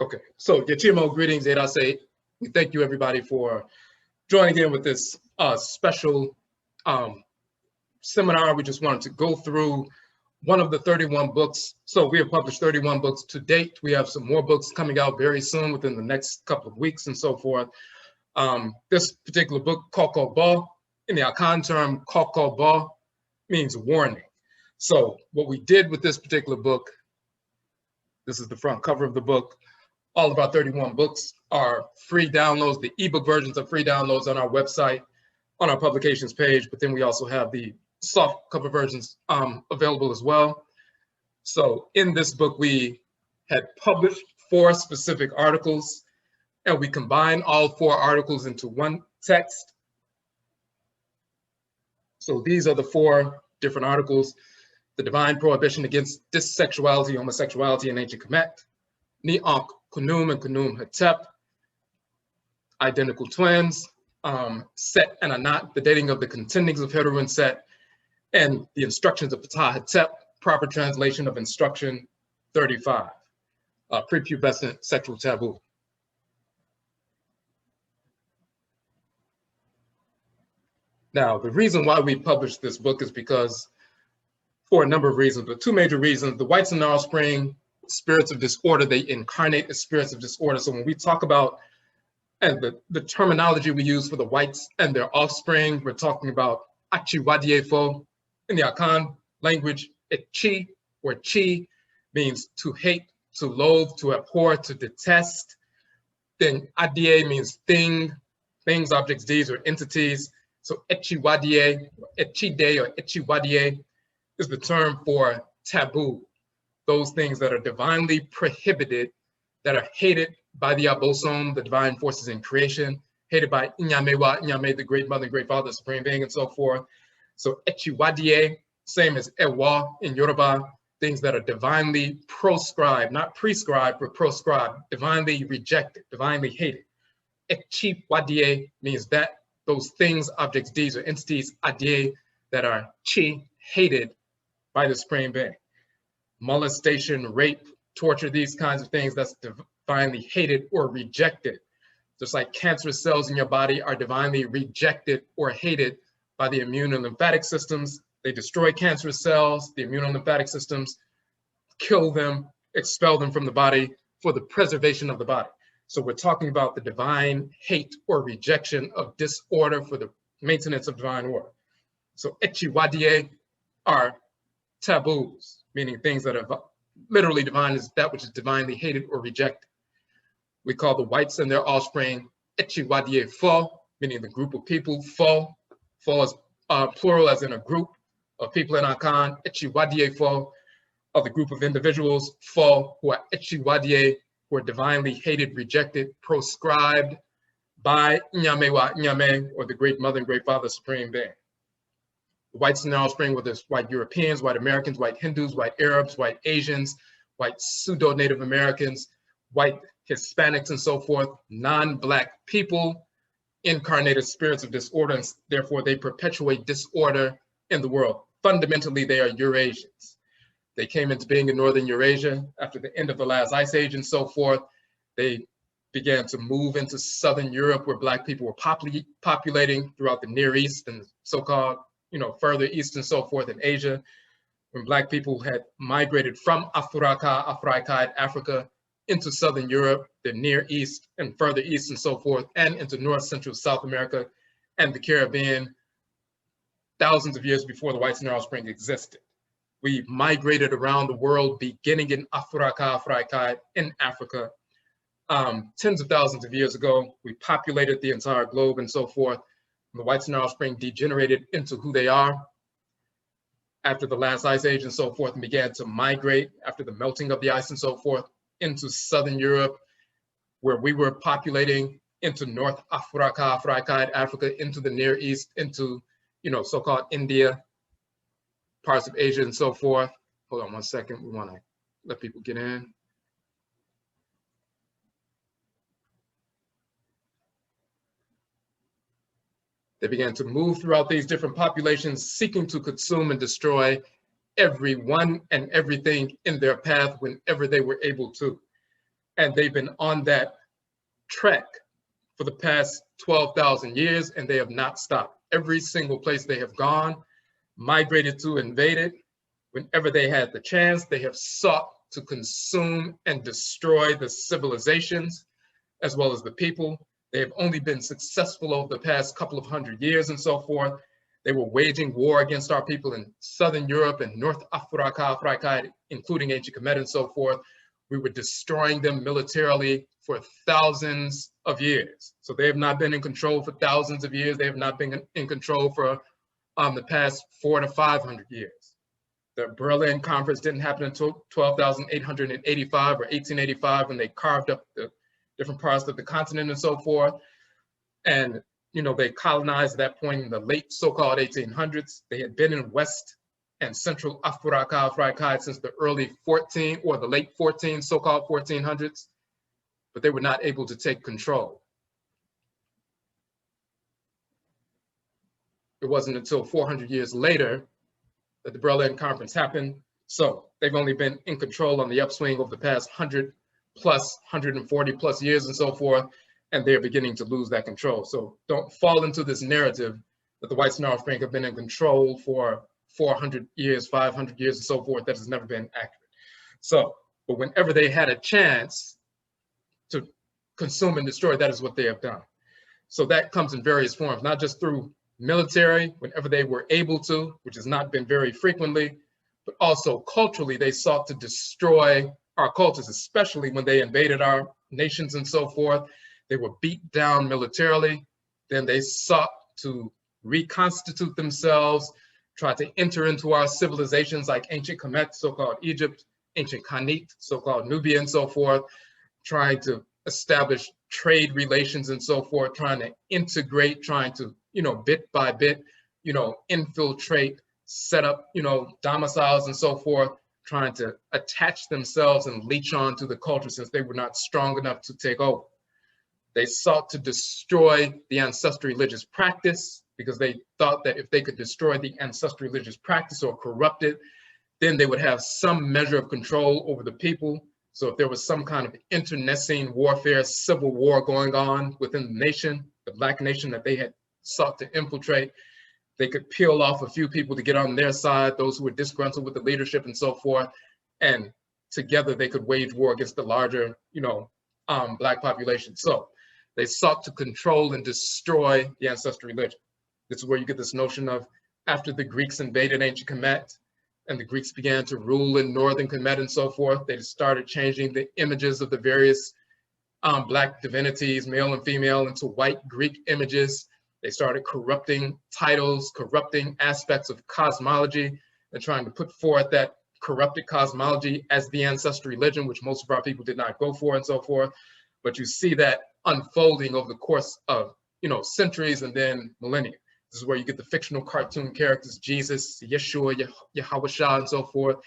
Okay, so Yachimo, greetings, Edase. We thank you everybody for joining in with this special seminar. We just wanted to go through one of the 31 books. So we have published 31 books to date. We have some more books coming out very soon within the next couple of weeks and so forth. This particular book, KOKOBO, in the Akan term, KOKOBO means warning. So what we did with this particular book, this is the front cover of the book. All of our 31 books are free downloads. The ebook versions are free downloads on our website, on our publications page, but then we also have the soft cover versions available as well. So in this book, we had published 4 specific articles, and we combined all 4 articles into one text. So these are the 4 different articles: the Divine Prohibition Against Dissexuality, Homosexuality, and Ancient Kemet, Ne'ank Kunum and Kunum Hetep, Identical Twins, Set and Anat, the dating of the contendings of hetero and Set, and the instructions of Ptah Hetep, proper translation of instruction 35, prepubescent sexual taboo. Now, the reason why we published this book is because, for a number of reasons, but 2 major reasons. The whites and their offspring, spirits of disorder, they incarnate as spirits of disorder. So when we talk about, and the terminology we use for the whites and their offspring, we're talking about Odwirafo. In the Akan language, Echi or Chi means to hate, to loathe, to abhor, to detest. Then Adie means thing, things, objects, deeds, or entities. So Echiwadie, Echide, or Echiwadie is the term for taboo. Those things that are divinely prohibited, that are hated by the Abosom, the divine forces in creation, hated by Inyamewa, Inyame, the great mother, great father, supreme being, and so forth. So Echiwadie, same as Ewa in Yoruba, things that are divinely proscribed, not prescribed, but proscribed, divinely rejected, divinely hated. Echiwadie means that those things, objects, deeds, or entities, adie, that are chi, hated by the supreme being. Molestation, rape, torture, these kinds of things, that's divinely hated or rejected. Just like cancerous cells in your body are divinely rejected or hated by the immune and lymphatic systems. They destroy cancerous cells, the immune and lymphatic systems kill them, expel them from the body for the preservation of the body. So we're talking about the divine hate or rejection of disorder for the maintenance of divine order. So Echiwadie are taboos, meaning things that are literally divine is that which is divinely hated or rejected. We call the whites and their offspring Echiwadie Fo, meaning the group of people. Fo is plural as in a group of people in Akan. Echiwadie Fo are the group of individuals. Fo who are Echiwadie, who are divinely hated, rejected, proscribed by Nyamewa Nyame, or the great mother and great father supreme being. The whites and their offspring were the white Europeans, white Americans, white Hindus, white Arabs, white Asians, white pseudo-Native Americans, white Hispanics, and so forth, non-Black people, incarnated spirits of disorder, and therefore they perpetuate disorder in the world. Fundamentally, they are Eurasians. They came into being in Northern Eurasia after the end of the last ice age and so forth. They began to move into Southern Europe, where Black people were populating throughout the Near East and so-called, further east and so forth in Asia. When Black people had migrated from Afuraitkaitnut, Africa, into Southern Europe, the Near East and further east and so forth, and into North, Central, South America and the Caribbean, thousands of years before the whites and their offspring existed. We migrated around the world, beginning in Afuraitkaitnut in Africa. Tens of thousands of years ago, we populated the entire globe and so forth. The whites and their offspring degenerated into who they are after the last ice age and so forth, and began to migrate after the melting of the ice and so forth into Southern Europe, where we were populating, into North Afuraitkaitnut, Africa, into the Near East, into, so-called India, parts of Asia and so forth. Hold on one second, we want to let people get in. They began to move throughout these different populations, seeking to consume and destroy everyone and everything in their path whenever they were able to. And they've been on that trek for the past 12,000 years, and they have not stopped. Every single place they have gone, migrated to, invaded, whenever they had the chance, they have sought to consume and destroy the civilizations as well as the people. They have only been successful over the past couple of hundred years and so forth. They were waging war against our people in Southern Europe and North Africa, including ancient Kemet and so forth. We were destroying them militarily for thousands of years. So they have not been in control for thousands of years. They have not been in control for the past 400 to 500 years. The Berlin Conference didn't happen until 12,885 or 1885 when they carved up the different parts of the continent and so forth. And they colonized at that point in the late so-called 1800s. They had been in West and Central Afuraitkaitnut since the early the late 14, so-called 1400s, but they were not able to take control. It wasn't until 400 years later that the Berlin Conference happened. So they've only been in control on the upswing over the past 100 plus, 140 plus years and so forth, and they're beginning to lose that control. So don't fall into this narrative that the whites in our spring have been in control for 400 years, 500 years and so forth. That has never been accurate. So, but whenever they had a chance to consume and destroy, that is what they have done. So that comes in various forms, not just through military, whenever they were able to, which has not been very frequently, but also culturally, they sought to destroy our cultures, especially when they invaded our nations and so forth. They were beat down militarily. Then they sought to reconstitute themselves, try to enter into our civilizations like ancient Kamit, so-called Egypt, ancient Khanit, so-called Nubia and so forth, trying to establish trade relations and so forth, trying to integrate, trying to, bit by bit, infiltrate, set up, domiciles and so forth, trying to attach themselves and leech on to the culture since they were not strong enough to take over. They sought to destroy the ancestral religious practice because they thought that if they could destroy the ancestral religious practice or corrupt it, then they would have some measure of control over the people. So if there was some kind of internecine warfare, civil war going on within the nation, the Black nation that they had sought to infiltrate, they could peel off a few people to get on their side, those who were disgruntled with the leadership and so forth, and together they could wage war against the larger, Black population. So they sought to control and destroy the ancestral religion. This is where you get this notion of after the Greeks invaded ancient Kemet and the Greeks began to rule in northern Kemet and so forth, they started changing the images of the various Black divinities, male and female, into white Greek images. They started corrupting titles, corrupting aspects of cosmology, and trying to put forth that corrupted cosmology as the ancestral religion, which most of our people did not go for and so forth. But you see that unfolding over the course of, centuries and then millennia. This is where you get the fictional cartoon characters, Jesus, Yeshua, Yahweh, and so forth,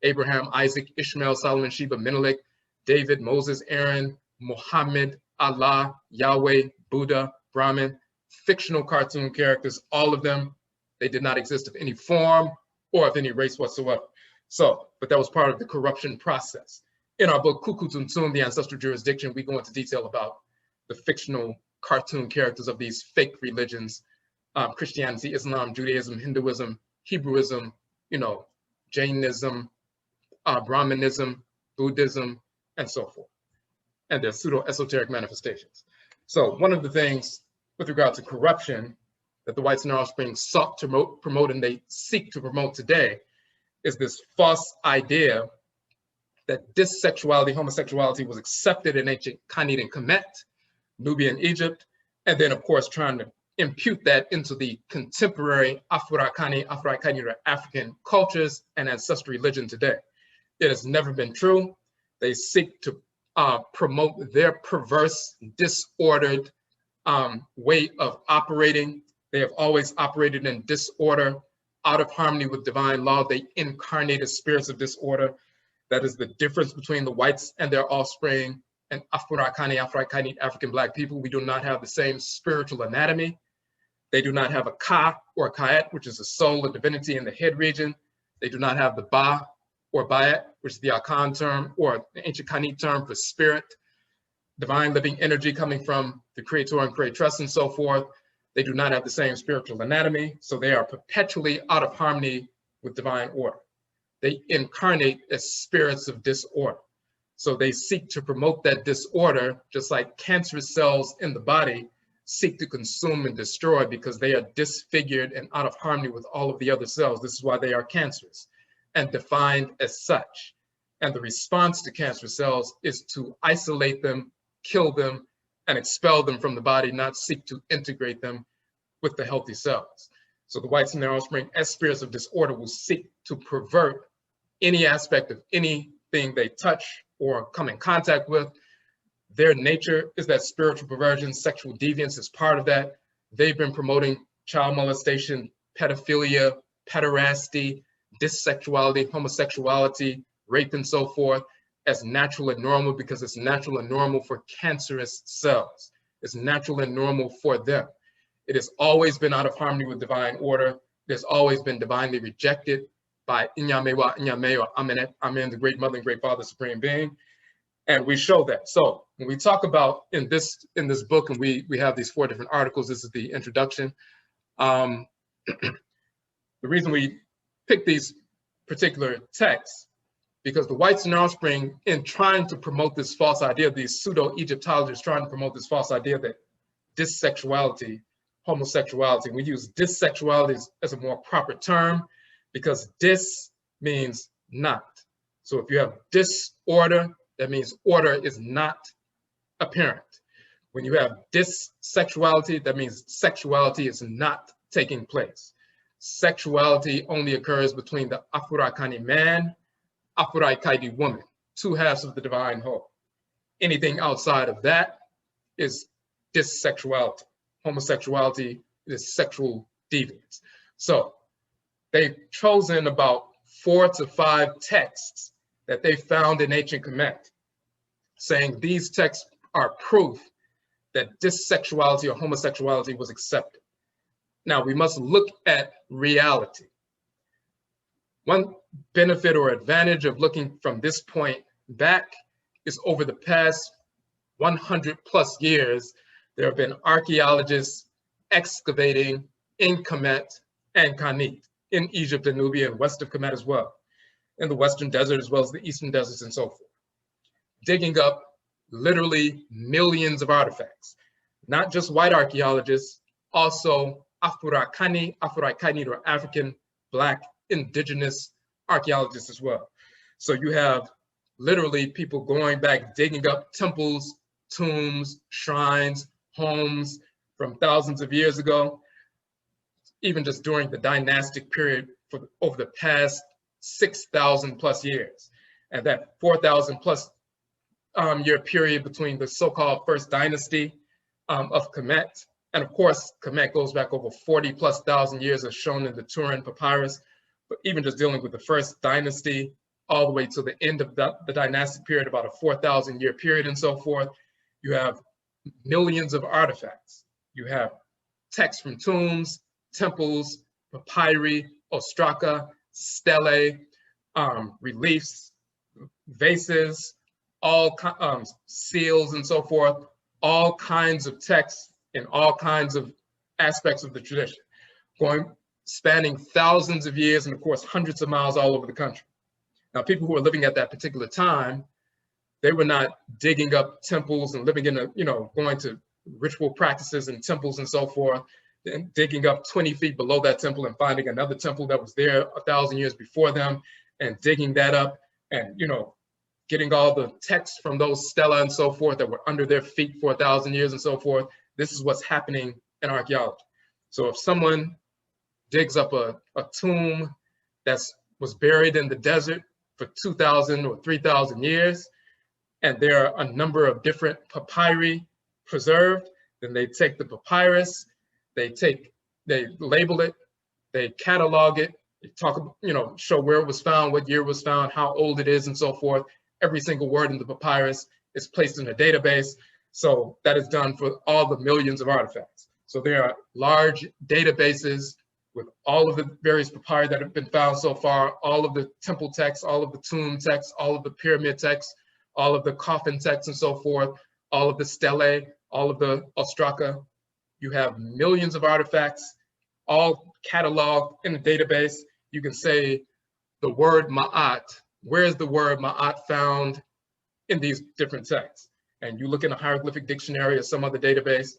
Abraham, Isaac, Ishmael, Solomon, Sheba, Menelik, David, Moses, Aaron, Muhammad, Allah, Yahweh, Buddha, Brahman, fictional cartoon characters, all of them, they did not exist of any form or of any race whatsoever. So, but that was part of the corruption process. In our book, Kukutuntun, The Ancestral Jurisdiction, we go into detail about the fictional cartoon characters of these fake religions, Christianity, Islam, Judaism, Hinduism, Hebrewism, Jainism, Brahmanism, Buddhism, and so forth, and their pseudo-esoteric manifestations. So one of the things with regard to corruption that the whites and their offspring sought to promote and they seek to promote today is this false idea that dissexuality, homosexuality was accepted in ancient Khanit and Kamit, Nubia and Egypt, and then of course trying to impute that into the contemporary Afurakani, Afuraitkaitnut, African cultures and ancestral religion today. It has never been true. They seek to promote their perverse, disordered way of operating. They have always operated in disorder, out of harmony with divine law. They incarnated spirits of disorder. That is the difference between the whites and their offspring and Afurakani, Afuraitkaitnit, African Black people. We do not have the same spiritual anatomy. They do not have a Ka or Kaet, which is a soul, a divinity in the head region. They do not have the Ba, or Bayat, which is the Akan term, or the ancient Khanit term for spirit, divine living energy coming from the creator and creatress and so forth. They do not have the same spiritual anatomy, so they are perpetually out of harmony with divine order. They incarnate as spirits of disorder. So they seek to promote that disorder, just like cancerous cells in the body seek to consume and destroy because they are disfigured and out of harmony with all of the other cells. This is why they are cancerous and defined as such. And the response to cancerous cells is to isolate them, kill them, and expel them from the body, not seek to integrate them with the healthy cells. So the whites and their offspring, as spirits of disorder, will seek to pervert any aspect of anything they touch or come in contact with. Their nature is that spiritual perversion, sexual deviance is part of that. They've been promoting child molestation, pedophilia, pederasty, dissexuality, homosexuality, rape, and so forth as natural and normal because it's natural and normal for cancerous cells. It's natural and normal for them. It has always been out of harmony with divine order. It has always been divinely rejected by Inyamewa, Inyame, or Amenet, Amen, the great mother and great father, supreme being. And we show that. So when we talk about in this book, and we have these 4 different articles, this is the introduction. The reason we pick these particular texts, because the whites and offspring, in trying to promote this false idea, these pseudo-Egyptologists trying to promote this false idea that dissexuality, homosexuality, we use dissexuality as a more proper term because dis means not. So if you have disorder, that means order is not apparent. When you have dissexuality, that means sexuality is not taking place. Sexuality only occurs between the Afurakani man, Afuraitkaitnut woman, 2 halves of the divine whole. Anything outside of that is dissexuality. Homosexuality is sexual deviance. So they've chosen about 4 to 5 texts that they found in ancient Kemet, saying these texts are proof that dissexuality or homosexuality was accepted. Now, we must look at reality. One benefit or advantage of looking from this point back is over the past 100+ years, there have been archaeologists excavating in Kamit and Kamit, in Egypt and Nubia and west of Kemet as well, in the Western Desert as well as the Eastern deserts and so forth, digging up literally millions of artifacts. Not just white archaeologists, also Afurakani, Afuraitkaitnut, or African, Black, indigenous archaeologists as well. So you have literally people going back, digging up temples, tombs, shrines, homes from thousands of years ago, even just during the dynastic period for over the past 6,000+ years. And that 4,000+ year period between the so-called first dynasty of Kemet. And of course, Kemet goes back over 40,000+ years as shown in the Turin papyrus. But even just dealing with the first dynasty all the way to the end of the dynastic period, about a 4,000 year period and so forth, you have millions of artifacts. You have texts from tombs, temples, papyri, ostraka, stelae, reliefs, vases, all seals and so forth, all kinds of texts in all kinds of aspects of the tradition, spanning thousands of years and of course hundreds of miles all over the country. Now, people who were living at that particular time, they were not digging up temples and living in going to ritual practices and temples and so forth, and digging up 20 feet below that temple and finding another temple that was there 1,000 years before them and digging that up and, getting all the texts from those stela and so forth that were under their feet for 1,000 years and so forth. This is what's happening in archaeology. So if someone digs up a tomb that was buried in the desert for 2,000 or 3,000 years, and there are a number of different papyri preserved, then they take the papyrus, they label it, they catalog it, they talk, show where it was found, what year it was found, how old it is, and so forth. Every single word in the papyrus is placed in a database. So that is done for all the millions of artifacts. So there are large databases with all of the various papyri that have been found so far, all of the temple texts, all of the tomb texts, all of the pyramid texts, all of the coffin texts and so forth, all of the stelae, all of the ostraka. You have millions of artifacts, all cataloged in a database. You can say the word ma'at. Where is the word ma'at found in these different texts? And you look in a hieroglyphic dictionary or some other database,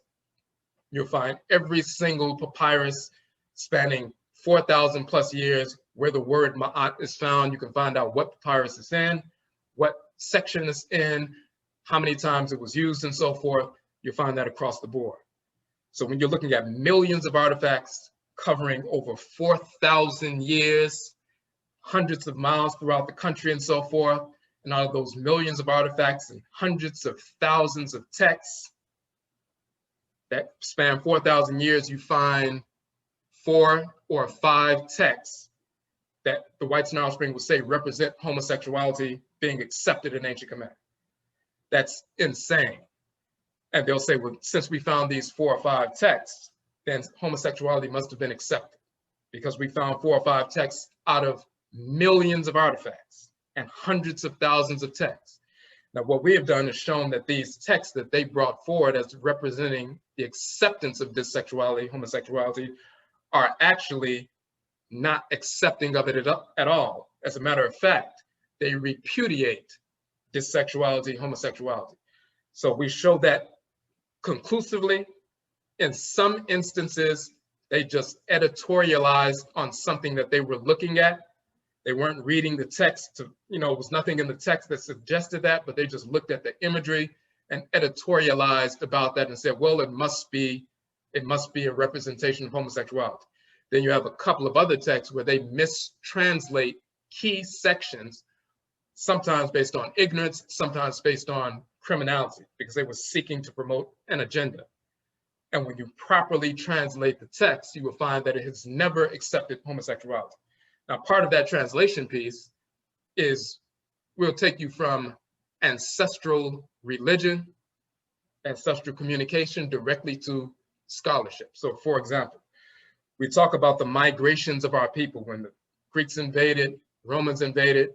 you'll find every single papyrus spanning 4,000 plus years where the word ma'at is found. You can find out what papyrus it's in, what section it's in, how many times it was used and so forth. You'll find that across the board. So when you're looking at millions of artifacts covering over 4,000 years, hundreds of miles throughout the country and so forth, and out of those millions of artifacts and hundreds of thousands of texts that span 4,000 years, you find 4 or 5 texts that the whites and offspring would say represent homosexuality being accepted in ancient Kemet. That's insane. And they'll say, well, since we found these 4 or 5 texts, then homosexuality must have been accepted because we found 4 or 5 texts out of millions of artifacts and hundreds of thousands of texts. Now, what we have done is shown that these texts that they brought forward as representing the acceptance of dissexuality, homosexuality, are actually not accepting of it at all. As a matter of fact, they repudiate dissexuality, homosexuality. So we show that conclusively. In some instances, they just editorialized on something that they were looking at. They weren't reading the text to, it was nothing in the text that suggested that, but they just looked at the imagery and editorialized about that and said, well, it must be a representation of homosexuality. Then you have a couple of other texts where they mistranslate key sections, sometimes based on ignorance, sometimes based on criminality, because they were seeking to promote an agenda. And when you properly translate the text, you will find that it has never accepted homosexuality. Now, part of that translation piece is we'll take you from ancestral religion, ancestral communication, directly to scholarship. So, for example, we talk about the migrations of our people when the Greeks invaded, Romans invaded,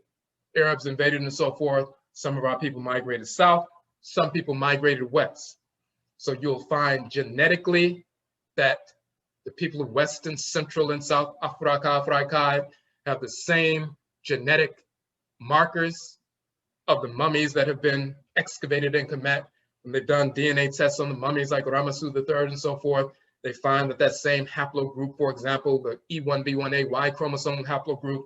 Arabs invaded, and so forth. Some of our people migrated south, some people migrated west. So you'll find genetically that the people of West and Central and South Afuraitkaitnut have the same genetic markers of the mummies that have been excavated in Kemet. When they've done DNA tests on the mummies like Ramasu III and so forth, they find that that same haplogroup, for example, the E1B1A Y chromosome haplogroup,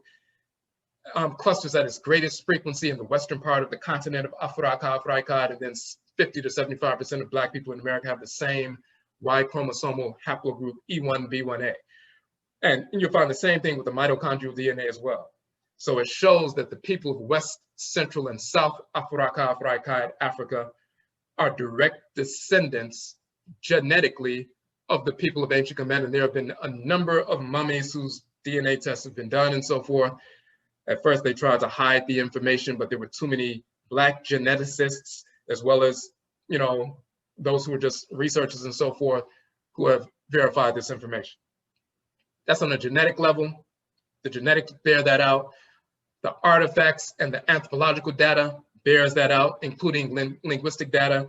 clusters at its greatest frequency in the western part of the continent of Afuraitkaitnut, and then 50 to 75% of Black people in America have the same Y chromosomal haplogroup E1B1A. And you'll find the same thing with the mitochondrial DNA as well. So it shows that the people of West, Central, and South Afuraitkaitnut, Africa, are direct descendants genetically of the people of ancient Kemet. And there have been a number of mummies whose DNA tests have been done and so forth. At first, they tried to hide the information, but there were too many Black geneticists, as well as, those who are just researchers and so forth, who have verified this information. That's on a genetic level. The genetics bear that out. The artifacts and the anthropological data bears that out, including linguistic data.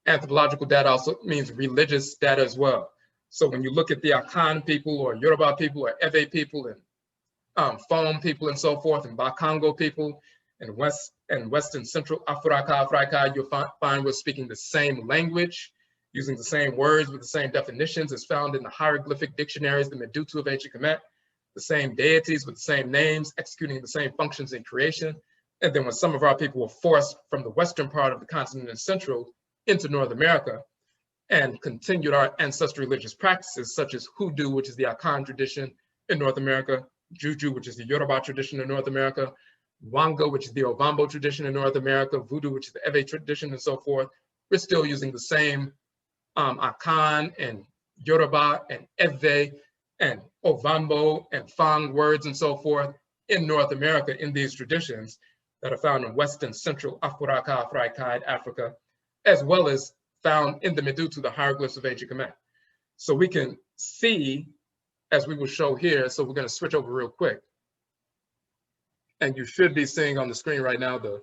Anthropological data also means religious data as well. So when you look at the Akan people or Yoruba people or Ewe people and Fon people and so forth, and Bakongo people, and West and Central Afuraitkaitnut, you'll find we're speaking the same language, using the same words with the same definitions as found in the hieroglyphic dictionaries, the medutu of ancient Kemet, the same deities with the same names, executing the same functions in creation. And then when some of our people were forced from the western part of the continent and central into North America and continued our ancestral religious practices, such as hoodoo, which is the Akan tradition in North America, juju, which is the Yoruba tradition in North America, Wanga, which is the Ovambo tradition in North America, voodoo, which is the Ewe tradition, and so forth. We're still using the same Akan and Yoruba and Ewe and Ovambo and Fang words and so forth in North America in these traditions that are found in West and Central Afuraitkaitnut, Africa, as well as found in the medutu, the hieroglyphs of ancient Kemet. So we can see as we will show here. So we're going to switch over real quick. And you should be seeing on the screen right now the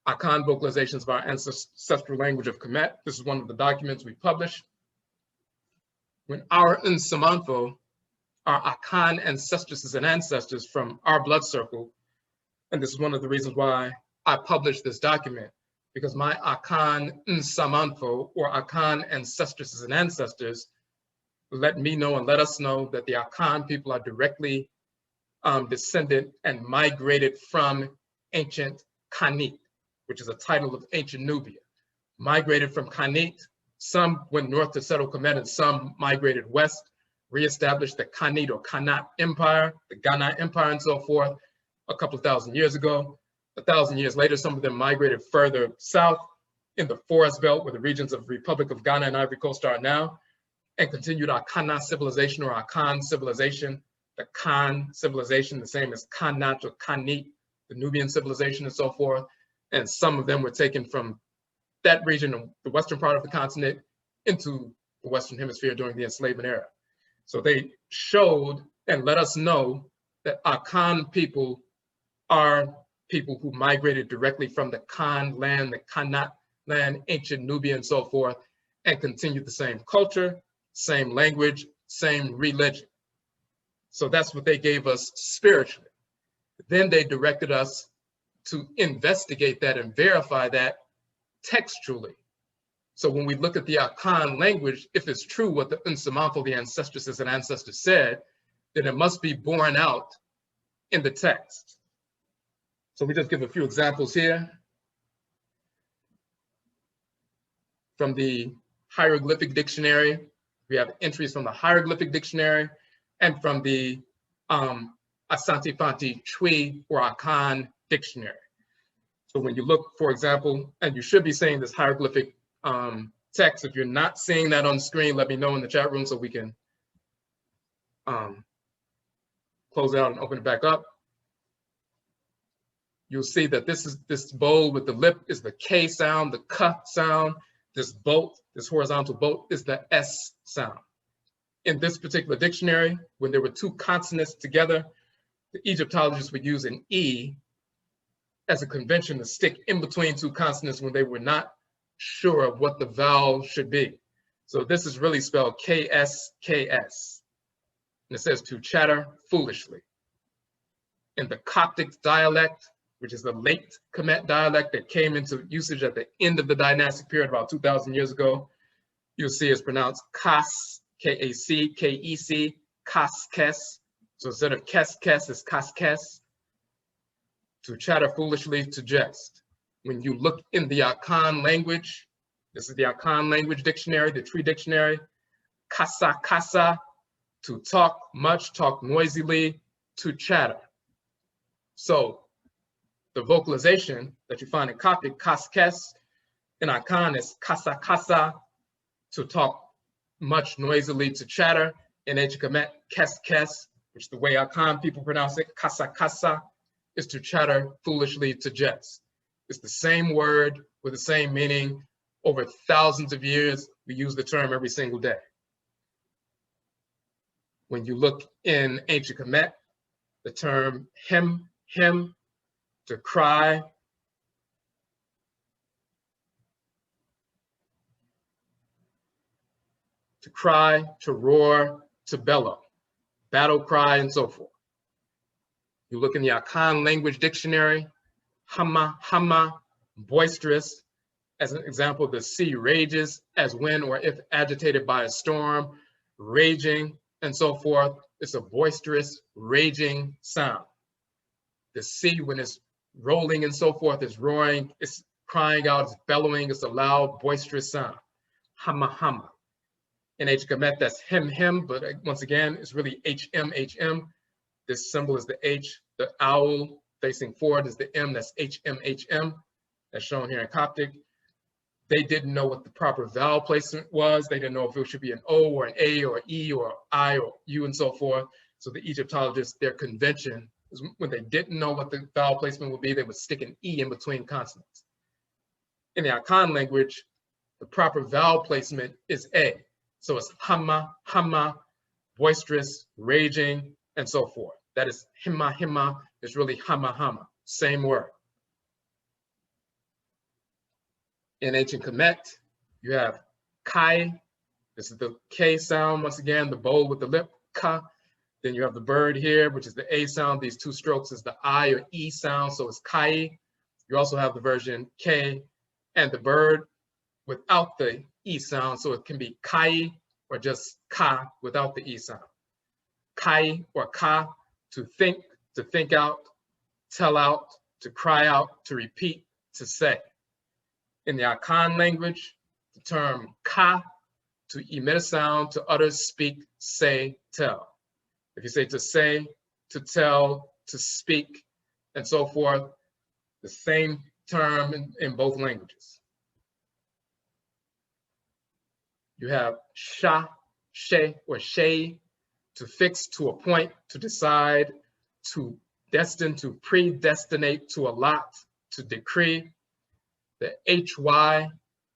Akan vocalizations of our ancestral language of Kamit. This is one of the documents we published. When our Nsamanfo, our Akan ancestresses and ancestors from our blood circle, and this is one of the reasons why I published this document, because my Akan Nsamanfo, or Akan ancestresses and ancestors, let me know and let us know that the Akan people are directly descended and migrated from ancient Khanit, which is a title of ancient Nubia. Migrated from Khanit, some went north to settle Kamit, and some migrated west, reestablished the Khanit or Khanat Empire, the Ghana Empire, and so forth, a couple of thousand years ago. 1,000 years later, some of them migrated further south in the forest belt, where the regions of Republic of Ghana and Ivory Coast are now, and continued our Kana civilization or Akan civilization. The Khan civilization, the same as Khanat or Khanit, the Nubian civilization, and so forth. And some of them were taken from that region, the western part of the continent, into the Western Hemisphere during the enslavement era. So they showed and let us know that Akan people are people who migrated directly from the Khan land, the Khanat land, ancient Nubia, and so forth, and continued the same culture, same language, same religion. So that's what they gave us spiritually. Then they directed us to investigate that and verify that textually. So when we look at the Akan language, if it's true what the Nsamanfo, the ancestresses and ancestors said, then it must be borne out in the text. So we just give a few examples here. From the hieroglyphic dictionary, we have entries from the hieroglyphic dictionary and from the Asante Fanti Chui or Akan dictionary. So when you look, for example, and you should be seeing this hieroglyphic text. If you're not seeing that on the screen, let me know in the chat room so we can close it out and open it back up. You'll see that this bowl with the lip is the K sound, the K sound. This boat, this horizontal boat, is the S sound. In this particular dictionary, when there were two consonants together, the Egyptologists would use an E as a convention to stick in between two consonants when they were not sure of what the vowel should be. So this is really spelled KS. And it says to chatter foolishly. In the Coptic dialect, which is the late Kemet dialect that came into usage at the end of the dynastic period about 2,000 years ago, you'll see it's pronounced Kas, K-A-C, K-E-C, Kaskes. So instead of Kes, it's Kaskes. To chatter foolishly, to jest. When you look in the Akan language, this is the Akan language dictionary, the tree dictionary, Kasa, to talk much, talk noisily, to chatter. So the vocalization that you find in Coptic, Kaskes, in Akan is Kasa, to talk much noisily, to chatter. In ancient Kemet, Kes, which the way Akan people pronounce it, Kasa, is to chatter foolishly, to jest. It's the same word with the same meaning. Over thousands of years, we use the term every single day. When you look in ancient Kemet, the term him, to cry, to roar, to bellow, battle cry, and so forth. You look in the Akan language dictionary, hama, boisterous. As an example, the sea rages as when or if agitated by a storm, raging, and so forth. It's a boisterous, raging sound. The sea, when it's rolling and so forth, is roaring, it's crying out, it's bellowing, it's a loud, boisterous sound. Hama. In ancient Kemet, that's him, but once again, it's really HM. This symbol is the H, the owl facing forward is the M, that's HM, that's shown here in Coptic. They didn't know what the proper vowel placement was. They didn't know if it should be an O or an A or E or I or U and so forth. So the Egyptologists, their convention is when they didn't know what the vowel placement would be, they would stick an E in between consonants. In the Akan language, the proper vowel placement is A. So it's hama, boisterous, raging, and so forth. That is hima hima, is really hama hama, same word. In ancient Kemet, you have kai. This is the K sound, once again, the bowl with the lip, ka. Then you have the bird here, which is the A sound. These two strokes is the I or E sound, so it's kai. You also have the version K and the bird without the E sound, so it can be kai or just ka without the E sound. Kai or ka, to think out, tell out, to cry out, to repeat, to say. In the Akan language, the term ka, to emit a sound, to utter, speak, say, tell. If you say to say, to tell, to speak, and so forth, the same term in both languages. You have sha, she, or shay, to fix, to appoint, to decide, to destine, to predestinate, to allot, to decree. The hy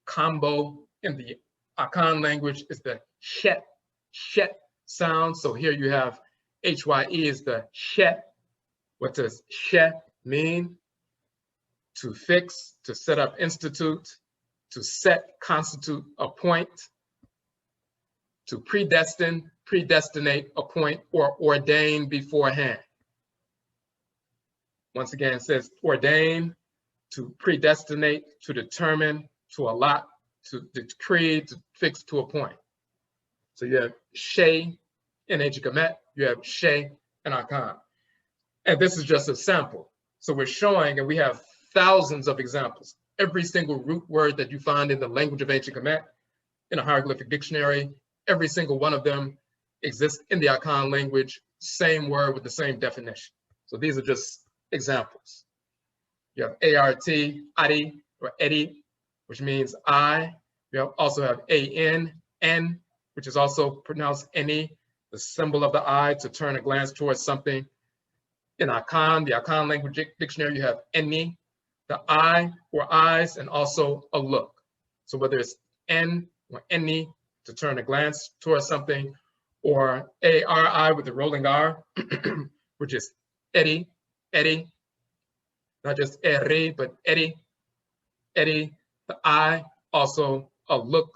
combo in the Akan language is the shet sound. So here you have hye is the shet. What does she mean? To fix, to set up, institute, to set, constitute, appoint, to predestine, predestinate, appoint, or ordain beforehand. Once again, it says ordain, to predestinate, to determine, to allot, to decree, to fix, to appoint. So you have she in ancient Kemet, you have she in Akan. And this is just a sample. So we're showing, and we have thousands of examples. Every single root word that you find in the language of ancient Kemet in a hieroglyphic dictionary, every single one of them exists in the Akan language, same word with the same definition. So these are just examples. You have ART, Ari, or Edi, which means I. You also have AN, N, which is also pronounced Eni, the symbol of the eye to turn a glance towards something. In Akan, the Akan language dictionary, you have Eni, the eye or eyes, and also a look. So whether it's N or Eni to turn a glance towards something, or ARI with the rolling R, which is Edi, Edi, not just Eri, but Edi, Edi, the eye, also a look,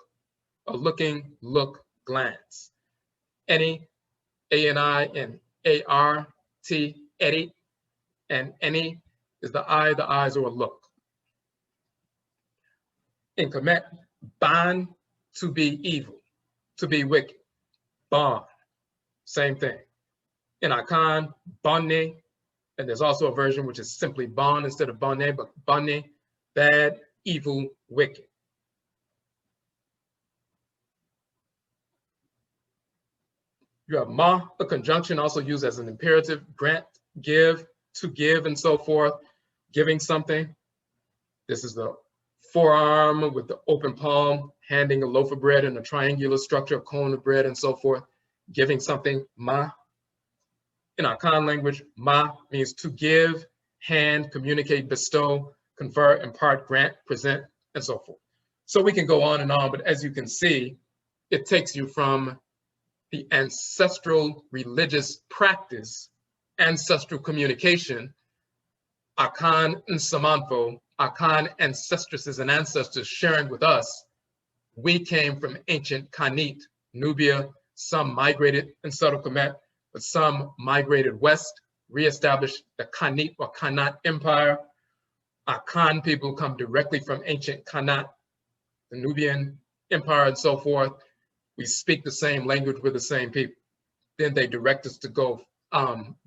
a looking, look, glance. Eni, A-N-I, and A-R-T, Edi, and Eni is the eye, the eyes, or a look. In Kemet, ban, to be evil, to be wicked. Bon, same thing. In Akan, bonne, and there's also a version which is simply bon instead of bonne, but bonne, bad, evil, wicked. You have ma, a conjunction also used as an imperative, grant, give, to give, and so forth, giving something. This is the forearm with the open palm, handing a loaf of bread in a triangular structure, a cone of bread, and so forth, giving something, ma. In Akan language, ma means to give, hand, communicate, bestow, confer, impart, grant, present, and so forth. So we can go on and on, but as you can see, it takes you from the ancestral religious practice, ancestral communication, Akhan and Nsamanfo, Akan ancestresses and ancestors sharing with us. We came from ancient Khanit, Nubia, some migrated and settled Kemet, but some migrated west, reestablished the Khanit or Khanat Empire. Akan people come directly from ancient Khanat, the Nubian Empire, and so forth. We speak the same language with the same people. Then they direct us to go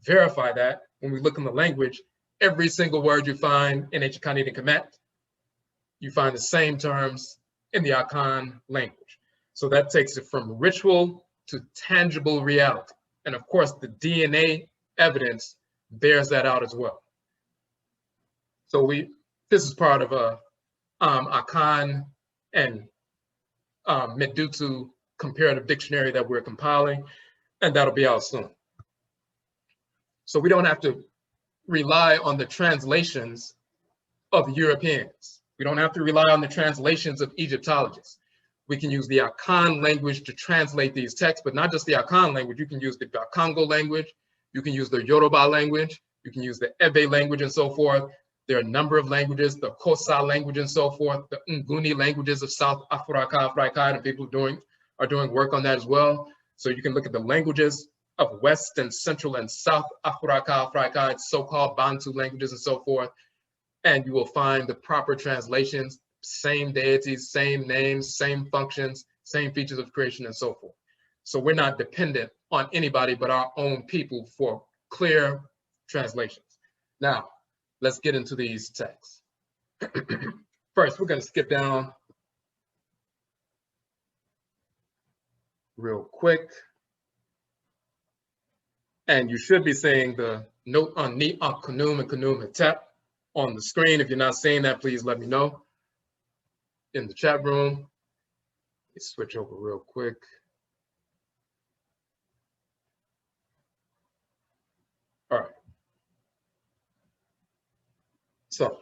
verify that. When we look in the language, every single word you find in ancient Khanit and Kamit, you find the same terms in the Akan language. So that takes it from ritual to tangible reality. And of course, the DNA evidence bears that out as well. So this is part of a Akan and medutu comparative dictionary that we're compiling, and that'll be out soon. So we don't have to rely on the translations of Europeans. We don't have to rely on the translations of Egyptologists. We can use the Akan language to translate these texts, but not just the Akan language. You can use the Bakongo language. You can use the Yoruba language. You can use the Ewe language and so forth. There are a number of languages, the Kosa language and so forth, the Nguni languages of South Afuraitkaitnut, and people are doing work on that as well. So you can look at the languages of West and Central and South Afuraitkaitnut, so-called Bantu languages and so forth, and you will find the proper translations, same deities, same names, same functions, same features of creation and so forth. So we're not dependent on anybody but our own people for clear translations. Now, let's get into these texts. First, we're going to skip down real quick. And you should be seeing the note on Ni Kanum and Kanum Hetep on the screen. If you're not seeing that, please let me know in the chat room. Let's switch over real quick. All right. So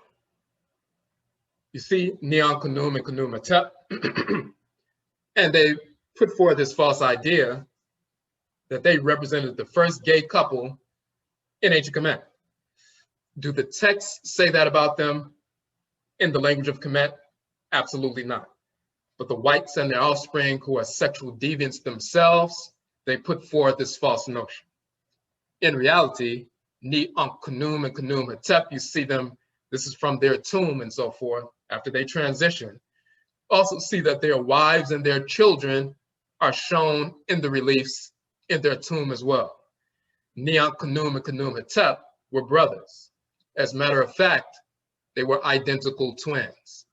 you see Neon Kanum and Kanum Hetep, and they put forth this false idea that they represented the first gay couple in ancient Kemet. Do the texts say that about them in the language of Kemet? Absolutely not. But the whites and their offspring, who are sexual deviants themselves, they put forth this false notion. In reality, Ni Kanum and Kanum Hetep, you see them, this is from their tomb and so forth, after they transition. Also see that their wives and their children are shown in the reliefs in their tomb as well. Ni Kanum and Kanum Hetep were brothers. As a matter of fact, they were identical twins.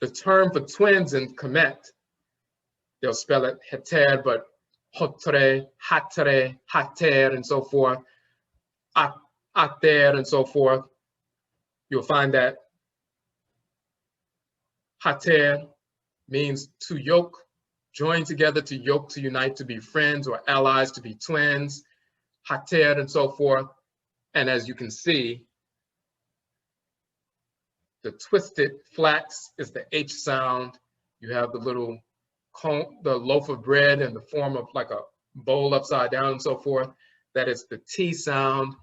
The term for twins in Kemet, they'll spell it Heter, but Hotre, Hatre, Hater, and so forth, Ater, and so forth. You'll find that Hater means to yoke, join together, to yoke, to unite, to be friends or allies, to be twins, Hater, and so forth. And as you can see, the twisted flax is the H sound. You have the little cone, the loaf of bread in the form of like a bowl upside down and so forth. That is the T sound.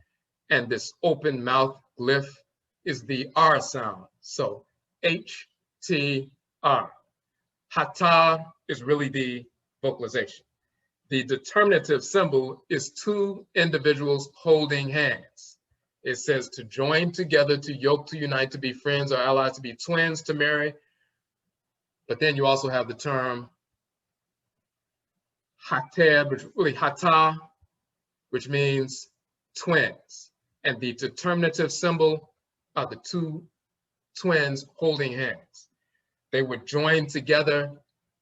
And this open mouth glyph is the R sound. So H, T, R. Hata is really the vocalization. The determinative symbol is two individuals holding hands. It says to join together, to yoke, to unite, to be friends or allies, to be twins, to marry. But then you also have the term hater, which really hata, which means twins. And the determinative symbol are the two twins holding hands. They were joined together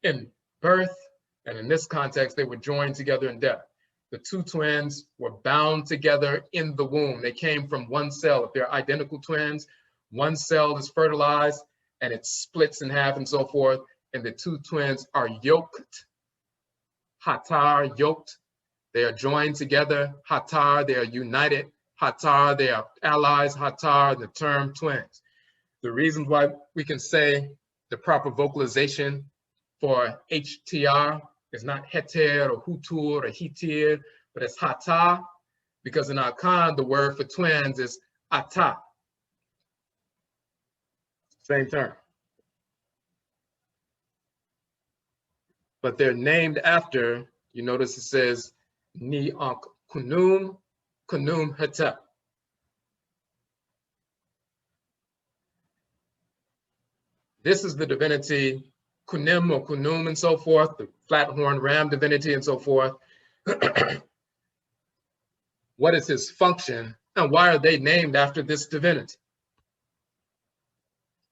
in birth, and in this context, they were joined together in death. The two twins were bound together in the womb. They came from one cell. If they're identical twins, one cell is fertilized and it splits in half and so forth, and the two twins are yoked. Hatar, yoked. They are joined together. Hatar, they are united. Hatar, they are allies. Hatar, the term twins. The reasons why we can say the proper vocalization for HTR is not heter or hutur or hitir, but it's hata, because in Akan, the word for twins is ata. Same term. But they're named after, you notice it says Ni Kanum, Kanum Hetep. This is the divinity Kunim or Kunum and so forth, the flat horn ram divinity and so forth. What is his function and why are they named after this divinity?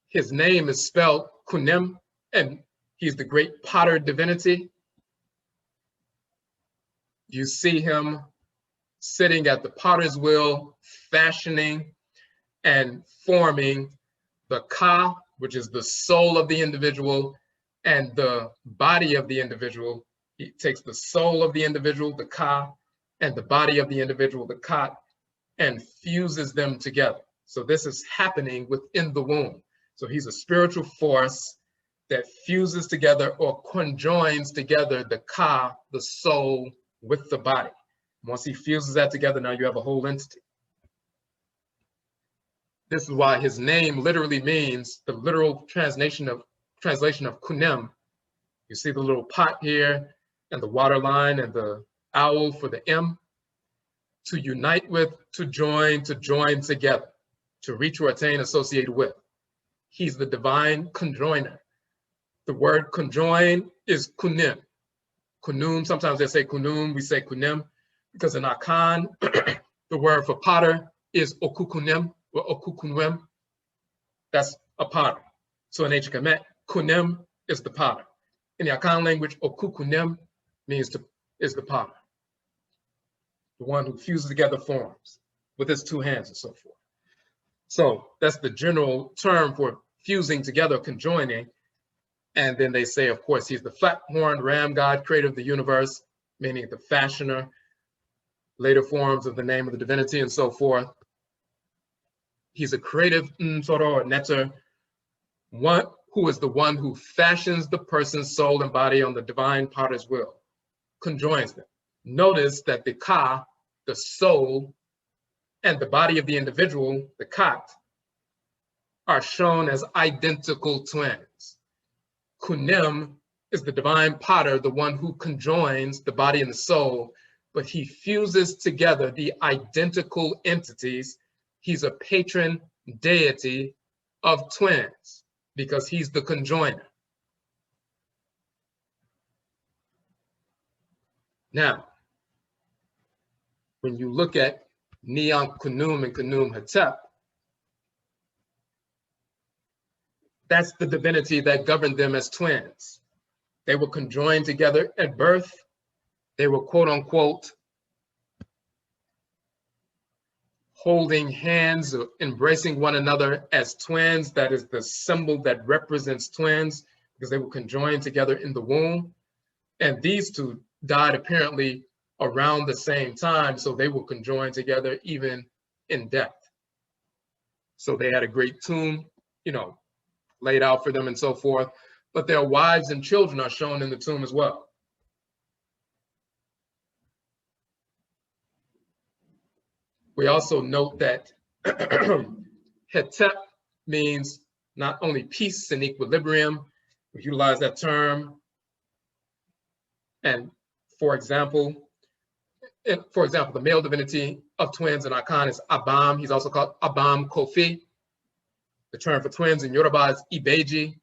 His name is spelled Kunim and he's the great potter divinity. You see him sitting at the potter's wheel, fashioning and forming the Ka, which is the soul of the individual, and the body of the individual. He takes the soul of the individual, the Ka, and the body of the individual, the Kat, and fuses them together. So this is happening within the womb. So he's a spiritual force that fuses together or conjoins together the Ka, the soul, with the body. Once he fuses that together, now you have a whole entity. This is why his name literally means, the literal translation of Kunem. You see the little pot here and the water line and the owl for the M. To unite with, to join together, to reach or attain, associate with. He's the divine conjoiner. The word conjoin is kunim. Kunum, sometimes they say kunum, we say kunim, because in Akan, the word for potter is okukunim or okukunwem. That's a potter. So in ancient Kamit, kunim is the potter. In the Akan language, okukunim means is the potter. The one who fuses together forms with his two hands and so forth. So that's the general term for fusing together, conjoining. And then they say, of course, he's the flat-horned ram god, creator of the universe, meaning the fashioner, later forms of the name of the divinity and so forth. He's a creative Nsoro or Neter, one who is the one who fashions the person's soul and body on the divine potter's will, conjoins them. Notice that the Ka, the soul, and the body of the individual, the Kat, are shown as identical twins. Kunim is the divine potter, the one who conjoins the body and the soul, but he fuses together the identical entities. He's a patron deity of twins because he's the conjoiner. Now, when you look at Neon Kunum and Kunum Hetep, that's the divinity that governed them as twins. They were conjoined together at birth. They were, quote unquote, holding hands, or embracing one another as twins. That is the symbol that represents twins because they were conjoined together in the womb. And these two died apparently around the same time, so they were conjoined together even in death. So they had a great tomb, laid out for them and so forth, but their wives and children are shown in the tomb as well. We also note that Hetep means not only peace and equilibrium, we utilize that term. And for example, the male divinity of twins in Akan is Abam. He's also called Abam Kofi. The term for twins in Yoruba is Ibeji.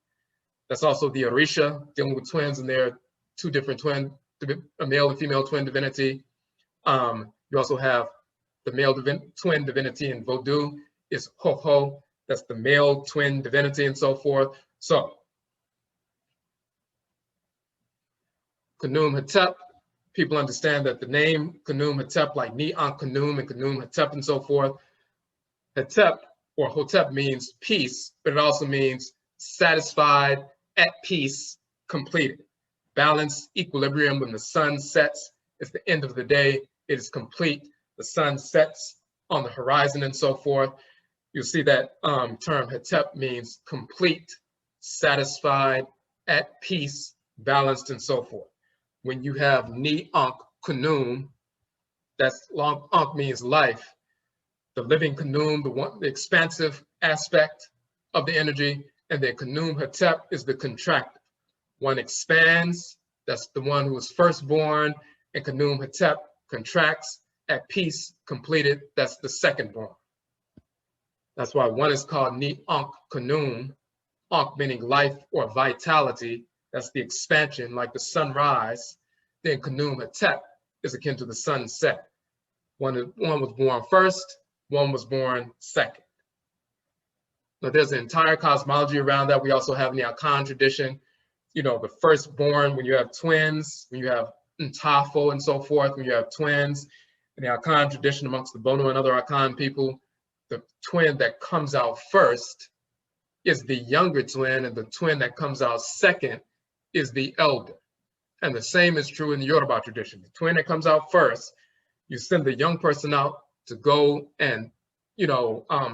That's also the Orisha, dealing with twins, and there are two different a male and female twin divinity. You also have the male twin divinity in Vodou is Ho-Ho. That's the male twin divinity and so forth. So, Kunum Hetep, people understand that the name Kunum Hetep, like Neon Kunum and Kunum Hetep and so forth, Hetep or Hotep means peace, but it also means satisfied, at peace, completed. Balance, equilibrium. When the sun sets, it's the end of the day, it is complete. The sun sets on the horizon and so forth. You'll see that term Hetep means complete, satisfied, at peace, balanced, and so forth. When you have Ni Ankh Kunum, that's long Ankh means life. The living Kunum, the expansive aspect of the energy, and then Kunum Hetep is the contractive. One expands, that's the one who was first born, and Kunum Hetep contracts, at peace, completed, that's the second born. That's why one is called Ni Ankh Kunum, Ankh meaning life or vitality, that's the expansion, like the sunrise. Then Kunum Hetep is akin to the sunset. One was born first, one was born second. Now there's an entire cosmology around that. We also have in the Akan tradition, the firstborn, when you have twins, when you have Ntafo and so forth, when you have twins. In the Akan tradition amongst the Bono and other Akan people, the twin that comes out first is the younger twin, and the twin that comes out second is the elder. And the same is true in the Yoruba tradition. The twin that comes out first, you send the young person out to go and,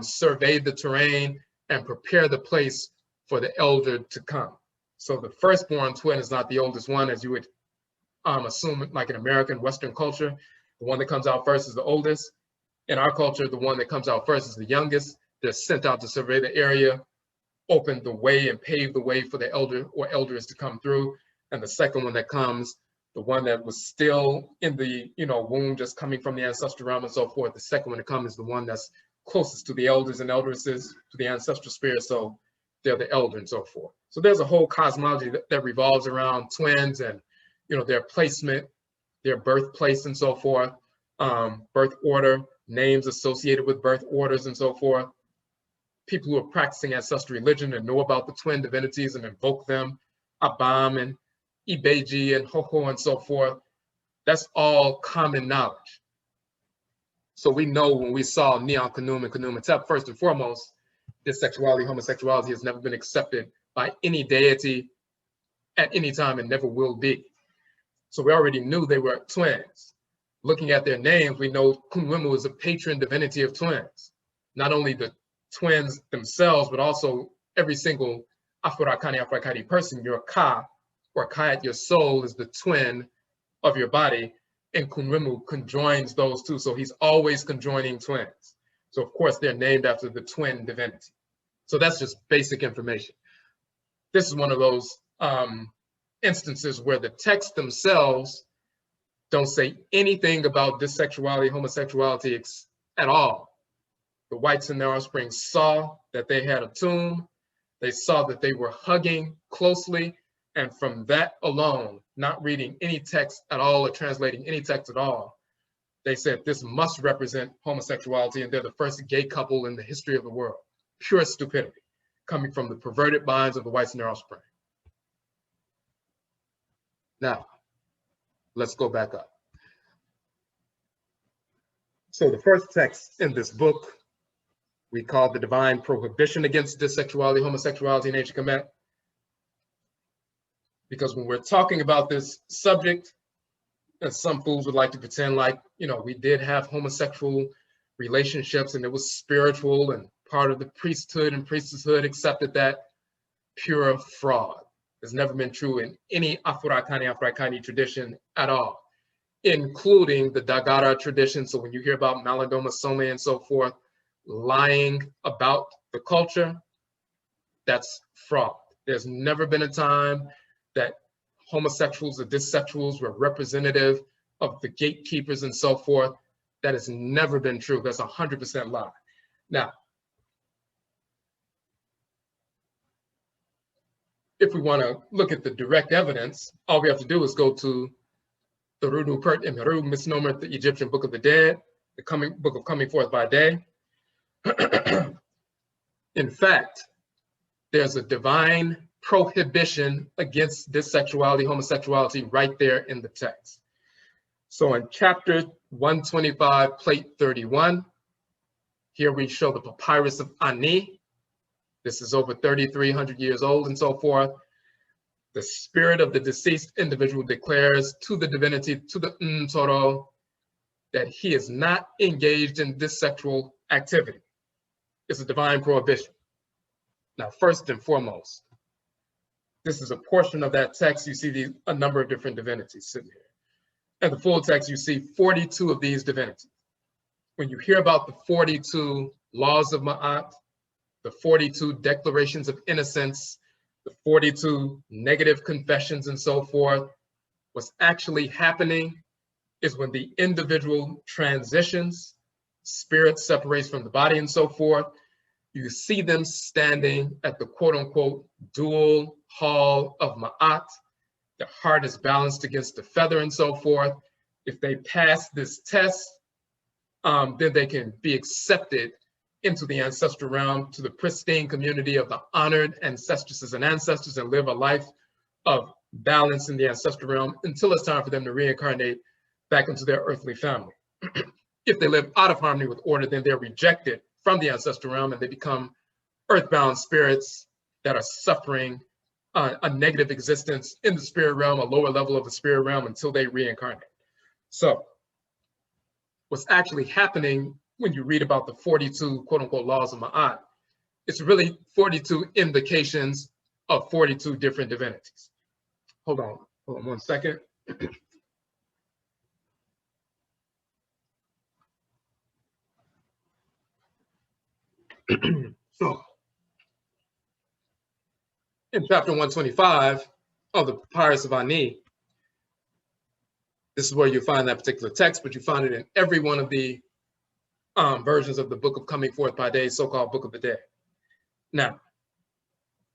survey the terrain, and prepare the place for the elder to come. So the firstborn twin is not the oldest one, as you would assume, like in American Western culture. The one that comes out first is the oldest. In our culture, the one that comes out first is the youngest. They're sent out to survey the area, open the way and pave the way for the elder or elders to come through. And the second one that comes, the one that was still in the womb, just coming from the ancestral realm and so forth, the second one to come is the one that's closest to the elders and eldresses, to the ancestral spirit, so they're the elder and so forth. So there's a whole cosmology that revolves around twins and their placement, their birthplace and so forth, birth order, names associated with birth orders and so forth. People who are practicing ancestral religion and know about the twin divinities and invoke them, Abam and Ibeji and Hoho and so forth, that's all common knowledge. So we know when we saw Neon Kanum and Kanum and Tep, first and foremost, dissexuality, homosexuality has never been accepted by any deity at any time and never will be. So we already knew they were twins. Looking at their names, we know Kunwimu is a patron divinity of twins. Not only the twins themselves, but also every single Afurakani, Afuraitkaitnut person, your Ka, or Kayat, your soul, is the twin of your body, and Kunwimu conjoins those two. So he's always conjoining twins. So of course they're named after the twin divinity. So that's just basic information. This is one of those instances where the texts themselves don't say anything about dissexuality, homosexuality at all. The whites and their offspring saw that they had a tomb. They saw that they were hugging closely. And from that alone, not reading any text at all or translating any text at all, they said this must represent homosexuality, and they're the first gay couple in the history of the world. Pure stupidity coming from the perverted minds of the whites and their offspring. Now, let's go back up. So the first text in this book we call the Divine Prohibition Against Dissexuality, Homosexuality, and Ancient Kamit. Because when we're talking about this subject, and some fools would like to pretend like, we did have homosexual relationships and it was spiritual and part of the priesthood, and priestesshood accepted that, pure fraud. It's never been true in any Afuraitkaini tradition at all, including the Dagara tradition. So when you hear about Malidoma Some and so forth, lying about the culture, that's fraud. There's never been a time that homosexuals or dissexuals were representative of the gatekeepers and so forth. That has never been true. That's 100% lie. Now, if we want to look at the direct evidence, all we have to do is go to the Runu Pert Imheru misnomer, the Egyptian Book of the Dead, the Book of Coming Forth by Day. In fact, there's a divine prohibition against dissexuality, homosexuality right there in the text. So in chapter 125, plate 31, here we show the papyrus of Ani. This is over 3,300 years old and so forth. The spirit of the deceased individual declares to the divinity, to the Ntoro, that he is not engaged in this sexual activity. It's a divine prohibition. Now, first and foremost, this is a portion of that text. You see a number of different divinities sitting here. In the full text, you see 42 of these divinities. When you hear about the 42 laws of Ma'at, the 42 declarations of innocence, the 42 negative confessions and so forth, what's actually happening is when the individual transitions, spirit separates from the body and so forth, you see them standing at the quote unquote dual hall of Ma'at. The heart is balanced against the feather and so forth. If they pass this test, then they can be accepted into the ancestral realm, to the pristine community of the honored ancestresses and ancestors, and live a life of balance in the ancestral realm until it's time for them to reincarnate back into their earthly family. If they live out of harmony with order, then they're rejected from the ancestral realm and they become earthbound spirits that are suffering a negative existence in the spirit realm, a lower level of the spirit realm, until they reincarnate. So what's actually happening when you read about the 42 quote unquote laws of Ma'at It's really 42 invocations of 42 different divinities. Hold on 1 second. So, in chapter 125 of the Papyrus of Ani, this is where you find that particular text, but you find it in every one of the versions of the Book of Coming Forth by Day, so-called Book of the Day. Now,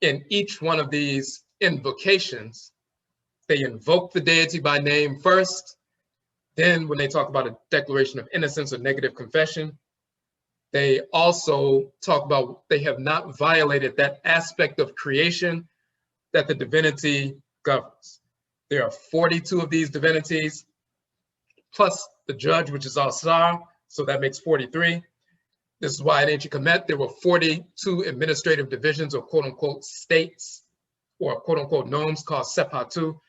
in each one of these invocations, they invoke the deity by name first. Then when they talk about a declaration of innocence or negative confession, they also talk about they have not violated that aspect of creation that the divinity governs. There are 42 of these divinities, plus the judge, which is Al-Sar, so that makes 43. This is why in ancient Kemet, there were 42 administrative divisions, or quote unquote states, or quote unquote nomes called Sepatu.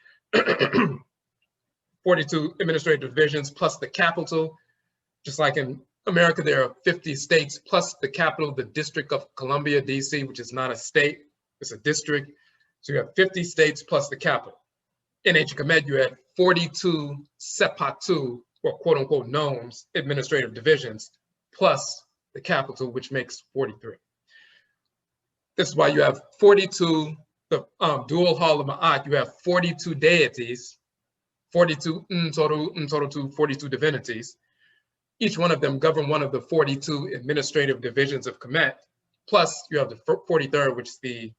42 administrative divisions plus the capital. Just like in America, there are 50 states plus the capital, the District of Columbia, DC, which is not a state, it's a district. So you have 50 states plus the capital. In ancient Kemet, you had 42 Sepatu, or quote unquote nomes, administrative divisions, plus the capital, which makes 43. This is why you have 42, the dual hall of Ma'at, you have 42 deities, 42 Ntoru, 42 divinities. Each one of them govern one of the 42 administrative divisions of Kemet, plus you have the 43rd, which is the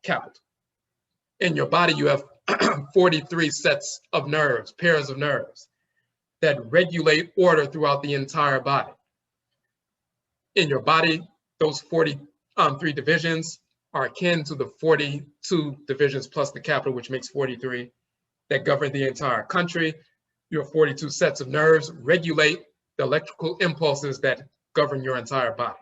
capital. In your body, you have 43 sets of nerves, pairs of nerves, that regulate order throughout the entire body. In your body, those 43 divisions are akin to the 42 divisions plus the capital, which makes 43, that govern the entire country. Your 42 sets of nerves regulate the electrical impulses that govern your entire body.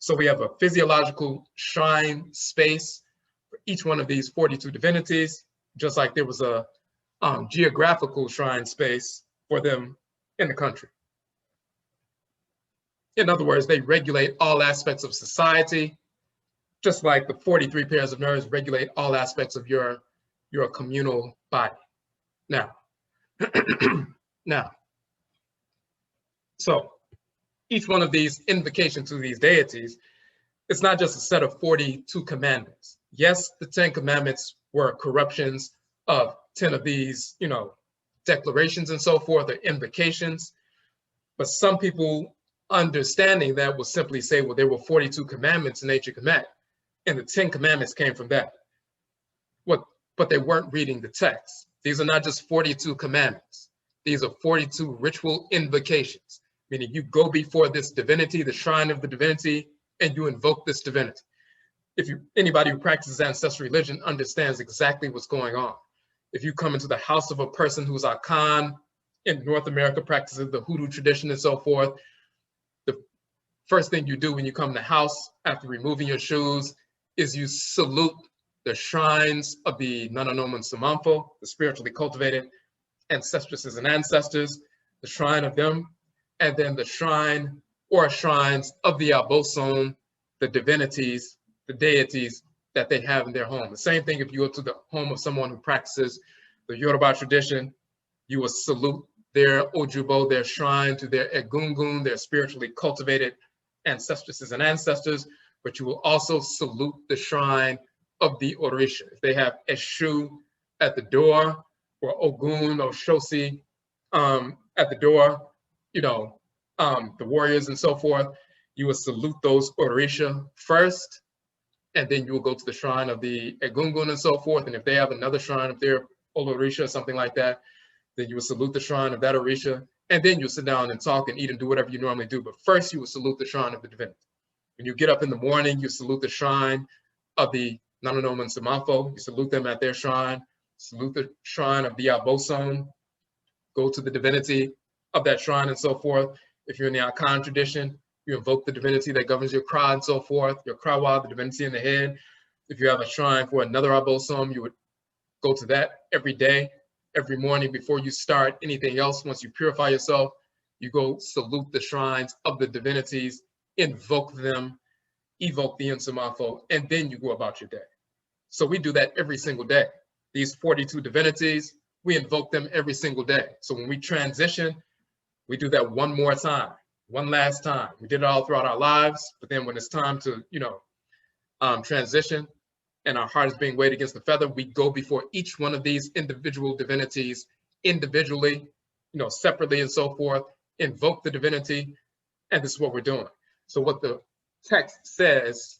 So we have a physiological shrine space for each one of these 42 divinities, just like there was a geographical shrine space for them in the country. In other words, they regulate all aspects of society, just like the 43 pairs of nerves regulate all aspects of your communal body. Now, so each one of these invocations to these deities, it's not just a set of 42 commandments. Yes, the 10 commandments were corruptions of 10 of these, declarations and so forth, or invocations. But some people understanding that will simply say, well, there were 42 commandments in ancient Kemet, and the 10 commandments came from that. But they weren't reading the text. These are not just 42 commandments. These are 42 ritual invocations, meaning you go before this divinity, the shrine of the divinity, and you invoke this divinity. Anybody who practices ancestral religion understands exactly what's going on. If you come into the house of a person who's Akan, in North America practices the hoodoo tradition and so forth, the first thing you do when you come in the house after removing your shoes is you salute the shrines of the Nananom Nsamanfo, the spiritually cultivated ancestresses and ancestors, the shrine of them, and then the shrine or shrines of the Abosom, the divinities, the deities that they have in their home. The same thing if you go to the home of someone who practices the Yoruba tradition, you will salute their Ojubo, their shrine, to their Egungun, their spiritually cultivated ancestresses and ancestors, but you will also salute the shrine of the Orisha. If they have Eshu at the door, or Ogun or Shosi at the door, the warriors and so forth, you will salute those Orisha first, and then you will go to the shrine of the Egungun and so forth. And if they have another shrine, if they're Orisha or something like that, then you will salute the shrine of that Orisha, and then you'll sit down and talk and eat and do whatever you normally do. But first, you will salute the shrine of the divinity. When you get up in the morning, you salute the shrine of the Nananom Nsamanfo. You salute them at their shrine. Salute the shrine of the Abosom. Go to the divinity of that shrine and so forth. If you're in the Akan tradition, you invoke the divinity that governs your Kra and so forth, your Krawa, the divinity in the head. If you have a shrine for another Abosom, you would go to that every day, every morning before you start anything else. Once you purify yourself, you go salute the shrines of the divinities, invoke them, evoke the Nsamanfo, and then you go about your day. So we do that every single day. These 42 divinities, we invoke them every single day. So when we transition, we do that one more time, one last time. We did it all throughout our lives, but then when it's time to, transition and our heart is being weighed against the feather, we go before each one of these individual divinities individually, separately and so forth, invoke the divinity, and this is what we're doing. So what the text says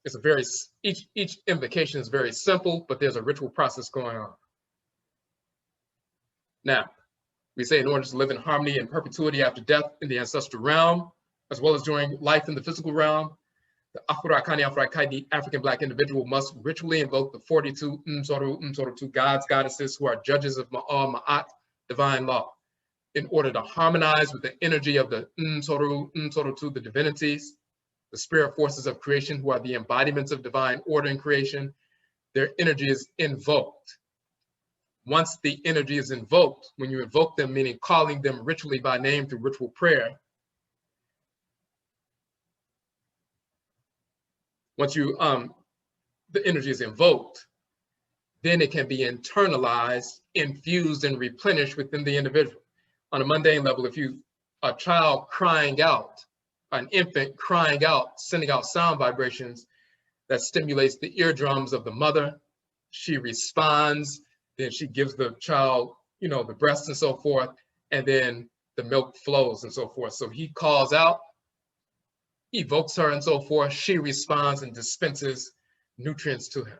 is each invocation is very simple, but there's a ritual process going on. Now, we say in order to live in harmony and perpetuity after death in the ancestral realm, as well as during life in the physical realm, the Afurakani, Afuraitkaitnit, African Black individual must ritually invoke the 42 Msoru gods, goddesses who are judges of Ma'al Ma'at, divine law, in order to harmonize with the energy of the Msoru, the divinities, the spirit forces of creation who are the embodiments of divine order in creation. Their energy is invoked. Once the energy is invoked, when you invoke them, meaning calling them ritually by name through ritual prayer, once the energy is invoked, then it can be internalized, infused, and replenished within the individual. On a mundane level, if a child crying out, an infant crying out, sending out sound vibrations that stimulates the eardrums of the mother, she responds, then she gives the child, the breast and so forth, and then the milk flows and so forth. So he calls out, evokes her and so forth, she responds and dispenses nutrients to him.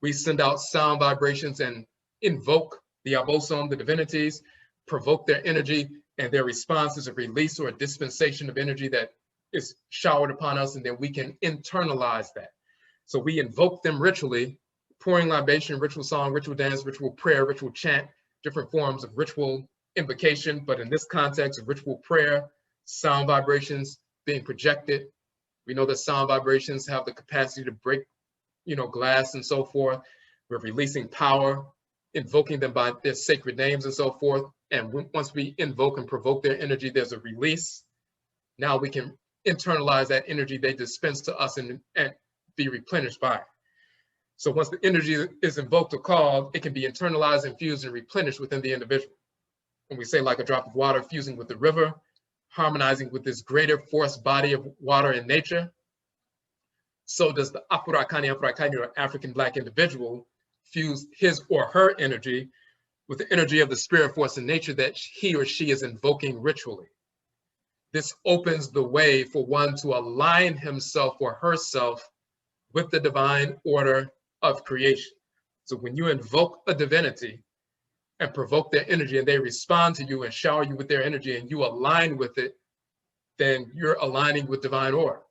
We send out sound vibrations and invoke the Abosom, the divinities, provoke their energy, and their response is a release or a dispensation of energy that is showered upon us, and then we can internalize that. So we invoke them ritually, pouring libation, ritual song, ritual dance, ritual prayer, ritual chant, different forms of ritual invocation, but in this context of ritual prayer, sound vibrations being projected. We know that sound vibrations have the capacity to break, glass and so forth. We're releasing power, invoking them by their sacred names and so forth. And once we invoke and provoke their energy, there's a release. Now we can internalize that energy they dispense to us and be replenished by it. So once the energy is invoked or called, it can be internalized, infused, and replenished within the individual. When we say like a drop of water fusing with the river, harmonizing with this greater force body of water in nature, so does the Afurakani, Afuraitkaitnut, or African Black individual fuse his or her energy with the energy of the spirit force in nature that he or she is invoking ritually. This opens the way for one to align himself or herself with the divine order of creation. So when you invoke a divinity and provoke their energy and they respond to you and shower you with their energy and you align with it, then you're aligning with divine order.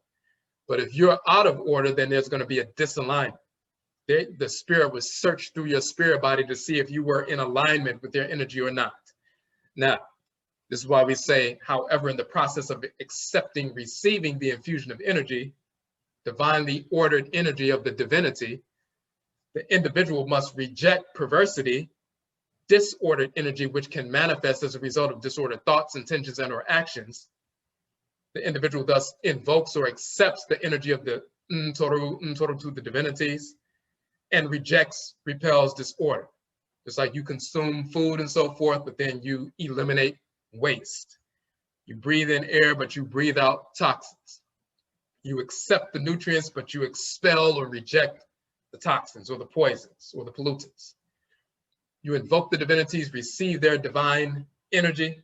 But if you're out of order, then there's going to be a disalignment. The spirit will search through your spirit body to see if you were in alignment with their energy or not. Now, this is why we say, however, in the process of accepting, receiving the infusion of energy, divinely ordered energy of the divinity, the individual must reject perversity, disordered energy, which can manifest as a result of disordered thoughts, intentions, and or actions. The individual thus invokes or accepts the energy of the Msoru to the divinities and rejects, repels disorder. It's like you consume food and so forth, but then you eliminate waste. You breathe in air, but you breathe out toxins. You accept the nutrients, but you expel or reject the toxins or the poisons or the pollutants. You invoke the divinities, receive their divine energy,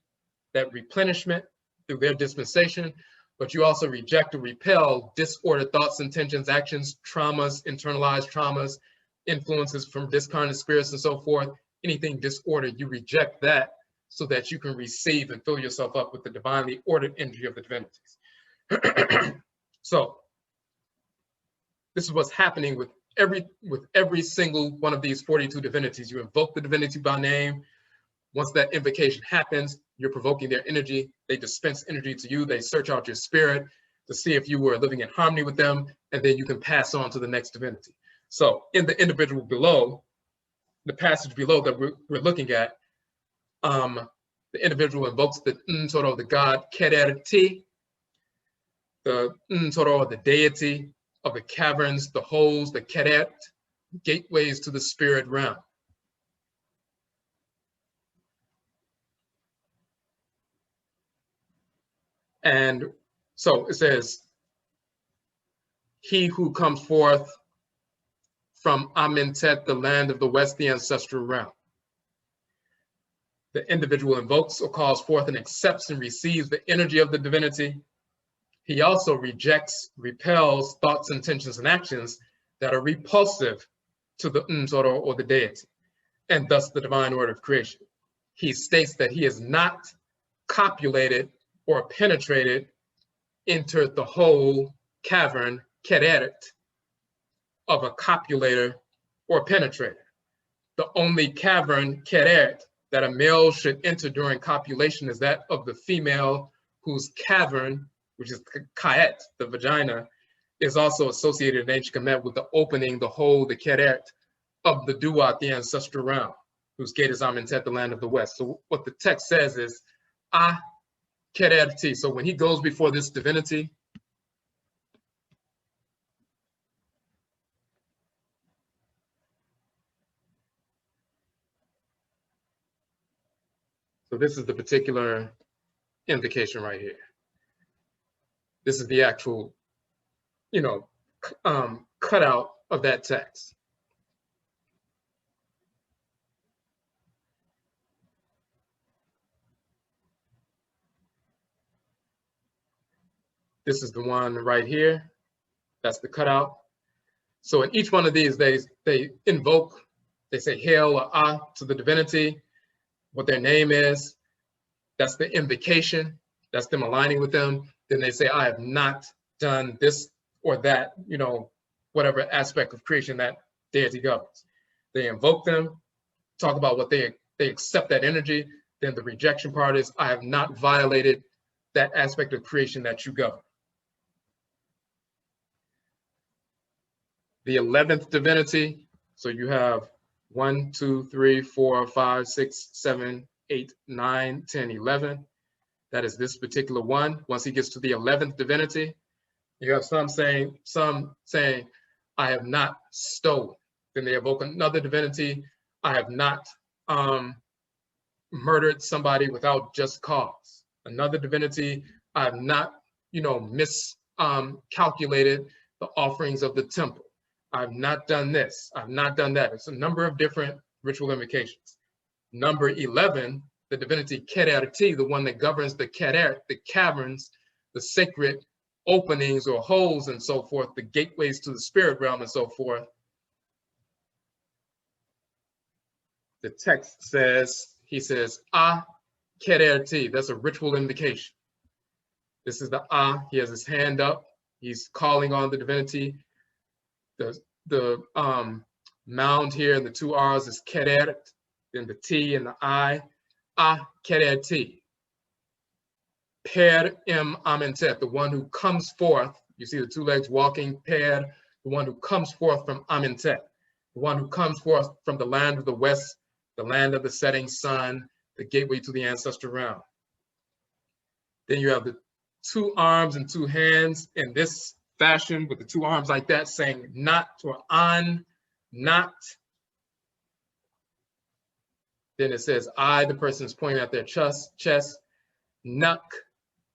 that replenishment through their dispensation, but you also reject or repel disordered thoughts, intentions, actions, traumas, internalized traumas, influences from discarnate spirits and so forth. Anything disordered, you reject that so that you can receive and fill yourself up with the divinely ordered energy of the divinities. So this is what's happening with every single one of these 42 divinities. You invoke the divinity by name. Once that invocation happens, you're provoking their energy. They dispense energy to you. They search out your spirit to see if you were living in harmony with them, and then you can pass on to the next divinity. So in the individual below, the passage below that we're looking at, the individual invokes the god Kererti, the Ntoro, the deity of the caverns, the holes, the Keret, gateways to the spirit realm. And so it says, he who comes forth from Amentet, the land of the west, the ancestral realm. The individual invokes or calls forth and accepts and receives the energy of the divinity. He also rejects, repels thoughts, intentions, and actions that are repulsive to the Ntoro or the deity, and thus the divine order of creation. He states that he has not copulated or penetrated, entered the whole cavern, Keret, of a copulator or penetrator. The only cavern, Keret, that a male should enter during copulation is that of the female whose cavern, which is Kaet, the vagina, is also associated in ancient Kemet with the opening, the hole, the Keret of the Duat, the ancestral realm, whose gate is Amentet, the land of the west. So what the text says is, Ah Kererti. So when he goes before this divinity, so this is the particular invocation right here. This is the actual, cutout of that text. This is the one right here. That's the cutout. So in each one of these, they invoke, they say hail or ah to the divinity, what their name is. That's the invocation. That's them aligning with them. Then they say, I have not done this or that, whatever aspect of creation that deity governs. They invoke them, talk about what they accept that energy. Then the rejection part is, I have not violated that aspect of creation that you govern. The 11th divinity, so you have 1, 2, 3, 4, 5, 6, 7, 8, 9, 10, 11. That is this particular one. Once he gets to the 11th divinity, you have some saying, I have not stolen. Then they evoke another divinity, I have not murdered somebody without just cause. Another divinity, I have not, miscalculated the offerings of the temple. I've not done this, I've not done that. It's a number of different ritual invocations. Number 11, the divinity Kererti, the one that governs the Keret, the caverns, the sacred openings or holes and so forth, the gateways to the spirit realm and so forth. The text says, he says, Ah Kererti, that's a ritual invocation. This is the Ah, he has his hand up, he's calling on the divinity. The mound here, the two R's is Keret, then the T and the I, Ah Kereti. Per Im Amentet, the one who comes forth, you see the two legs walking, Per, the one who comes forth from Amentet, the one who comes forth from the land of the west, the land of the setting sun, the gateway to the ancestral realm. Then you have the two arms and two hands in this fashion with the two arms like that, saying not or on, not. Then it says I, the person is pointing at their chest, nuk,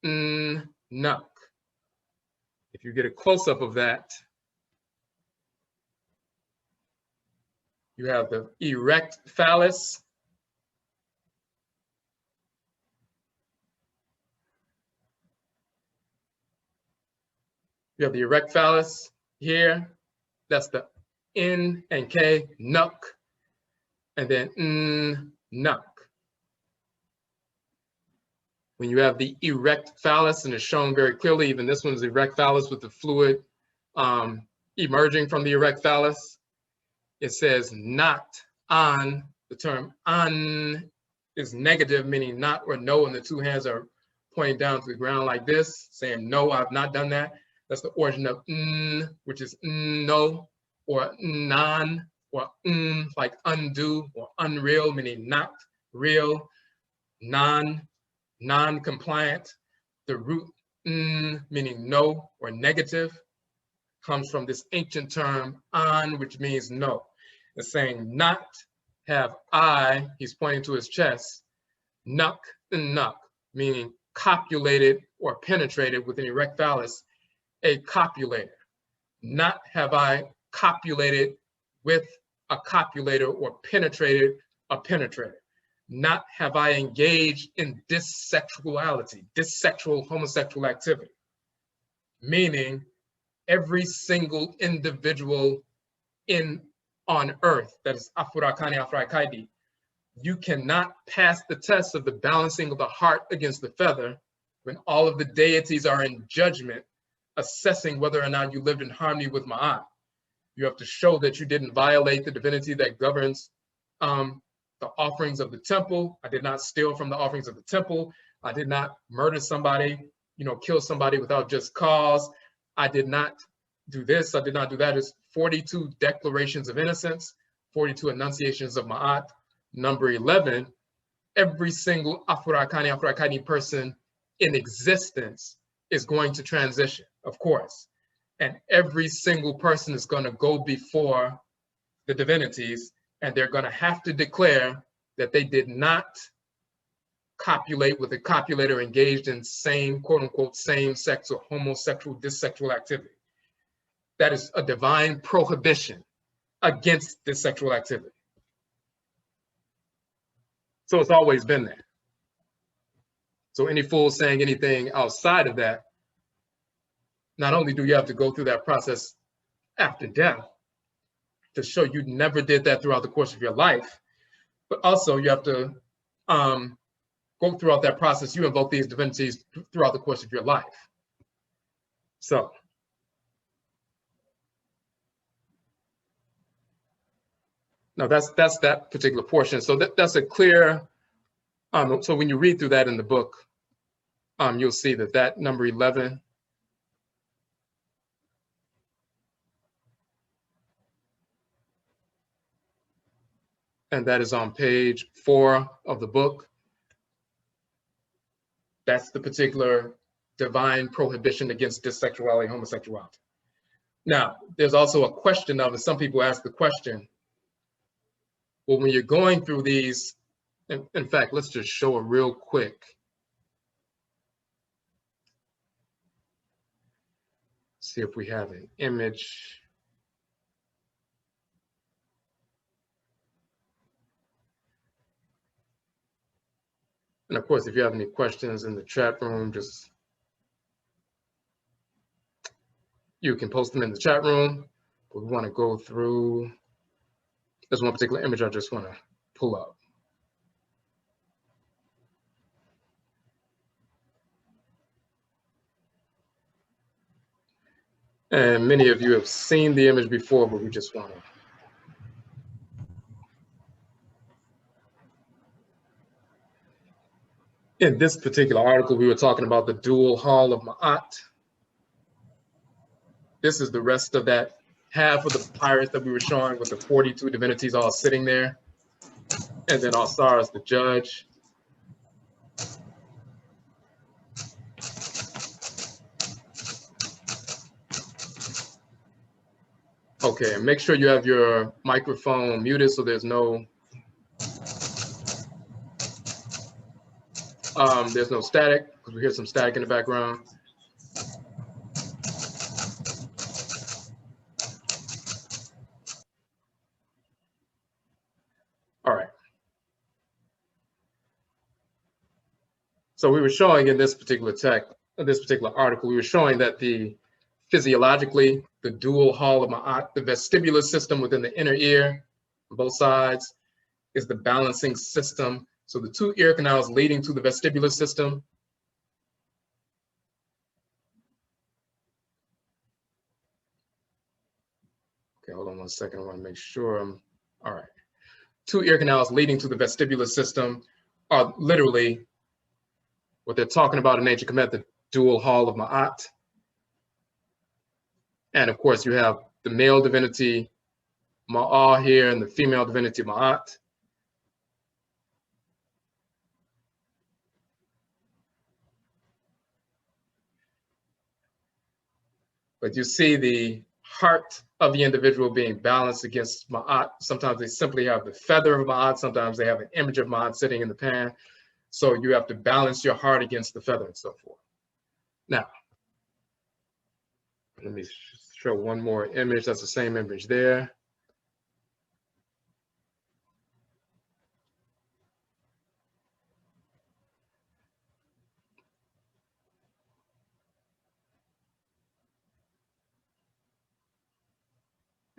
nuk. If you get a close-up of that, you have the erect phallus. You have the erect phallus here. That's the N and K, nuk, and then nuk. When you have the erect phallus, and it's shown very clearly, even this one's erect phallus with the fluid emerging from the erect phallus, it says not on. The term on is negative, meaning not or no, and the two hands are pointing down to the ground like this, saying no, I've not done that. That's the origin of which is no, or non, or like undo or unreal, meaning not real, non-compliant. The root meaning no or negative, comes from this ancient term an, which means no. It's saying not have I, he's pointing to his chest, nuk and nuk, meaning copulated or penetrated with an erect phallus, a copulator. Not have I copulated with a copulator or penetrated a penetrator. Not have I engaged in dissexuality, dissexual homosexual activity, meaning every single individual on earth, that is Afurakani, Afuraitkaitnut, you cannot pass the test of the balancing of the heart against the feather when all of the deities are in judgment, assessing whether or not you lived in harmony with Ma'at. You have to show that you didn't violate the divinity that governs the offerings of the temple. I did not steal from the offerings of the temple. I did not murder somebody, kill somebody without just cause. I did not do this, I did not do that. It's 42 declarations of innocence, 42 enunciations of Ma'at. Number 11, every single Afurakani, Afuraitkaitnut person in existence is going to transition, of course. And every single person is going to go before the divinities, and they're going to have to declare that they did not copulate with a copulator engaged in same, quote unquote, same sex or homosexual, dissexual activity. That is a divine prohibition against this sexual activity. So it's always been there. So any fool saying anything outside of that, not only do you have to go through that process after death to show you never did that throughout the course of your life, but also you have to go throughout that process. You invoke these divinities throughout the course of your life. So now that's that particular portion. So that's a clear, so when you read through that in the book, you'll see that number 11, and that is on page 4 of the book. That's the particular divine prohibition against dissexuality, homosexuality. Now, there's also a question of it. Some people ask the question, well, when you're going through these, in fact, let's just show it real quick. See if we have an image. And of course, if you have any questions in the chat room, you can post them in the chat room. But we want to go through, there's one particular image I just want to pull up. And many of you have seen the image before, but we just want to. In this particular article, we were talking about the dual hall of Ma'at. This is the rest of that half of the papyrus that we were showing with the 42 divinities all sitting there. And then Asar is the judge. Okay, and make sure you have your microphone muted so there's no static, because we hear some static in the background. All right. So we were showing in this particular text, this particular article, we were showing that physiologically, the dual hall of Ma'at, the vestibular system within the inner ear, on both sides, is the balancing system. So the 2 ear canals leading to the vestibular system. Okay, hold on one second. I want to make sure all right. 2 ear canals leading to the vestibular system are literally what they're talking about in ancient Kemet, the dual hall of Ma'at. And of course, you have the male divinity Ma'a here and the female divinity Ma'at. But you see the heart of the individual being balanced against Ma'at. Sometimes they simply have the feather of Ma'at. Sometimes they have an image of Ma'at sitting in the pan. So you have to balance your heart against the feather and so forth. Now, let me show one more image. That's the same image there.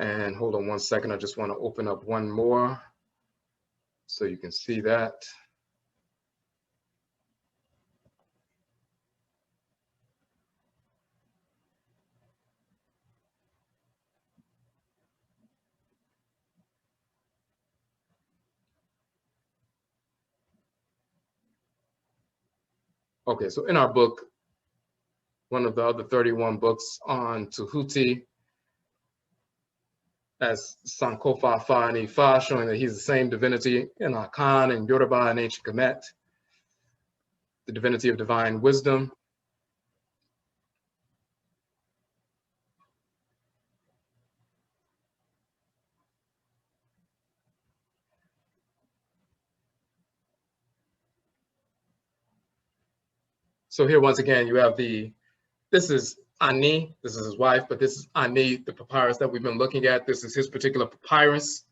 And hold on one second. I just want to open up one more so you can see that. Okay, so in our book, one of the other 31 books on Tahuti, as Sankofa Fa and Ifa, showing that he's the same divinity in Akan and Yoruba and ancient Kemet, the divinity of divine wisdom. So here, once again, you have this is Ani, this is his wife, but this is Ani, the papyrus that we've been looking at. This is his particular papyrus.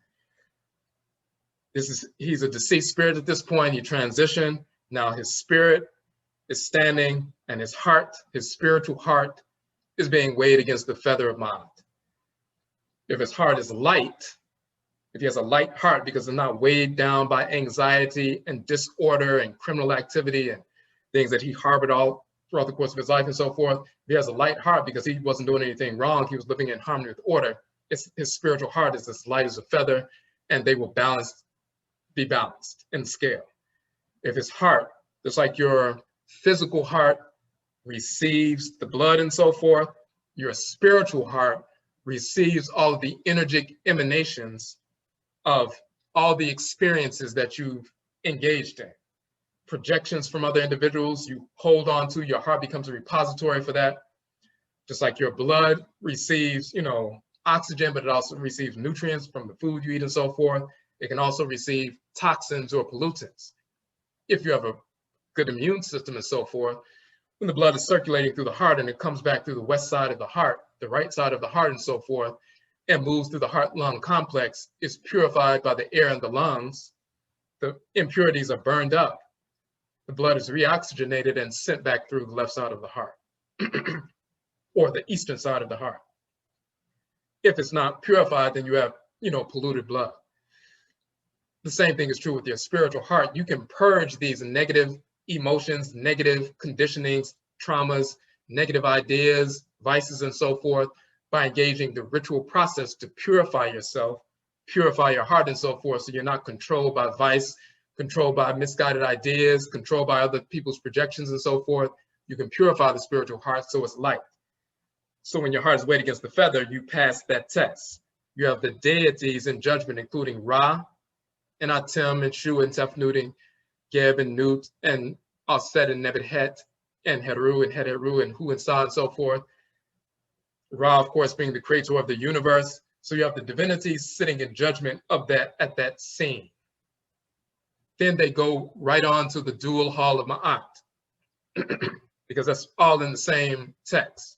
He's a deceased spirit at this point. He transitioned. Now his spirit is standing and his heart, his spiritual heart, is being weighed against the feather of Ma'at. If his heart is light, if he has a light heart because it's not weighed down by anxiety and disorder and criminal activity and things that he harbored all throughout the course of his life and so forth, if he has a light heart because he wasn't doing anything wrong, he was living in harmony with order, his spiritual heart is as light as a feather, and they will be balanced in scale. If his heart, just like your physical heart receives the blood and so forth, your spiritual heart receives all of the energetic emanations of all the experiences that you've engaged in. Projections from other individuals, you hold on to, your heart becomes a repository for that. Just like your blood receives, oxygen, but it also receives nutrients from the food you eat and so forth. It can also receive toxins or pollutants. If you have a good immune system and so forth, when the blood is circulating through the heart and it comes back through the west side of the heart, the right side of the heart and so forth, and moves through the heart-lung complex, is purified by the air in the lungs. The impurities are burned up. The blood is reoxygenated and sent back through the left side of the heart or the eastern side of the heart. If it's not purified, then you have, polluted blood. The same thing is true with your spiritual heart. You can purge these negative emotions, negative conditionings, traumas, negative ideas, vices, and so forth by engaging the ritual process to purify yourself, purify your heart and so forth, so you're not controlled by vice, controlled by misguided ideas, controlled by other people's projections and so forth. You can purify the spiritual heart so it's light. So when your heart is weighed against the feather, you pass that test. You have the deities in judgment, including Ra, and Atem, and Shu, and Tefnut, and Geb, and Nut, and Aset, and Nebuchadnezzar, and Heru, and Heteru, and Hu, and Sa, and so forth. Ra, of course, being the creator of the universe. So you have the divinities sitting in judgment of that at that scene. Then they go right on to the dual hall of Ma'at, because that's all in the same text.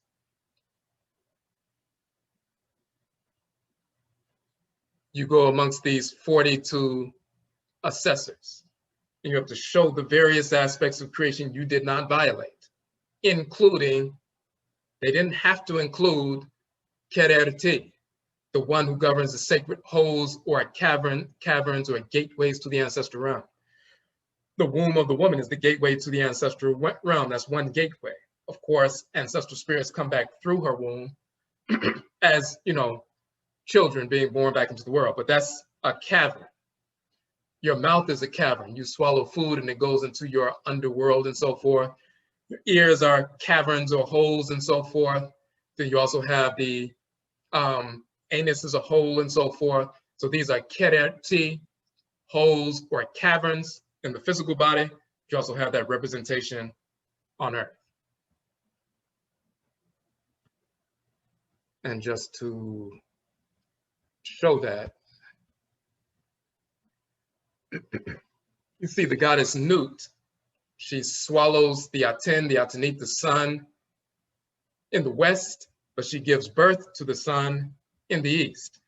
You go amongst these 42 assessors, and you have to show the various aspects of creation you did not violate, including, they didn't have to include Kererti, the one who governs the sacred holes or caverns or gateways to the ancestral realm. The womb of the woman is the gateway to the ancestral realm. That's one gateway. Of course, ancestral spirits come back through her womb as, children being born back into the world, but that's a cavern. Your mouth is a cavern. You swallow food and it goes into your underworld and so forth. Your ears are caverns or holes and so forth. Then you also have the anus is a hole and so forth. So these are kererti, holes or caverns in the physical body. You also have that representation on earth. And just to show that, you see the goddess Nut. She swallows the Aten, the Atenit, the sun in the west, but she gives birth to the sun in the east.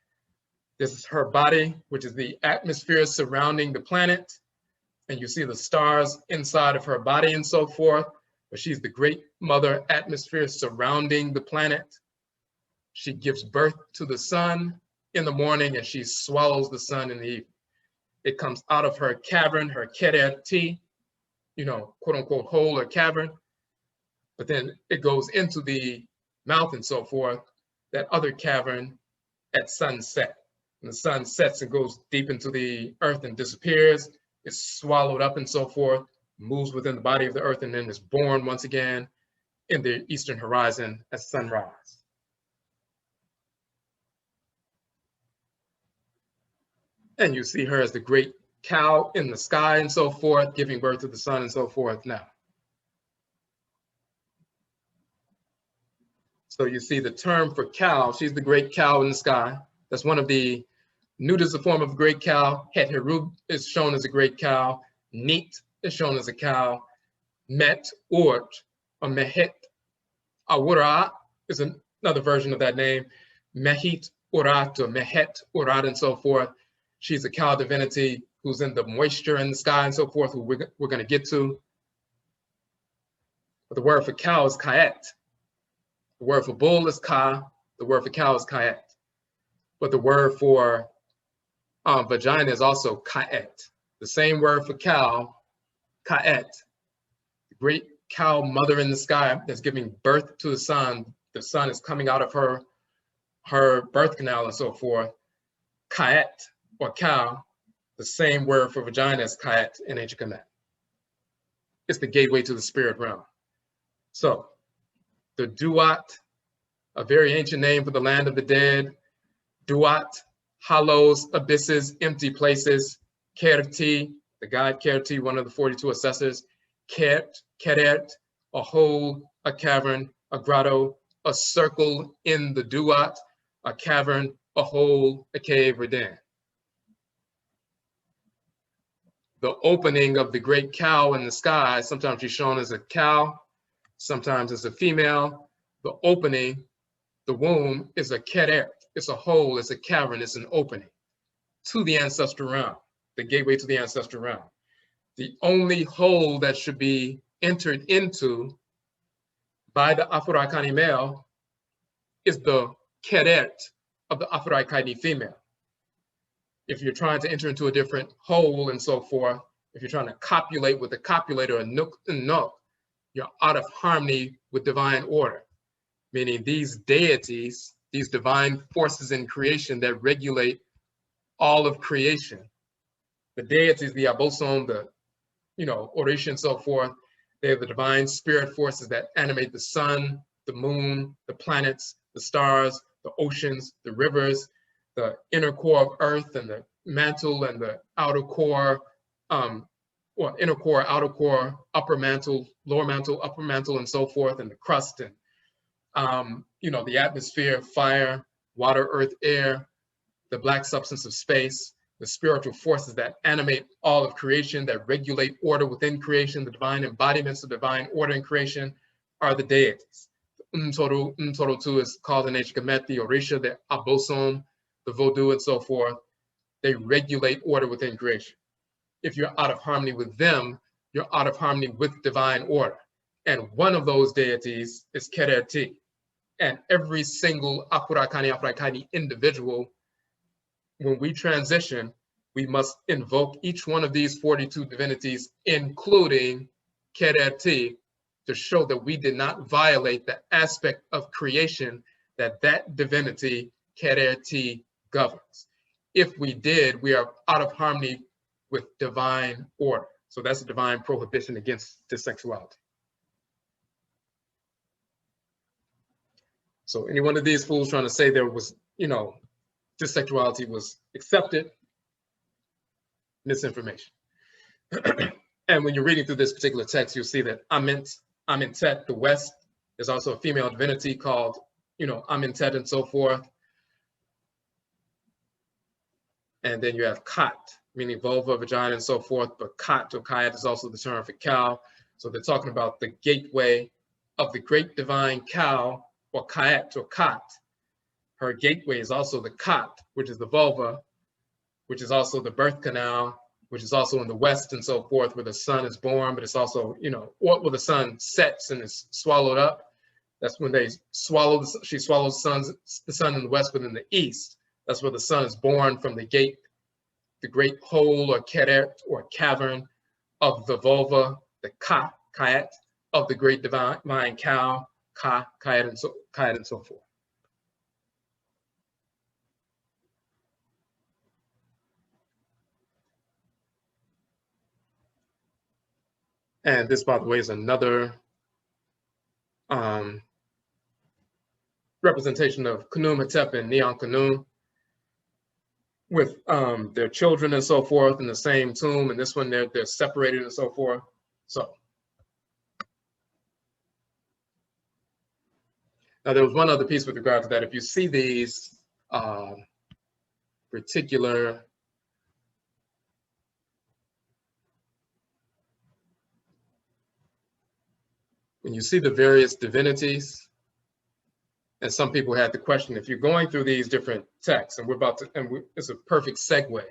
This is her body, which is the atmosphere surrounding the planet. And you see the stars inside of her body and so forth. But she's the great mother atmosphere surrounding the planet. She gives birth to the sun in the morning and she swallows the sun in the evening. It comes out of her cavern, her Keret, you know, quote unquote hole or cavern. But then it goes into the mouth and so forth, that other cavern at sunset. When the sun sets and goes deep into the earth and disappears, it's swallowed up and so forth, moves within the body of the earth, and then is born once again in the eastern horizon at sunrise. And you see her as the great cow in the sky and so forth, giving birth to the sun and so forth now. So you see the term for cow, she's the great cow in the sky. That's one of the, Nut is the form of a great cow. Het Herub is shown as a great cow. Neat is shown as a cow. Met Urt or Mehet Awura is another version of that name. Mehit Urat or Mehet Urat and so forth. She's a cow divinity who's in the moisture in the sky and so forth, who we're going to get to. But the word for cow is Kaet. The word for bull is Ka. The word for cow is Kaet. But the word for vagina is also Kaet. The same word for cow, Kaet. The great cow mother in the sky that's giving birth to the sun. The sun is coming out of her birth canal and so forth. Kaet, or cow, the same word for vagina as Kaet in ancient Kemet. It's the gateway to the spirit realm. So, the Duat, a very ancient name for the land of the dead. Duat, hollows, abysses, empty places. Kerti, the god Kerti, one of the 42 assessors. Keret, a hole, a cavern, a grotto, a circle in the Duat, a cavern, a hole, a cave, or den. The opening of the great cow in the sky, sometimes she's shown as a cow, sometimes as a female. The opening, the womb, is a keret. It's a hole, it's a cavern, it's an opening to the ancestral realm, the gateway to the ancestral realm. The only hole that should be entered into by the Afurakani male is the keret of the Afuraitkaitnut female. If you're trying to enter into a different hole and so forth, if you're trying to copulate with a copulator, a nook and nook, you're out of harmony with divine order. Meaning these deities, these divine forces in creation that regulate all of creation. The deities, the Abosom, the Orisha and so forth, they're the divine spirit forces that animate the sun, the moon, the planets, the stars, the oceans, the rivers, the inner core of earth and the mantle and the outer core, inner core, outer core, upper mantle, lower mantle, upper mantle, and so forth, and the crust and the atmosphere, fire, water, earth, air, the black substance of space, the spiritual forces that animate all of creation, that regulate order within creation, the divine embodiments of divine order in creation are the deities. Umtoru too is called in ancient Kemet, the Orisha, the Abosom, the Vodou, and so forth. They regulate order within creation. If you're out of harmony with them, you're out of harmony with divine order. And one of those deities is Kereti. And every single Afurakani, Afuraitkaitnut individual, when we transition, we must invoke each one of these 42 divinities, including Kereti, to show that we did not violate the aspect of creation that that divinity, Kereti, governs. If we did, we are out of harmony with divine order. So that's a divine prohibition against dissexuality. So any one of these fools trying to say there was, dissexuality was accepted, misinformation. And when you're reading through this particular text, you'll see that Amentet, the West, is also a female divinity called, Amentet and so forth. And then you have Kat, meaning vulva, vagina, and so forth. But Kat or Kayat is also the term for cow. So they're talking about the gateway of the great divine cow, or Kayat or Kat. Her gateway is also the Kat, which is the vulva, which is also the birth canal, which is also in the west and so forth, where the sun is born, but it's also, where the sun sets and is swallowed up. That's when they swallow, she swallows the sun in the west, but in the east, that's where the sun is born from the gate, the great hole or keret or cavern of the vulva, the kayat of the great divine cow, kayat and so forth. And this, by the way, is another representation of Khnum-Hetep and Neon-Khnum with their children and so forth in the same tomb. And this one, they're separated and so forth. So now there was one other piece with regard to that. If you see these particular when you see the various divinities, and some people had the question, if you're going through these different texts, and it's a perfect segue.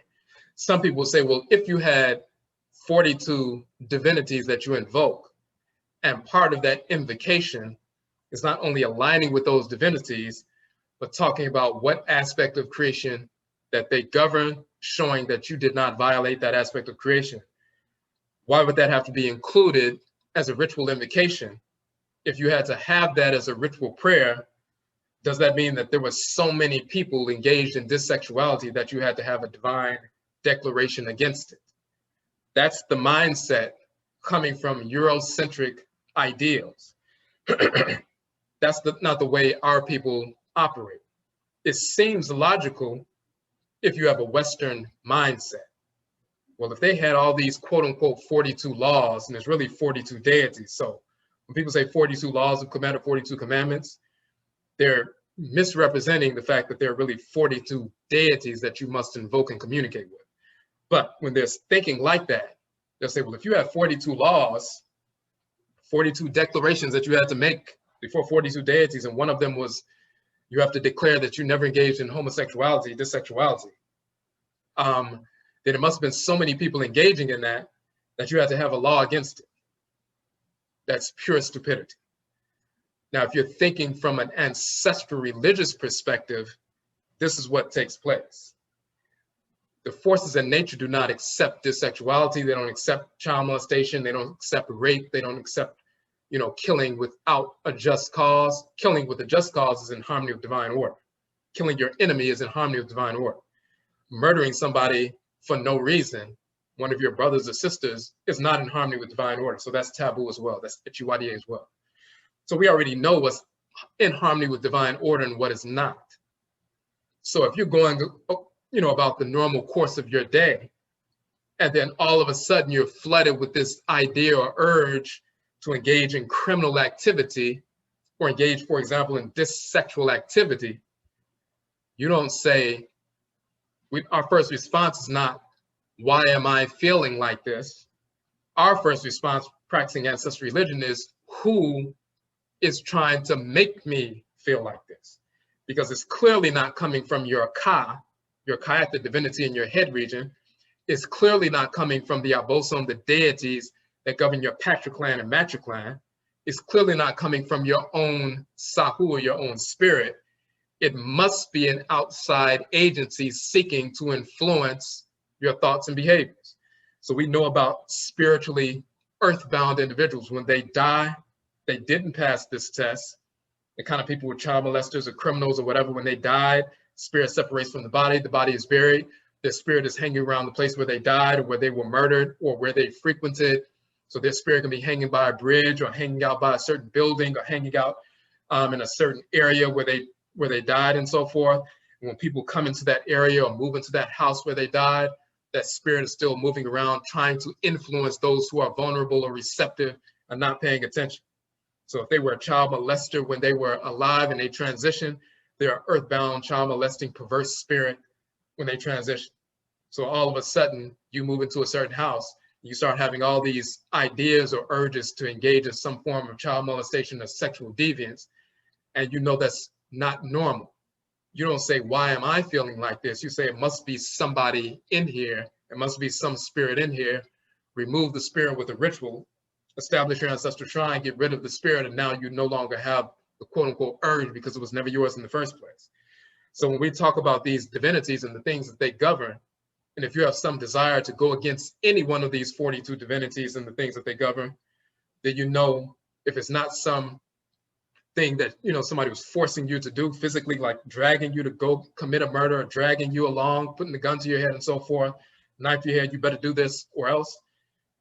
Some people say, well, if you had 42 divinities that you invoke, and part of that invocation is not only aligning with those divinities, but talking about what aspect of creation that they govern, showing that you did not violate that aspect of creation. Why would that have to be included as a ritual invocation? If you had to have that as a ritual prayer, does that mean that there were so many people engaged in dissexuality that you had to have a divine declaration against it? That's the mindset coming from Eurocentric ideals. That's not the way our people operate. It seems logical if you have a Western mindset. Well, if they had all these quote unquote 42 laws, and there's really 42 deities. So when people say 42 laws of Kemet or 42 commandments, they're misrepresenting the fact that there are really 42 deities that you must invoke and communicate with. But when they're thinking like that, they'll say, well, if you have 42 laws, 42 declarations that you had to make before 42 deities, and one of them was you have to declare that you never engaged in homosexuality, dissexuality, then it must have been so many people engaging in that you had to have a law against it. That's pure stupidity. Now, if you're thinking from an ancestral religious perspective, this is what takes place. The forces in nature do not accept dissexuality. They don't accept child molestation. They don't accept rape. They don't accept, killing without a just cause. Killing with a just cause is in harmony with divine order. Killing your enemy is in harmony with divine order. Murdering somebody for no reason, one of your brothers or sisters, is not in harmony with divine order. So that's taboo as well. That's Ichiwadie as well. So we already know what's in harmony with divine order and what is not. So if you're going, about the normal course of your day, and then all of a sudden you're flooded with this idea or urge to engage in criminal activity or engage, for example, in dissexual activity, you don't say, our first response is not, why am I feeling like this? Our first response practicing ancestral religion is, who is trying to make me feel like this? Because it's clearly not coming from your Kayat, the divinity in your head region. It's clearly not coming from the Abosom, the deities that govern your patriclan and matriclan. It's clearly not coming from your own Sahu or your own spirit. It must be an outside agency seeking to influence your thoughts and behaviors. So we know about spiritually earthbound individuals. When they die, they didn't pass this test. The kind of people who were child molesters or criminals or whatever, when they died, spirit separates from the body is buried, their spirit is hanging around the place where they died or where they were murdered or where they frequented. So their spirit can be hanging by a bridge or hanging out by a certain building or hanging out in a certain area where they died and so forth. And when people come into that area or move into that house where they died, that spirit is still moving around trying to influence those who are vulnerable or receptive and not paying attention. So if they were a child molester when they were alive and they transition, they're an earthbound child molesting perverse spirit when they transition. So all of a sudden you move into a certain house, you start having all these ideas or urges to engage in some form of child molestation or sexual deviance, and you know that's not normal. You don't say, why am I feeling like this? You say, it must be somebody in here. It must be some spirit in here. Remove the spirit with a ritual, establish your ancestral shrine, get rid of the spirit, and now you no longer have the quote unquote urge because it was never yours in the first place. So when we talk about these divinities and the things that they govern, and if you have some desire to go against any one of these 42 divinities and the things that they govern, then you know if it's not some thing that somebody was forcing you to do physically, like dragging you to go commit a murder, or dragging you along, putting the gun to your head and so forth, knife to your head, you better do this or else.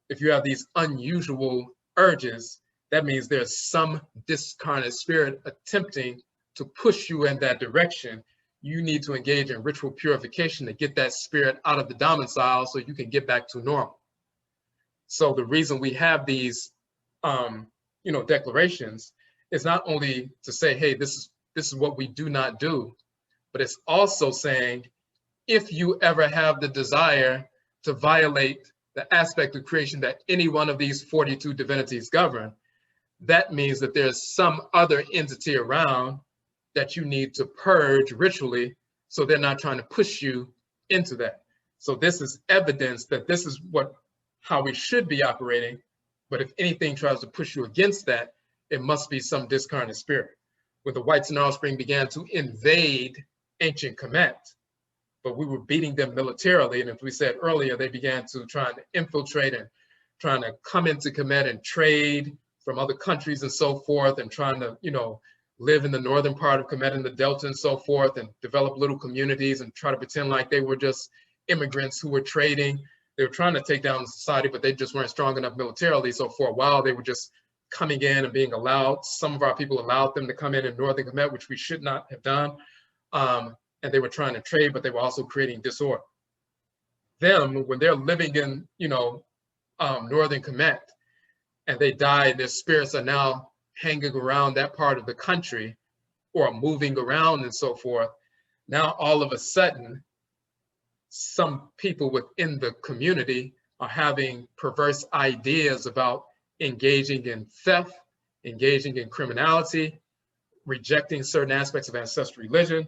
If you have these unusual urges, that means there's some discarnate spirit attempting to push you in that direction. You need to engage in ritual purification to get that spirit out of the domicile so you can get back to normal. So the reason we have these declarations is not only to say, hey, this is what we do not do, but it's also saying, if you ever have the desire to violate the aspect of creation that any one of these 42 divinities govern, that means that there's some other entity around that you need to purge ritually, so they're not trying to push you into that. So this is evidence that this is how we should be operating. But if anything tries to push you against that, it must be some discarnate spirit. When the whites and offspring began to invade ancient Kemet, but we were beating them militarily, and as we said earlier, they began to try to infiltrate and trying to come into Kemet and trade from other countries and so forth, and trying to live in the northern part of Kemet in the Delta and so forth, and develop little communities and try to pretend like they were just immigrants who were trading. They were trying to take down the society, but they just weren't strong enough militarily. So for a while, they were just coming in and being allowed. Some of our people allowed them to come in northern Kemet, which we should not have done. And they were trying to trade, but they were also creating disorder. Them, when they're living in, northern Kemet, and they die, their spirits are now hanging around that part of the country or moving around and so forth. Now, all of a sudden, some people within the community are having perverse ideas about engaging in theft, engaging in criminality, rejecting certain aspects of ancestral religion,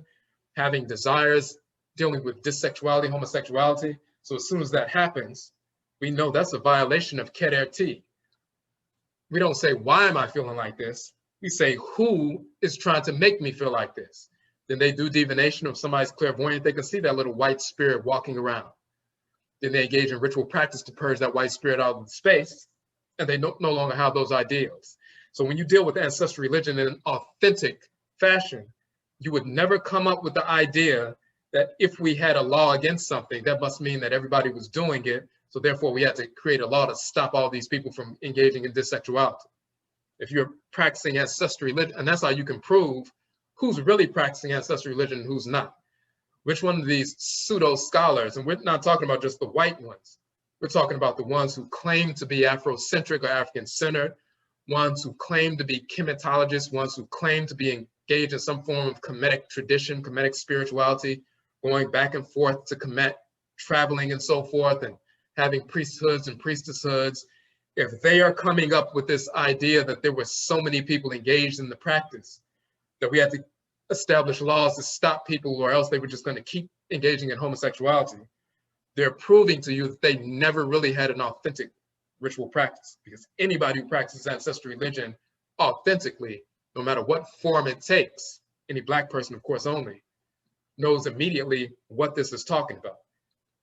having desires, dealing with dissexuality, homosexuality. So as soon as that happens, we know that's a violation of Kederti. We don't say, why am I feeling like this? We say, who is trying to make me feel like this? Then they do divination. If somebody's clairvoyant, they can see that little white spirit walking around. Then they engage in ritual practice to purge that white spirit out of the space, and they no longer have those ideals. So when you deal with ancestral religion in an authentic fashion, you would never come up with the idea that if we had a law against something, that must mean that everybody was doing it. So therefore, we had to create a law to stop all these people from engaging in dissexuality. If you're practicing ancestral religion, and that's how you can prove who's really practicing ancestral religion and who's not. Which one of these pseudo scholars, and we're not talking about just the white ones, we're talking about the ones who claim to be Afrocentric or African-centered, ones who claim to be Kemetologists, ones who claim to be engaged in some form of Kemetic tradition, Kemetic spirituality, going back and forth to Kemet, traveling and so forth, and having priesthoods and priestesshoods. If they are coming up with this idea that there were so many people engaged in the practice, that we had to establish laws to stop people, or else they were just going to keep engaging in homosexuality, they're proving to you that they never really had an authentic ritual practice. Because anybody who practices ancestral religion authentically, no matter what form it takes, any Black person, of course, only, knows immediately what this is talking about.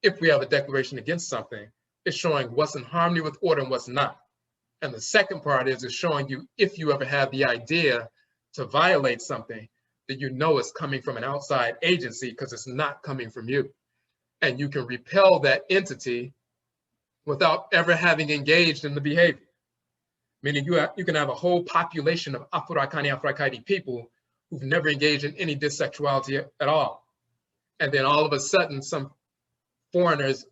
If we have a declaration against something, it's showing what's in harmony with order and what's not. And the second part is showing you, if you ever have the idea to violate something, that you know it's coming from an outside agency because it's not coming from you. And you can repel that entity without ever having engaged in the behavior. Meaning you can have a whole population of Afurakani, Afuraitkaitnut people who've never engaged in any dissexuality at all. And then all of a sudden, some foreigners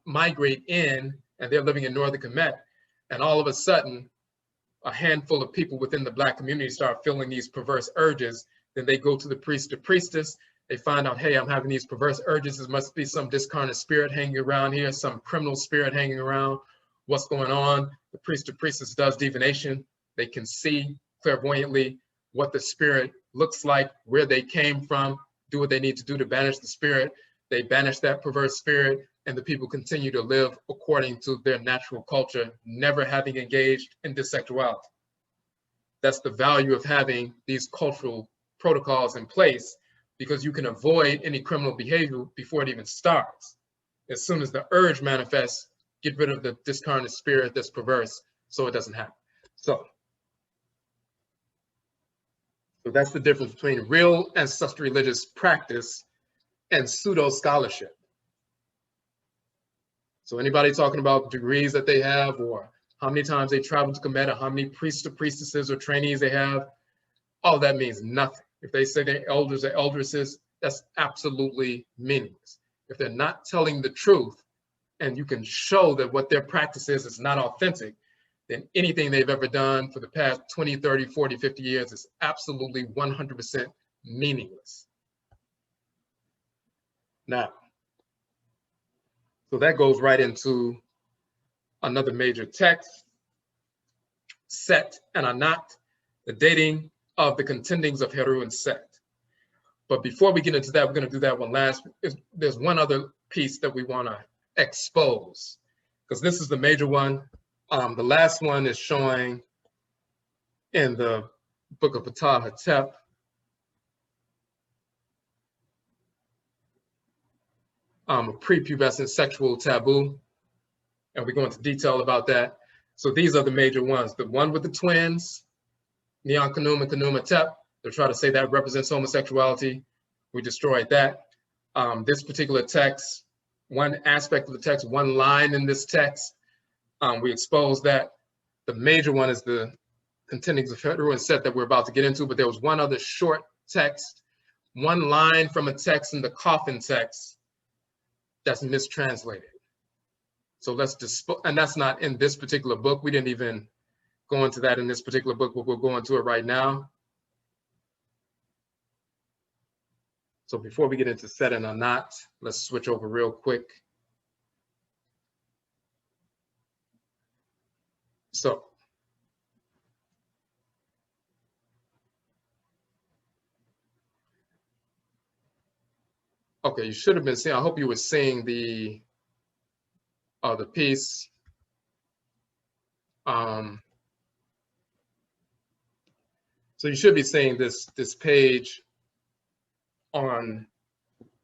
migrate in, and they're living in northern Kemet, and all of a sudden, a handful of people within the Black community start feeling these perverse urges, then they go to the priest or priestess. They find out, hey, I'm having these perverse urges. There must be some discarnate spirit hanging around here, some criminal spirit hanging around. What's going on? The priest or priestess does divination. They can see clairvoyantly what the spirit looks like, where they came from, do what they need to do to banish the spirit. They banish that perverse spirit, and the people continue to live according to their natural culture, never having engaged in dissexuality. That's the value of having these cultural protocols in place, because you can avoid any criminal behavior before it even starts. As soon as the urge manifests, get rid of the discarnate spirit that's perverse so it doesn't happen. So that's the difference between real ancestral religious practice and pseudo scholarship. So anybody talking about degrees that they have, or how many times they travel to Kemet, or how many priests or priestesses or trainees they have, all that means nothing. If they say they're elders or eldresses, that's absolutely meaningless. If they're not telling the truth, and you can show that what their practice is not authentic, then anything they've ever done for the past 20, 30, 40, 50 years is absolutely 100% meaningless. Now, so that goes right into another major text, Set and Anat, the dating of the contendings of Heru and Set. But before we get into that, we're going to do that one last. There's one other piece that we want to expose, because this is the major one. The last one is showing in the book of Ptah Hetep. A prepubescent sexual taboo, and we go into detail about that. So these are the major ones. The one with the twins, Nyanknum and Khnum Hetep, they're trying to say that represents homosexuality. We destroyed that. This particular text, one aspect of the text, one line in this text, we exposed that. The major one is the contendings of Heru and Set that we're about to get into, but there was one other short text, one line from a text in the coffin text that's mistranslated. So let's and that's not in this particular book. We didn't even go into that in this particular book, but we'll go into it right now. So before we get into Set and Anat, let's switch over real quick. So, okay, you should have been seeing, I hope you were seeing the piece. So you should be seeing this page on,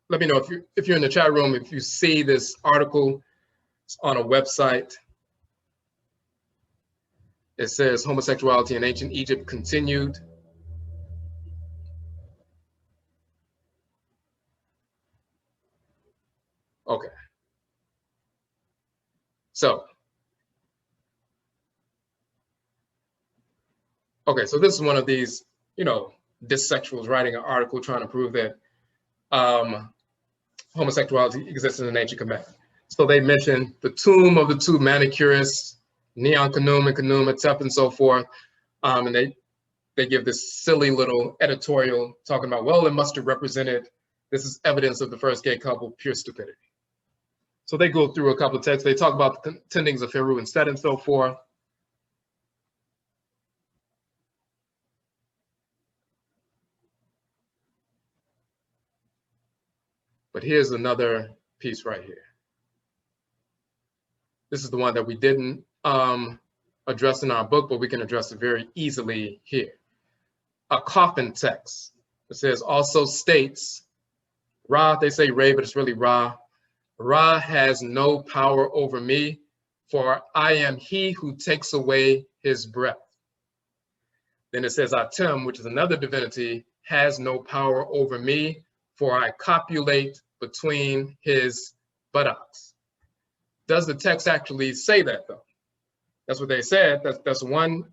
let me know if you're in the chat room, if you see this article on a website. It says homosexuality in ancient Egypt continued. Okay. So, okay, so this is one of these, dissexuals writing an article trying to prove that homosexuality existed in ancient Kemet. So they mention the tomb of the two manicurists, Nyanknum and Khnum Hetep and so forth. And they give this silly little editorial talking about, well, it must have represented, this is evidence of the first gay couple, pure stupidity. So they go through a couple of texts. They talk about the contendings of Heru and Set and so forth. But here's another piece right here. This is the one that we didn't address in our book, but we can address it very easily here. A coffin text. It says, also states, Ra, they say Re, but it's really Ra. Ra has no power over me, for I am he who takes away his breath. Then it says Atem, which is another divinity, has no power over me, for I copulate between his buttocks. Does the text actually say that though? That's what they said. That's one,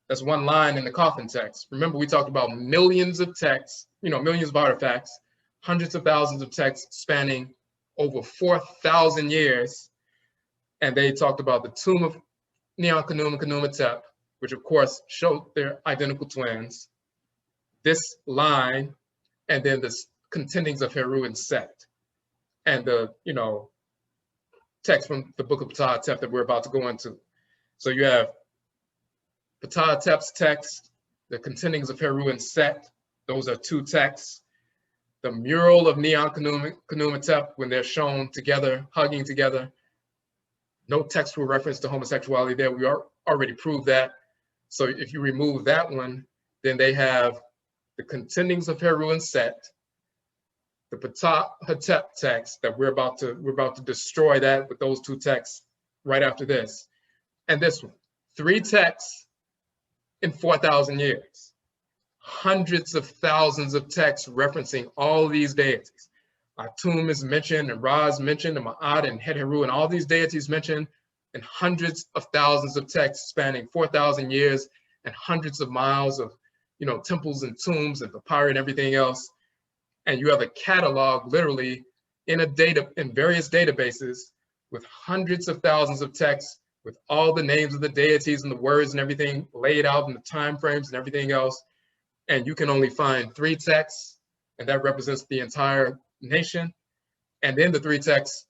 that's one line in the coffin text. Remember, we talked about millions of texts, millions of artifacts, hundreds of thousands of texts spanning over 4,000 years. And they talked about the tomb of Nyankanu and Kanumatep, which of course show they're identical twins, this line, and then the contendings of Heru and Set, and the text from the book of Ptah that we're about to go into. So you have Ptah text, the contendings of Heru and Set, those are two texts. The mural of Nyankanu when they're shown together, hugging together, no textual reference to homosexuality there. We already proved that. So if you remove that one, then they have the contendings of Heru and Set, the Ptah text that we're about to destroy that with those two texts right after this, and this one. 3 texts in 4,000 years. Hundreds of thousands of texts referencing all these deities. Atum is mentioned, and Ra is mentioned, and Ma'at and Het Heru, and all these deities mentioned, and hundreds of thousands of texts spanning 4,000 years and hundreds of miles of temples and tombs and papyri and everything else. And you have a catalog literally in various databases with hundreds of thousands of texts with all the names of the deities and the words and everything laid out in the time frames and everything else. And you can only find 3 texts, and that represents the entire nation. And then the 3 texts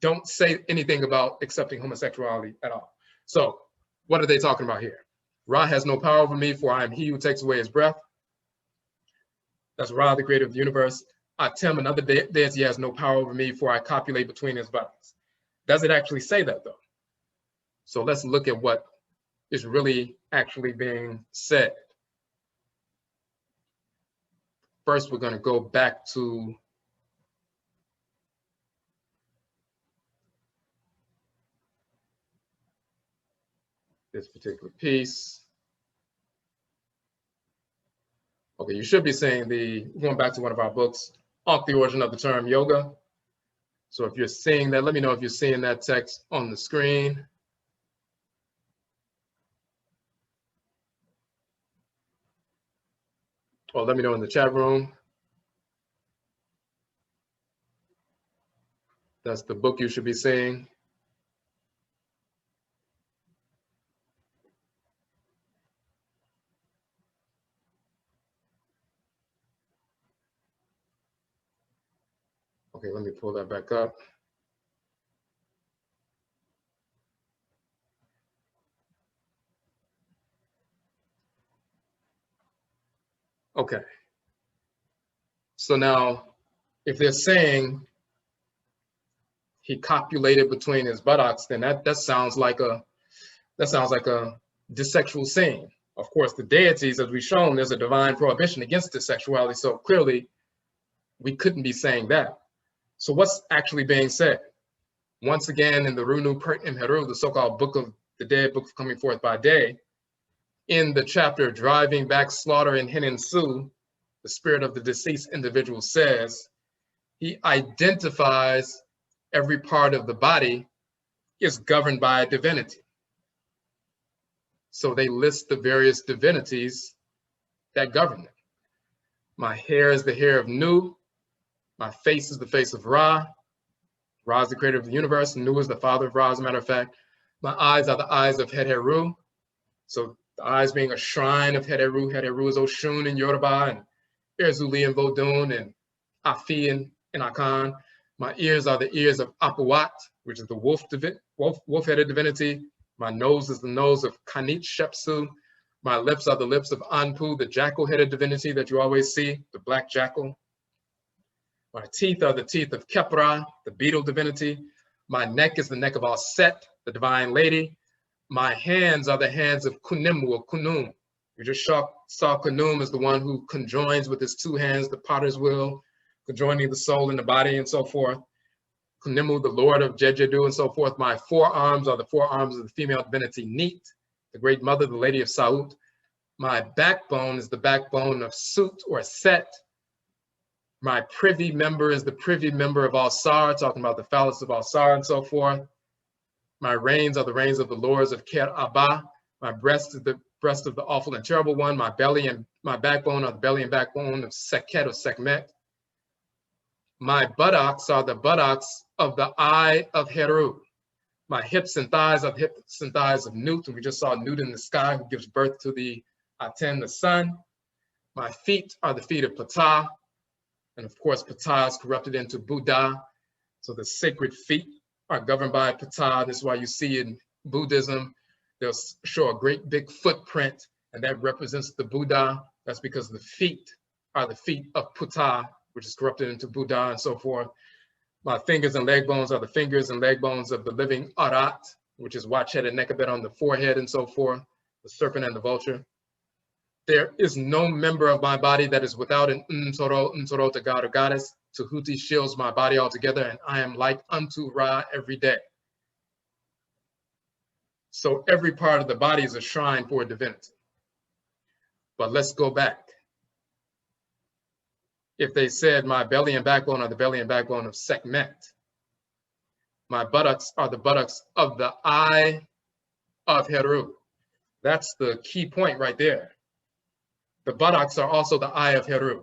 don't say anything about accepting homosexuality at all. So what are they talking about here? Ra has no power over me, for I am he who takes away his breath. That's Ra, the creator of the universe. Atem, another deity, has no power over me, for I copulate between his buttocks. Does it actually say that though? So let's look at what is really actually being said. First, we're going to go back to this particular piece. Okay, you should be seeing going back to one of our books, Off the Origin of the Term Yoga. So if you're seeing that, let me know if you're seeing that text on the screen. Or let me know in the chat room. That's the book you should be seeing. Okay, let me pull that back up. Okay. So now, if they're saying he copulated between his buttocks, then that sounds like a dissexual scene. Of course, the deities, as we've shown, there's a divine prohibition against dissexuality. So clearly, we couldn't be saying that. So what's actually being said? Once again, in the Runu Imheru, the so-called Book of the Dead, Book of Coming Forth by Day, in the chapter Driving Back Slaughter in Hin and Su, the spirit of the deceased individual says, he identifies every part of the body is governed by a divinity. So they list the various divinities that govern them. My hair is the hair of Nu. My face is the face of Ra. Ra is the creator of the universe. Nu is the father of Ra, as a matter of fact. My eyes are the eyes of Het Heru. So the eyes being a shrine of Het Heru. Het Heru is Oshun in Yoruba, and Erzuli in Vodun, and Afi in Akan. My ears are the ears of Apuat, which is the wolf-headed divinity. My nose is the nose of Khanit Shepsu. My lips are the lips of Anpu, the jackal-headed divinity that you always see, the black jackal. My teeth are the teeth of Kepra, the beetle divinity. My neck is the neck of Aset, the divine lady. My hands are the hands of Kunimu or Kunum. We just saw Kunum as the one who conjoins with his 2 hands, the potter's wheel, conjoining the soul and the body and so forth. Kunimu, the lord of Jejedu and so forth. My forearms are the forearms of the female divinity Neat, the great mother, the lady of Saut. My backbone is the backbone of Sut or Set. My privy member is the privy member of Alsar, talking about the phallus of Alsar and so forth. My reins are the reins of the lords of Ker Abba. My breast is the breast of the awful and terrible one. My belly and my backbone are the belly and backbone of Seket or Sekhmet. My buttocks are the buttocks of the eye of Heru. My hips and thighs are the hips and thighs of Nut, and we just saw Nut in the sky, who gives birth to the Aten, the sun. My feet are the feet of Ptah, and of course, Ptah is corrupted into Buddha. So the sacred feet are governed by Ptah. This is why you see in Buddhism, they'll show a great big footprint, and that represents the Buddha. That's because the feet are the feet of Ptah, which is corrupted into Buddha and so forth. My fingers and leg bones are the fingers and leg bones of the living Arat, which is watch-head and neck-bed on the forehead and so forth, the serpent and the vulture. There is no member of my body that is without an Nsoro, the god or goddess. Tahuti shields my body altogether, and I am like unto Ra every day. So every part of the body is a shrine for a divinity. But let's go back. If they said my belly and backbone are the belly and backbone of Sekhmet, my buttocks are the buttocks of the eye of Heru. That's the key point right there. The buttocks are also the eye of Heru.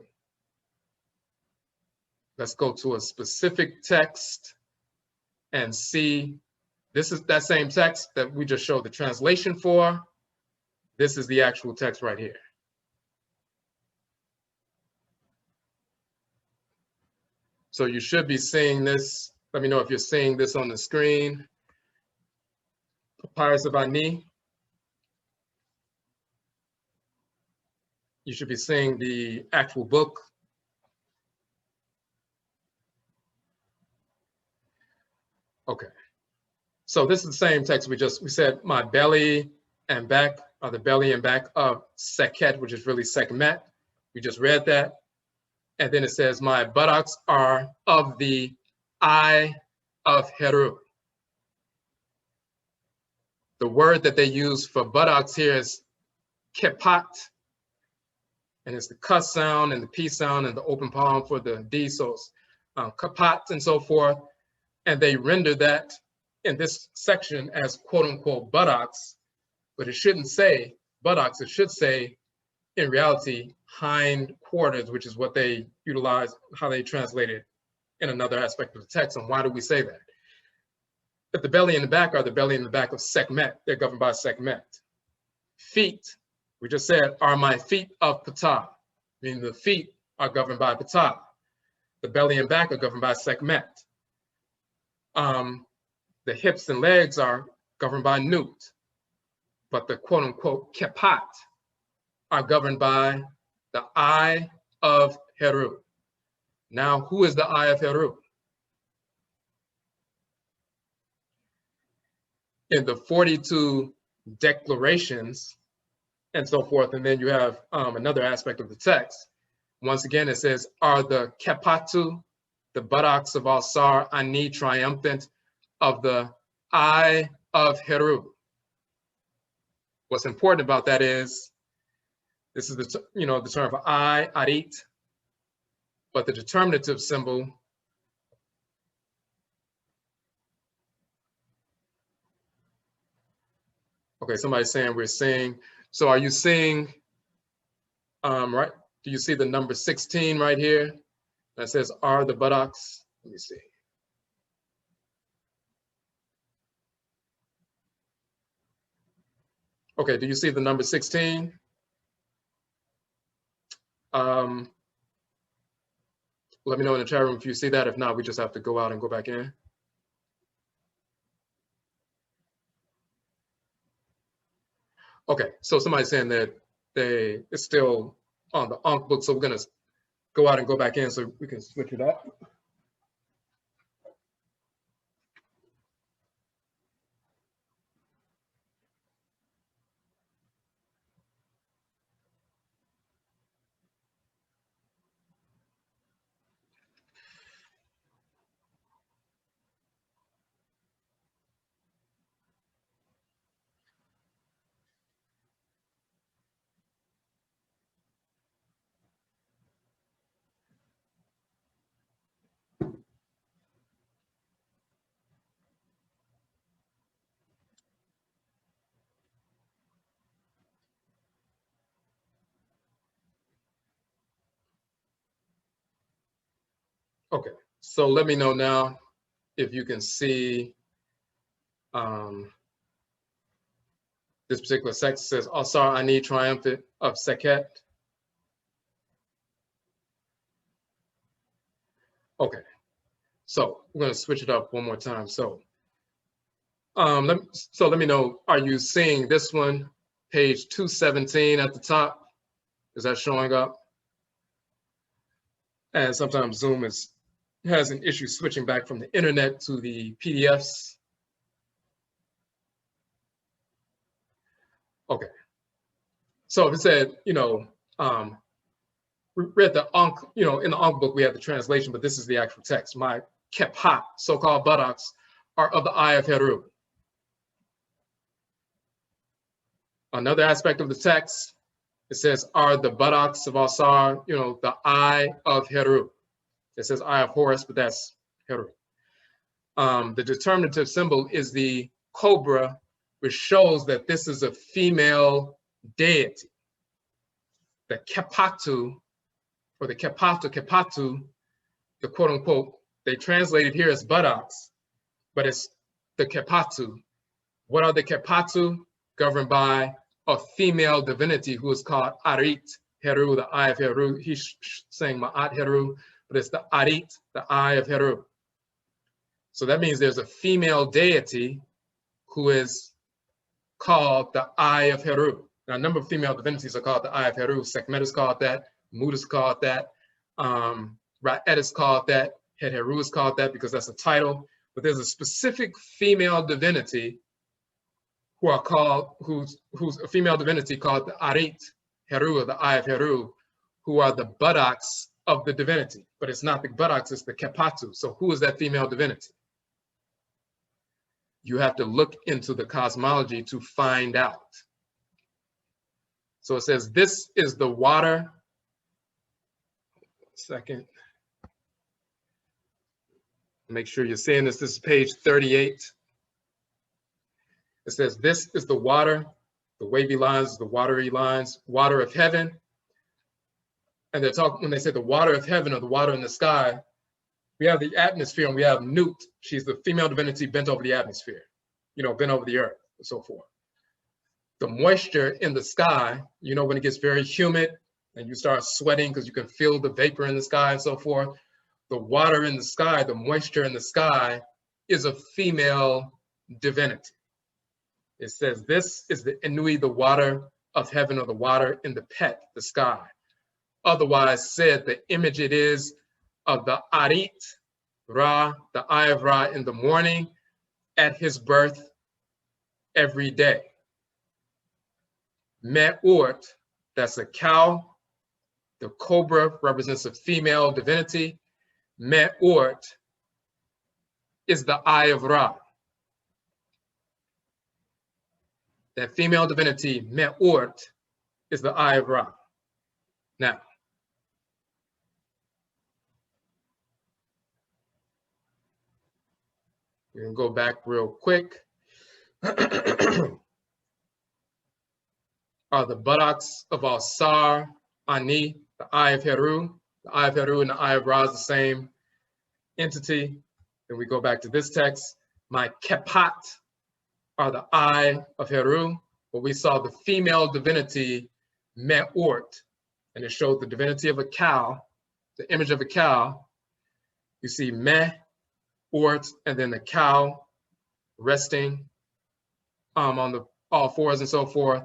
Let's go to a specific text and see. This is that same text that we just showed the translation for. This is the actual text right here. So you should be seeing this. Let me know if you're seeing this on the screen. Papyrus of Ani. You should be seeing the actual book. Okay. So this is the same text we said my belly and back are the belly and back of Sekhet, which is really Sekhmet. We just read that. And then it says my buttocks are of the eye of Heru. The word that they use for buttocks here is kepat, and it's the k sound and the p sound and the open palm for the d, so it's kapat and so forth. And they render that in this section as quote unquote buttocks, but it shouldn't say buttocks, it should say in reality hind quarters, which is what they utilize, how they translate it in another aspect of the text. And why do we say that? If the belly and the back are the belly and the back of Sekhmet, they're governed by Sekhmet. Feet, we just said, are my feet of Ptah, meaning the feet are governed by Ptah. The belly and back are governed by Sekhmet. The hips and legs are governed by Nut, but the quote unquote kepat are governed by the eye of Heru. Now, who is the eye of Heru? In the 42 declarations and so forth, and then you have another aspect of the text. Once again, it says, are the kepatu, the buttocks of Alsar Ani triumphant of the eye of Heru. What's important about that is, this is the the term for eye, arit, but the determinative symbol okay, somebody's saying we're seeing. So are you seeing, right? Do you see the number 16 right here? That says, are the buttocks? Let me see. Okay, do you see the number 16? Let me know in the chat room if you see that. If not, we just have to go out and go back in. Okay, so somebody's saying that it's still on the Ankh book, so we're gonna go out and go back in so we can switch it up. Okay, so let me know now if you can see This particular text says, Asar Ani triumphant of Sekhet. Okay, so we're going to switch it up one more time. So, let me know, are you seeing this one, page 217 at the top? Is that showing up? And sometimes Zoom has an issue switching back from the internet to the PDFs. Okay. So if it said, we read the Ankh, in the Ankh book, we have the translation, but this is the actual text. My kephat, so-called buttocks, are of the eye of Heru. Another aspect of the text, it says, are the buttocks of Asar, the eye of Heru. It says eye of Horus, but that's Heru. The determinative symbol is the cobra, which shows that this is a female deity. The kepatu, or the kepatu, the quote unquote, they translated here as buttocks, but it's the kepatu. What are the kepatu? Governed by a female divinity who is called Arit Heru, the eye of Heru. He's saying Ma'at Heru, but it's the Arit, the eye of Heru. So that means there's a female deity who is called the eye of Heru. Now, a number of female divinities are called the eye of Heru. Sekhmet is called that. Mut is called that. Ra'et is called that. Het Heru is called that because that's a title. But there's a specific female divinity who's a female divinity called the Arit Heru, or the eye of Heru, who are the buttocks of the divinity. But it's not the buttocks, it's the kepatu. So who is that female divinity? You have to look into the cosmology to find out. So it says, this is the water. Second. Make sure you're seeing this. This is page 38. It says, this is the water, the wavy lines, the watery lines, water of heaven. And they're talking, when they say the water of heaven or the water in the sky, we have the atmosphere and we have Nut. She's the female divinity bent over the atmosphere, bent over the earth and so forth. The moisture in the sky, when it gets very humid and you start sweating because you can feel the vapor in the sky and so forth. The water in the sky, the moisture in the sky is a female divinity. It says, this is the Inui, the water of heaven, or the water in the pet, the sky. Otherwise said, the image it is of the Arit, Ra, the eye of Ra in the morning at his birth every day. Me'urt, that's a cow. The cobra represents a female divinity. Me'urt is the eye of Ra. That female divinity, Me'urt, is the eye of Ra. Now, we can go back real quick. Are the buttocks of Asar Ani, the eye of Heru. The eye of Heru and the eye of Ra is the same entity. Then we go back to this text. My kepat are the eye of Heru, but we saw the female divinity Me'urt, and it showed the divinity of a cow, the image of a cow. You see Me'urt, and then the cow resting on the all fours and so forth,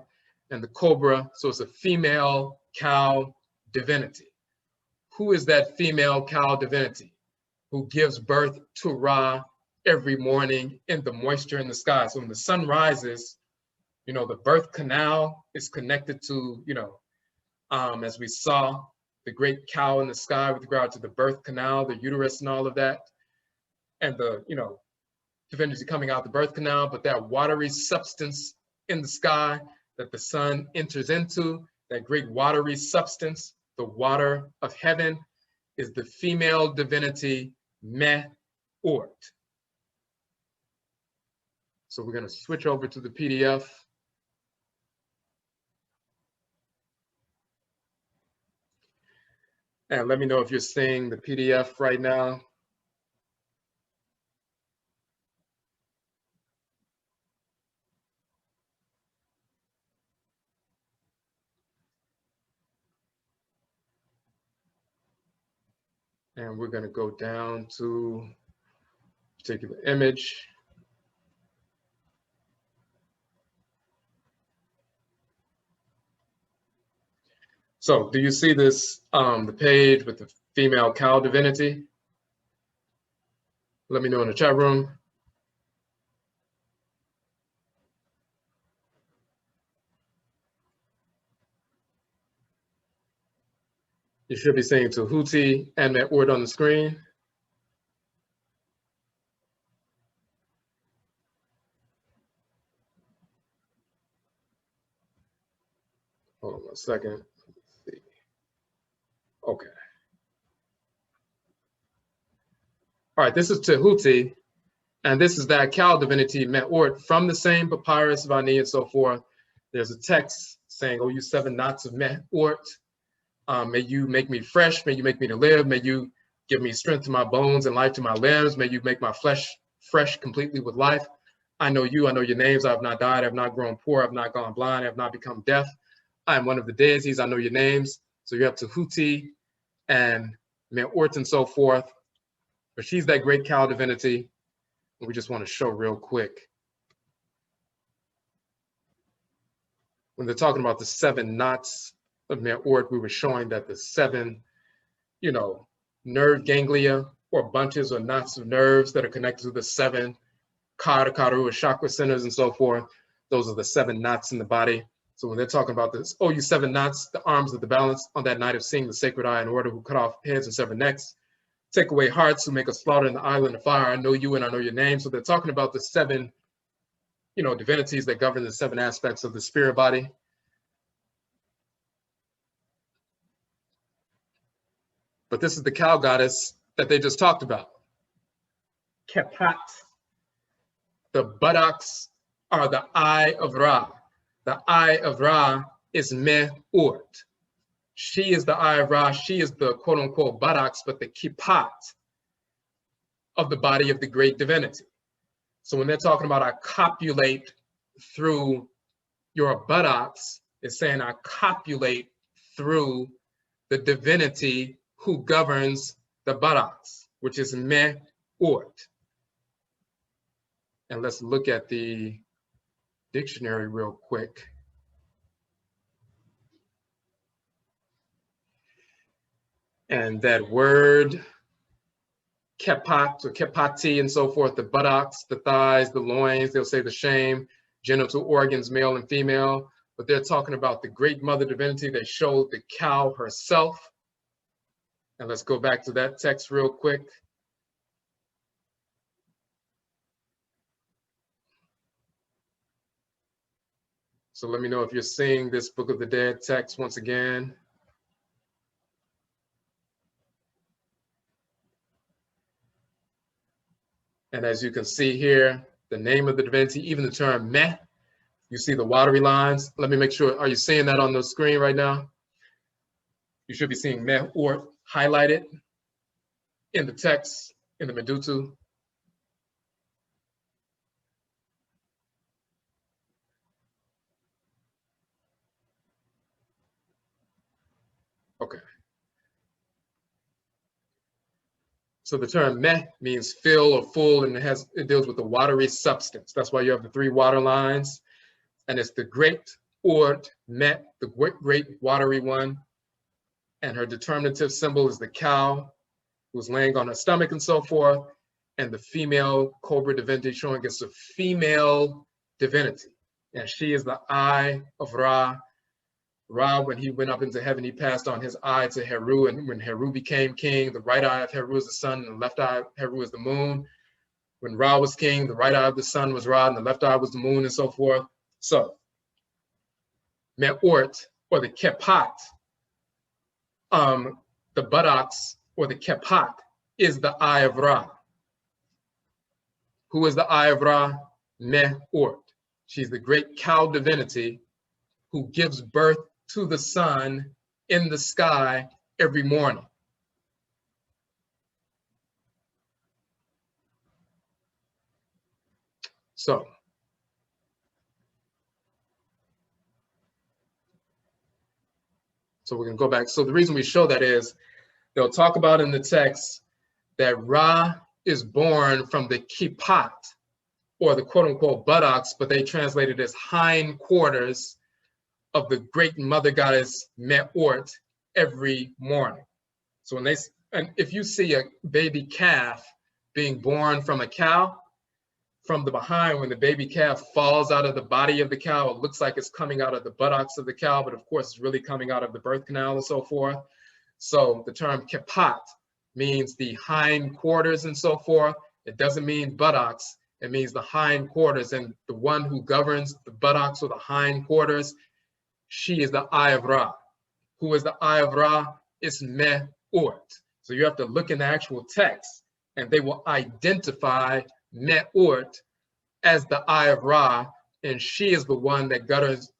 and the cobra. So it's a female cow divinity. Who is that female cow divinity who gives birth to Ra every morning in the moisture in the sky? So when the sun rises, the birth canal is connected to, as we saw, the great cow in the sky with regard to the birth canal, the uterus and all of that, and the, divinity coming out the birth canal, but that watery substance in the sky that the sun enters into, that great watery substance, the water of heaven, is the female divinity Me'urt. So we're going to switch over to the PDF. And let me know if you're seeing the PDF right now. And we're going to go down to a particular image. So do you see this, the page with the female cow divinity? Let me know in the chat room. You should be seeing Tahuti and that word on the screen. Hold on 1 second. Let's see. Okay. All right, this is Tahuti, and this is that cow divinity Me'ort from the same papyrus, Vani, and so forth. There's a text saying, "Oh, you 7 knots of Me'ort, may you make me fresh, may you make me to live, may you give me strength to my bones and life to my limbs, may you make my flesh fresh completely with life. I know you, I know your names, I have not died, I have not grown poor, I have not gone blind, I have not become deaf. I am one of the deities, I know your names." So you have Tahuti and Me'ort and so forth. But she's that great cow divinity. We just want to show real quick. When they're talking about the 7 knots of Me'ort, we were showing that the 7, nerve ganglia or bunches or knots of nerves that are connected to the 7 karu or chakra centers and so forth, those are the 7 knots in the body. So when they're talking about this, "Oh, you 7 knots, the arms of the balance on that night of seeing the sacred eye in order, who cut off heads and sever necks, take away hearts, who make a slaughter in the island of fire. I know you and I know your name." So they're talking about the 7, divinities that govern the 7 aspects of the spirit body. But this is the cow goddess that they just talked about. Kepat. The buttocks are the eye of Ra. The eye of Ra is Me'ort. She is the eye of Ra. She is the quote unquote buttocks, but the kipat of the body of the great divinity. So when they're talking about I copulate through your buttocks, it's saying I copulate through the divinity who governs the buttocks, which is Me'ort. And let's look at the dictionary real quick. And that word kepat or kepati and so forth, the buttocks, the thighs, the loins, they'll say the shame, genital organs, male and female, but they're talking about the great mother divinity. They showed the cow herself. And let's go back to that text real quick. So let me know if you're seeing this Book of the Dead text once again. And as you can see here, the name of the divinity, even the term Meh, you see the watery lines. Let me make sure, are you seeing that on the screen right now? You should be seeing Meh or highlighted in the text, in the medutu. Okay. So the term Meh means fill or full, and it deals with the watery substance. That's why you have the 3 water lines. And it's the great Ord Met, the great watery one. And her determinative symbol is the cow who's laying on her stomach and so forth. And the female cobra divinity showing it's a female divinity. And she is the eye of Ra. Ra, when he went up into heaven, he passed on his eye to Heru. And when Heru became king, the right eye of Heru is the sun, and the left eye of Heru is the moon. When Ra was king, the right eye of the sun was Ra, and the left eye was the moon, and so forth. So, Me'ort, or the Kepat, the buttocks, or the Kepat, is the eye of Ra. Who is the eye of Ra? Me'ort. She's the great cow divinity who gives birth to the sun in the sky every morning. So we're going to go back. So the reason we show that is they'll talk about in the text that Ra is born from the kipat, or the quote unquote buttocks, but they translate it as hind quarters of the great mother goddess Me'ort every morning. So and if you see a baby calf being born from a cow, from the behind, when the baby calf falls out of the body of the cow, it looks like it's coming out of the buttocks of the cow, but of course it's really coming out of the birth canal and so forth. So the term kipat means the hind quarters and so forth. It doesn't mean buttocks, it means the hind quarters, and the one who governs the buttocks or the hind quarters, she is the Eye of Ra. Who is the Eye of Ra? It's Me'ort. So you have to look in the actual text, and they will identify Me'ort as the Eye of Ra, and she is the one that governs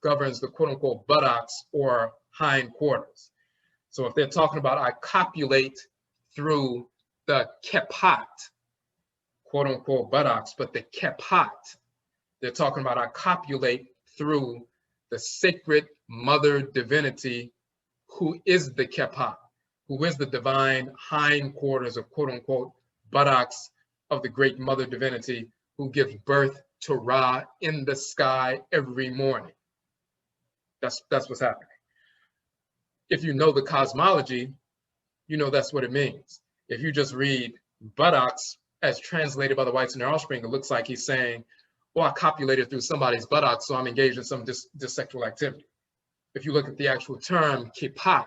the quote unquote buttocks or hind quarters. So if they're talking about I copulate through the kepat, quote unquote buttocks, but the kepat, they're talking about I copulate through the sacred mother divinity who is the kepat, who is the divine hind quarters or quote unquote buttocks of the great mother divinity who gives birth to Ra in the sky every morning. That's what's happening. If you know the cosmology, you know that's what it means. If you just read buttocks as translated by the whites and their offspring, it looks like he's saying, well, I copulated through somebody's buttocks, so I'm engaged in some dissexual activity. If you look at the actual term kipat,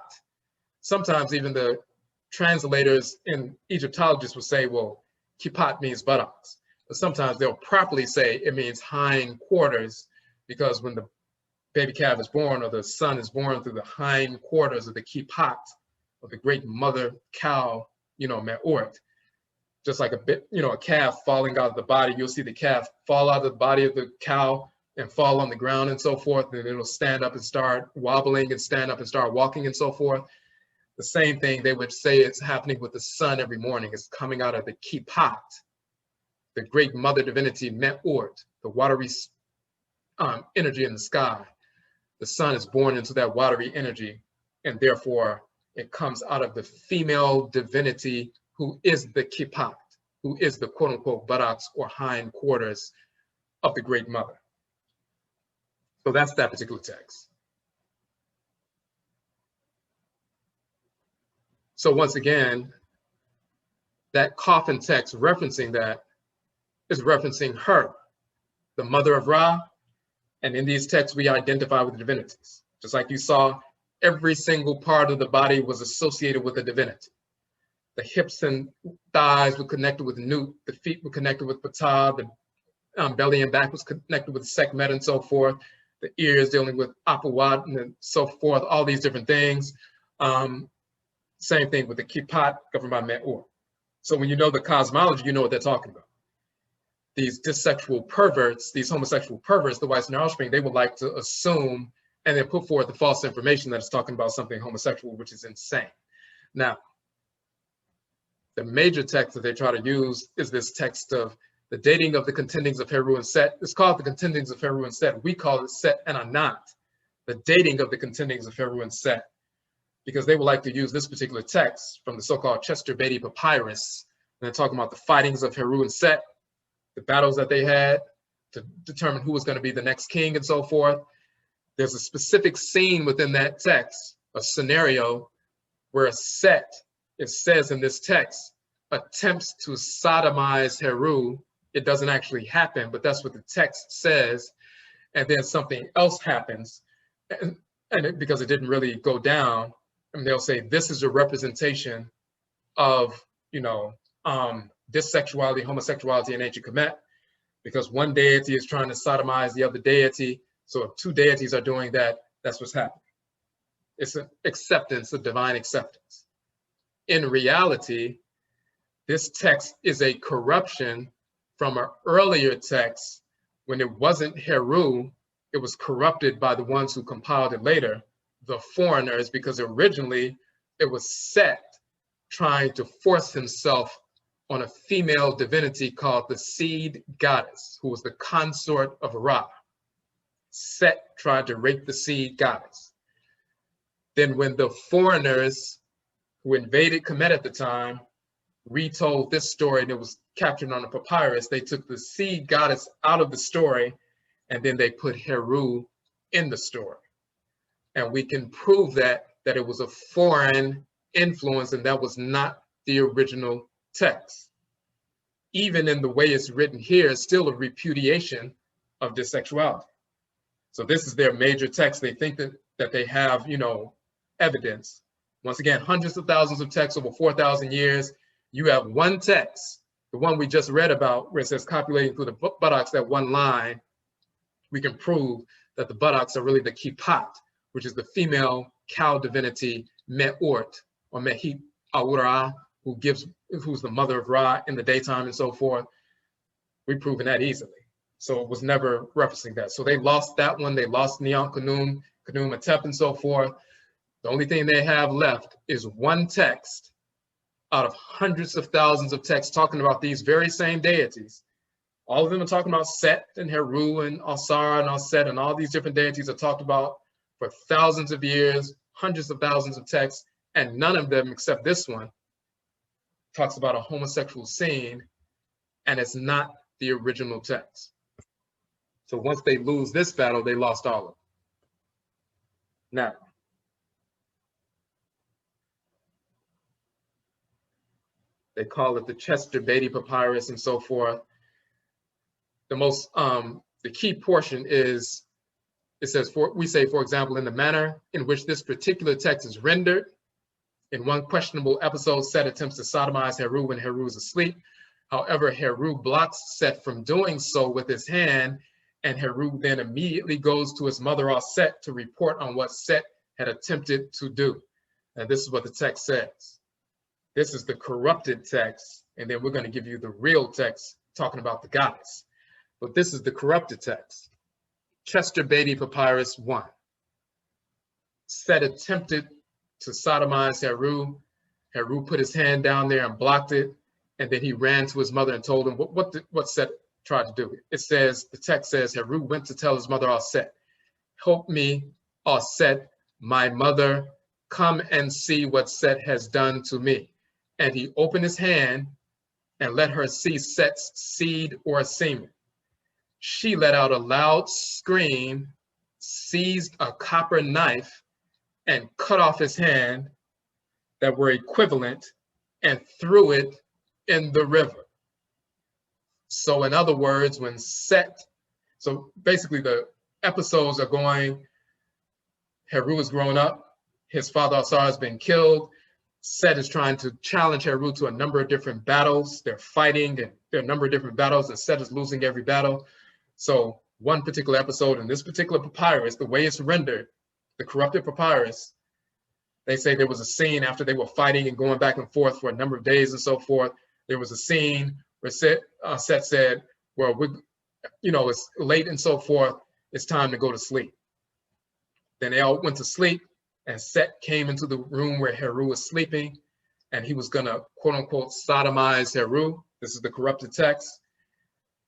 sometimes even the translators and Egyptologists will say, well, kipat means buttocks. But sometimes they'll properly say it means hind quarters, because when the baby calf is born or the son is born through the hind quarters of the kipat, of the great mother cow, Me'ort, just like a calf falling out of the body, you'll see the calf fall out of the body of the cow and fall on the ground and so forth, and it'll stand up and start wobbling and stand up and start walking and so forth. The same thing they would say it's happening with the sun every morning. It's coming out of the kipat, the great mother divinity Me'ort, the watery energy in the sky. The sun is born into that watery energy, and therefore it comes out of the female divinity who is the kipat, who is the quote unquote buttocks or hind quarters of the great mother. So that's that particular text. So once again, that coffin text referencing that is referencing her, the mother of Ra, and in these texts we identify with the divinities. Just like you saw, every single part of the body was associated with a divinity. The hips and thighs were connected with Nut, the feet were connected with Ptah, the belly and back was connected with Sekhmet and so forth, the ears dealing with Apuwat and so forth, all these different things. Same thing with the kipat governed by Me'or. So when you know the cosmology, you know what they're talking about. These dissexual perverts, these homosexual perverts, the whites and their offspring, they would like to assume and then put forth the false information that it's talking about something homosexual, which is insane. Now, the major text that they try to use is this text of the dating of the contendings of Heru and Set. It's called the contendings of Heru and Set. We call it Set and Anat, the dating of the contendings of Heru and Set, because they would like to use this particular text from the so-called Chester Beatty Papyrus. And they're talking about the fightings of Heru and Set, the battles that they had to determine who was going to be the next king and so forth. There's a specific scene within that text, a scenario where Set, it says in this text, attempts to sodomize Heru. It doesn't actually happen, but that's what the text says. And then something else happens, because it didn't really go down, and they'll say this is a representation of, dissexuality, homosexuality in ancient Kemet, because one deity is trying to sodomize the other deity. So if two deities are doing that, that's what's happening. It's an acceptance, a divine acceptance. In reality, this text is a corruption from an earlier text when it wasn't Heru, it was corrupted by the ones who compiled it later, the foreigners, because originally it was Set trying to force himself on a female divinity called the seed goddess, who was the consort of Ra. Set tried to rape the seed goddess. Then when the foreigners, who invaded Kemet at the time, retold this story, and it was captured on a papyrus. They took the seed goddess out of the story, and then they put Heru in the story. And we can prove that it was a foreign influence, and that was not the original text. Even in the way it's written here, it's still a repudiation of dissexuality. So this is their major text. They think that they have, evidence. Once again, hundreds of thousands of texts over 4,000 years. You have one text, the one we just read about, where it says copulating through the buttocks, that one line. We can prove that the buttocks are really the Kipat, which is the female cow divinity Me'ort, or Mehit Aura, who's the mother of Ra in the daytime and so forth. We've proven that easily. So it was never referencing that. So they lost that one. They lost Neon Kanum, Atep, and so forth. The only thing they have left is one text out of hundreds of thousands of texts talking about these very same deities. All of them are talking about Set and Heru and Asara and Aset, and all these different deities are talked about for thousands of years, hundreds of thousands of texts, and none of them, except this one, talks about a homosexual scene, and it's not the original text. So once they lose this battle, they lost all of them. Now, they call it the Chester Beatty Papyrus and so forth. The key portion is, it says, we say, for example, in the manner in which this particular text is rendered, in one questionable episode, Set attempts to sodomize Heru when Heru is asleep. However, Heru blocks Set from doing so with his hand, and Heru then immediately goes to his mother, Set, to report on what Set had attempted to do. And this is what the text says. This is the corrupted text, and then we're going to give you the real text talking about the goddess. But this is the corrupted text. Chester Beatty Papyrus 1. Set attempted to sodomize Heru. Heru put his hand down there and blocked it, and then he ran to his mother and told him what Set tried to do. It says, the text says, Heru went to tell his mother, Set, help me, Set, my mother, come and see what Set has done to me. And he opened his hand and let her see Set's seed or semen. She let out a loud scream, seized a copper knife, and cut off his hand that were equivalent and threw it in the river. So in other words, when Set, so basically the episodes are going, Heru is grown up, his father Asar has been killed, Set is trying to challenge Heru to a number of different battles. They're fighting, and there are a number of different battles, and Set is losing every battle. So one particular episode in this particular papyrus, the way it's rendered, the corrupted papyrus, they say there was a scene after they were fighting and going back and forth for a number of days and so forth. There was a scene where Set said, well, it's late and so forth. It's time to go to sleep. Then they all went to sleep, and Set came into the room where Heru was sleeping, and he was gonna, quote unquote, sodomize Heru. This is the corrupted text.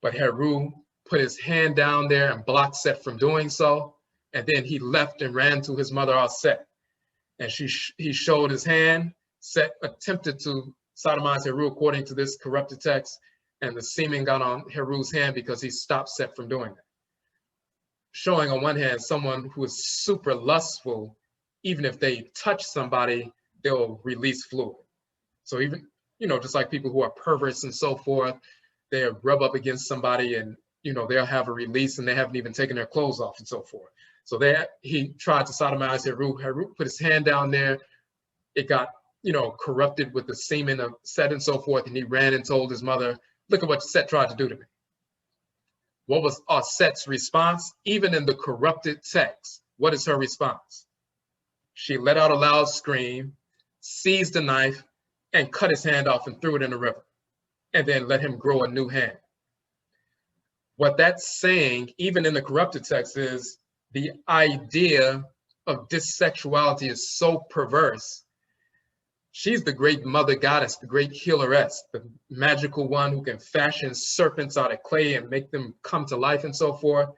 But Heru put his hand down there and blocked Set from doing so. And then he left and ran to his mother, Set. And he showed his hand. Set attempted to sodomize Heru according to this corrupted text. And the semen got on Heru's hand because he stopped Set from doing that. Showing on one hand, someone who is super lustful, even if they touch somebody, they'll release fluid. So even, just like people who are perverts and so forth, they rub up against somebody and, they'll have a release and they haven't even taken their clothes off and so forth. So he tried to sodomize Heru. Heru put his hand down there. It got, corrupted with the semen of Set and so forth. And he ran and told his mother, look at what Set tried to do to me. What was Set's response? Even in the corrupted text, what is her response? She let out a loud scream, seized a knife, and cut his hand off and threw it in the river, and then let him grow a new hand. What that's saying, even in the corrupted text, is the idea of dissexuality is so perverse. She's the great mother goddess, the great healeress, the magical one who can fashion serpents out of clay and make them come to life and so forth.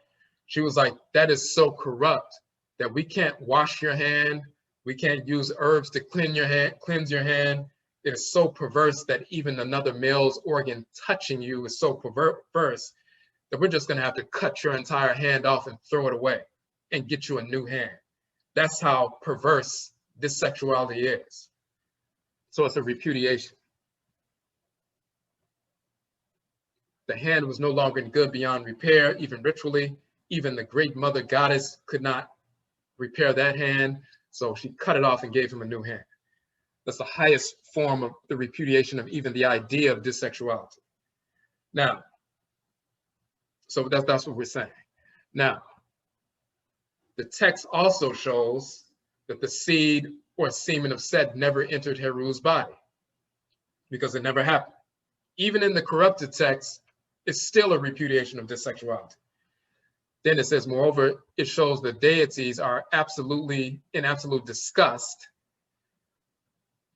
She was like, that is so corrupt that we can't wash your hand, We can't use herbs to cleanse your hand. It is so perverse that even another male's organ touching you is so perverse that we're just going to have to cut your entire hand off and throw it away and get you a new hand. That's how perverse this sexuality is. So it's a repudiation. The hand was no longer good beyond repair, even ritually. Even the great mother goddess could not repair that hand, so she cut it off and gave him a new hand. That's the highest form of the repudiation of even the idea of dissexuality. Now, so that's what we're saying. Now, the text also shows that the seed or semen of Set never entered Heru's body because it never happened. Even in the corrupted text, it's still a repudiation of dissexuality. Then it says, moreover, it shows the deities are in absolute disgust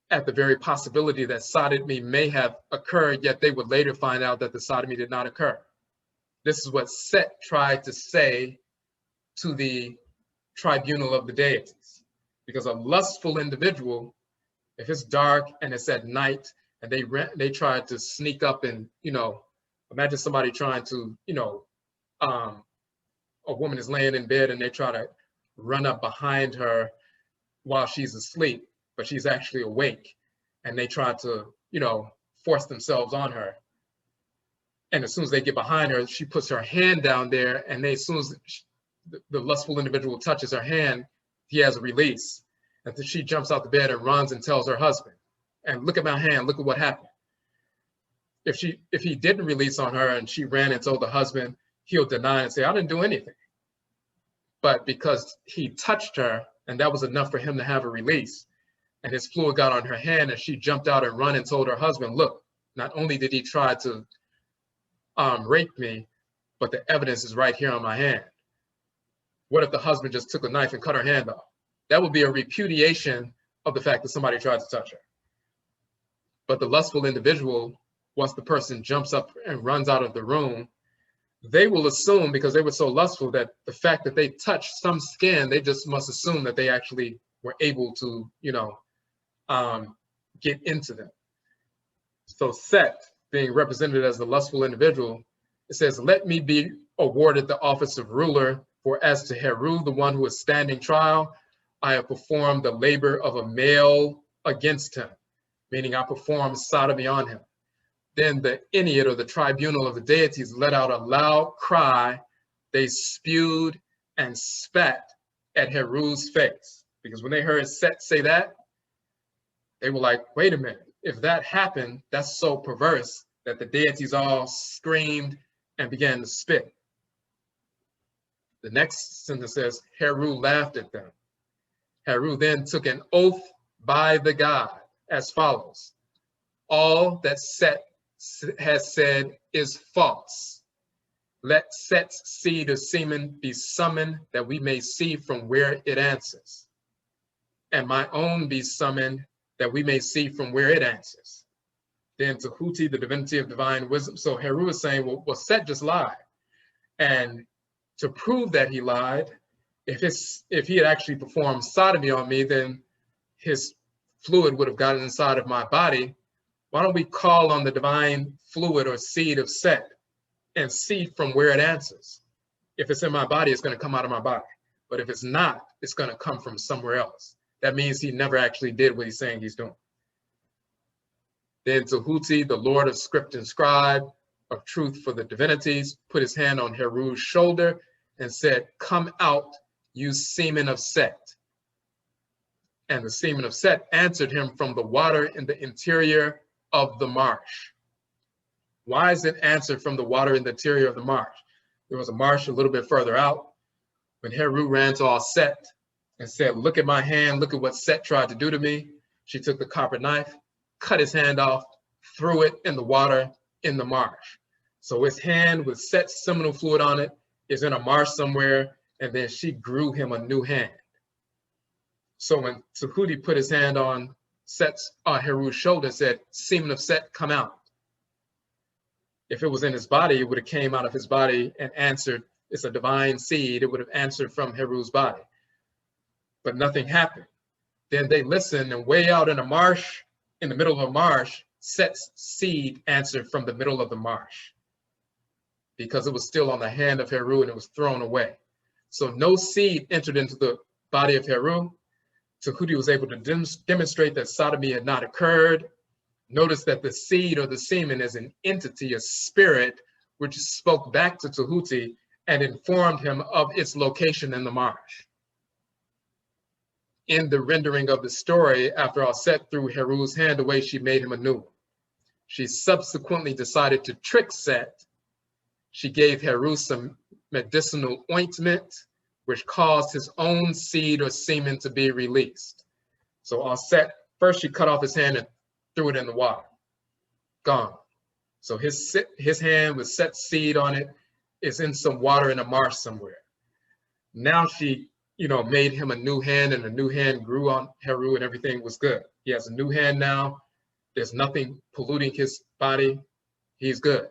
at the very possibility that sodomy may have occurred, yet they would later find out that the sodomy did not occur. This is what Set tried to say to the tribunal of the deities. Because a lustful individual, if it's dark and it's at night and they try to sneak up and, imagine somebody trying to, a woman is laying in bed and they try to run up behind her while she's asleep, but she's actually awake. And they try to, force themselves on her. And as soon as they get behind her, she puts her hand down there, and as soon as the lustful individual touches her hand, he has a release. And then she jumps out the bed and runs and tells her husband, and look at my hand, look at what happened. If he didn't release on her and she ran and told the husband, he'll deny and say, I didn't do anything. But because he touched her, and that was enough for him to have a release, and his fluid got on her hand, and she jumped out and run and told her husband, look, not only did he try to rape me, but the evidence is right here on my hand. What if the husband just took a knife and cut her hand off? That would be a repudiation of the fact that somebody tried to touch her. But the lustful individual, once the person jumps up and runs out of the room, they will assume, because they were so lustful, that the fact that they touched some skin, they just must assume that they actually were able to, get into them. So Set, being represented as the lustful individual, it says, let me be awarded the office of ruler, for as to Heru, the one who is standing trial, I have performed the labor of a male against him, meaning I performed sodomy on him. Then the Ennead, or the tribunal of the deities, let out a loud cry. They spewed and spat at Heru's face. Because when they heard Set say that, they were like, wait a minute, if that happened, that's so perverse that the deities all screamed and began to spit. The next sentence says, Heru laughed at them. Heru then took an oath by the god as follows. All that Set has said is false. Let Set's seed of semen be summoned that we may see from where it answers. And my own be summoned that we may see from where it answers. Then Tahuti, the divinity of divine wisdom. So Heru is saying, well, Set just lied. And to prove that he lied, if he had actually performed sodomy on me, then his fluid would have gotten inside of my body. Why don't we call on the divine fluid or seed of Set and see from where it answers? If it's in my body, it's going to come out of my body. But if it's not, it's going to come from somewhere else. That means he never actually did what he's saying he's doing. Then Tahuti, the Lord of script and scribe, of truth for the divinities, put his hand on Heru's shoulder and said, come out, you semen of Set. And the semen of Set answered him from the water in the interior of the marsh. Why is it answered from the water in the interior of the marsh? There was a marsh a little bit further out. When Heru ran to all Set and said, look at my hand, look at what Set tried to do to me. She took the copper knife, cut his hand off, threw it in the water in the marsh. So his hand with Set's seminal fluid on it is in a marsh somewhere, and then she grew him a new hand. So when Tahuti put his hand on Heru's shoulder and said, semen of Set, come out. If it was in his body, it would have came out of his body and answered. It's a divine seed. It would have answered from Heru's body. But nothing happened. Then they listened, and way out in a marsh, in the middle of a marsh, Set's seed answered from the middle of the marsh, because it was still on the hand of Heru and it was thrown away. So no seed entered into the body of Heru. Tahuti was able to demonstrate that sodomy had not occurred. Notice that the seed or the semen is an entity, a spirit, which spoke back to Tahuti and informed him of its location in the marsh. In the rendering of the story, after Set threw Heru's hand away, she made him a new one. She subsequently decided to trick Set. She gave Heru some medicinal ointment, which caused his own seed or semen to be released. So Set, first she cut off his hand and threw it in the water. Gone. So his hand with Set's seed on it is in some water in a marsh somewhere. Now she, made him a new hand, and a new hand grew on Heru and everything was good. He has a new hand now. There's nothing polluting his body. He's good.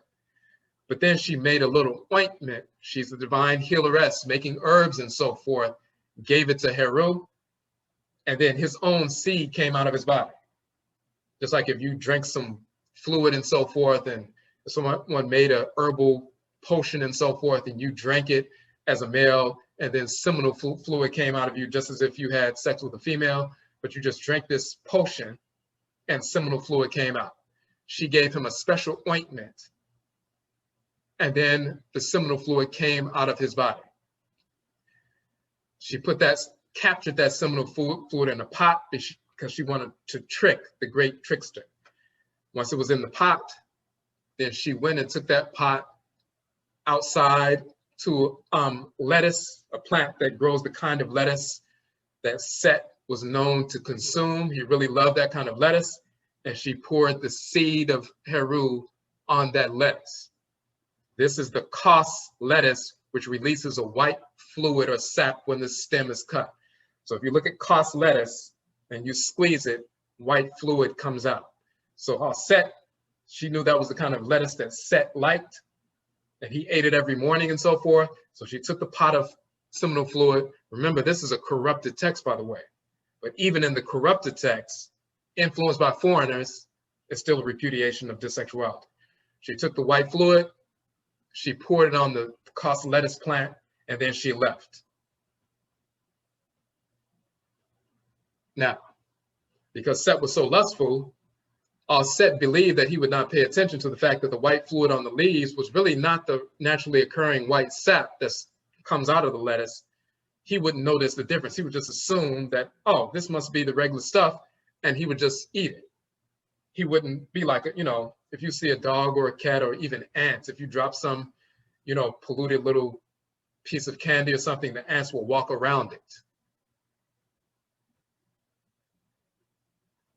But then she made a little ointment. She's a divine healeress, making herbs and so forth, gave it to Heru, and then his own seed came out of his body. Just like if you drank some fluid and so forth, and someone made a herbal potion and so forth, and you drank it as a male, and then seminal fluid came out of you, just as if you had sex with a female, but you just drank this potion and seminal fluid came out. She gave him a special ointment, and then the seminal fluid came out of his body. She captured that seminal fluid in a pot because she wanted to trick the great trickster. Once it was in the pot, then she went and took that pot outside to lettuce, a plant that grows the kind of lettuce that Set was known to consume. He really loved that kind of lettuce, and she poured the seed of Heru on that lettuce. This is the cos lettuce, which releases a white fluid or sap when the stem is cut. So if you look at cos lettuce and you squeeze it, white fluid comes out. So Set, she knew that was the kind of lettuce that Set liked, and he ate it every morning and so forth. So she took the pot of seminal fluid. Remember, this is a corrupted text, by the way. But even in the corrupted text, influenced by foreigners, it's still a repudiation of dissexuality. She took the white fluid, she poured it on the cos lettuce plant, and then she left. Now, because Set was so lustful, Set believed that he would not pay attention to the fact that the white fluid on the leaves was really not the naturally occurring white sap that comes out of the lettuce. He wouldn't notice the difference. He would just assume that, oh, this must be the regular stuff, and he would just eat it. He wouldn't be like, if you see a dog or a cat or even ants, if you drop some, polluted little piece of candy or something, the ants will walk around it.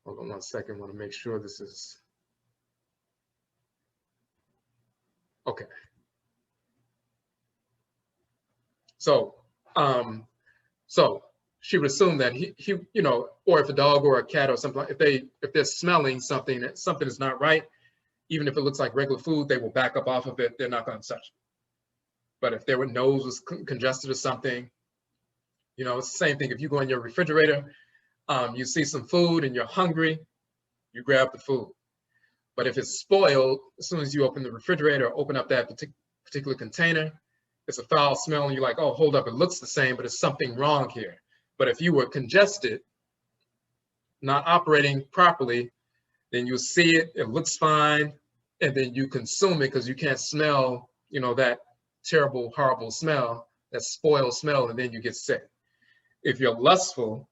Hold on 1 second, I want to make sure this is, okay. So she would assume that he, or if a dog or a cat or something, if they're smelling something, that something is not right, even if it looks like regular food, they will back up off of it. They're not going to touch it. But if their nose was congested or something, it's the same thing. If you go in your refrigerator, you see some food and you're hungry, you grab the food. But if it's spoiled, as soon as you open the refrigerator or open up that particular container, it's a foul smell and you're like, oh, hold up, it looks the same, but there's something wrong here. But if you were congested, not operating properly, then you see it, it looks fine, and then you consume it because you can't smell, that terrible, horrible smell, that spoiled smell, and then you get sick. If you're lustful,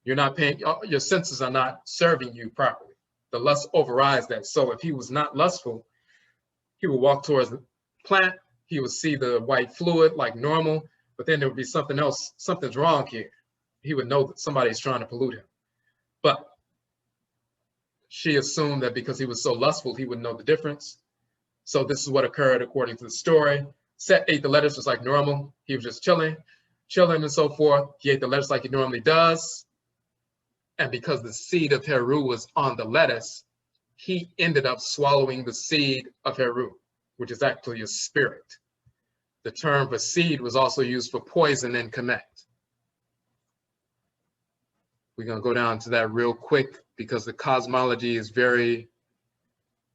you're not paying, your senses are not serving you properly. The lust overrides that. So if he was not lustful, he would walk towards the plant, he would see the white fluid like normal, but then there would be something else, something's wrong here. He would know that somebody's trying to pollute him. But she assumed that because he was so lustful, he would know the difference. So this is what occurred according to the story. Set ate the lettuce just like normal. He was just chilling and so forth. He ate the lettuce like he normally does. And because the seed of Heru was on the lettuce, he ended up swallowing the seed of Heru, which is actually a spirit. The term for seed was also used for poison in Kemet. We're going to go down to that real quick because the cosmology is very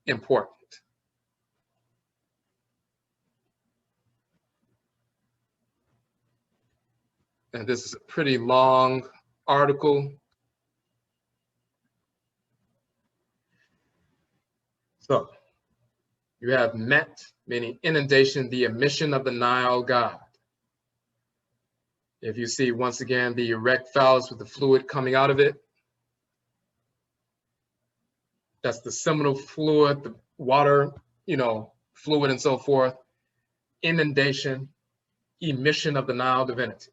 important. And this is a pretty long article. So you have Met, meaning inundation, the emission of the Nile god. If you see, once again, the erect phallus with the fluid coming out of it, that's the seminal fluid, the water, fluid and so forth. Inundation, emission of the Nile divinity.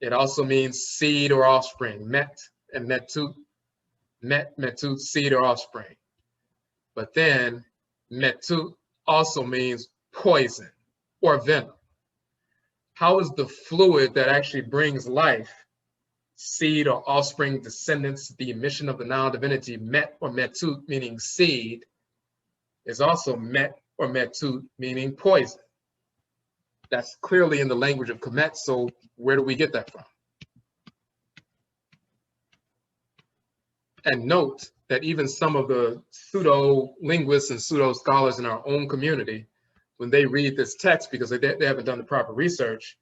It also means seed or offspring, Met and Metut, Met, Metut, seed or offspring. But then Metut also means poison or venom. How is the fluid that actually brings life, seed or offspring, descendants, the emission of the Nile divinity, Met or Metut, meaning seed, is also Met or Metut, meaning poison? That's clearly in the language of Kemet, so where do we get that from? And note that even some of the pseudo-linguists and pseudo-scholars in our own community, when they read this text, because they haven't done the proper research,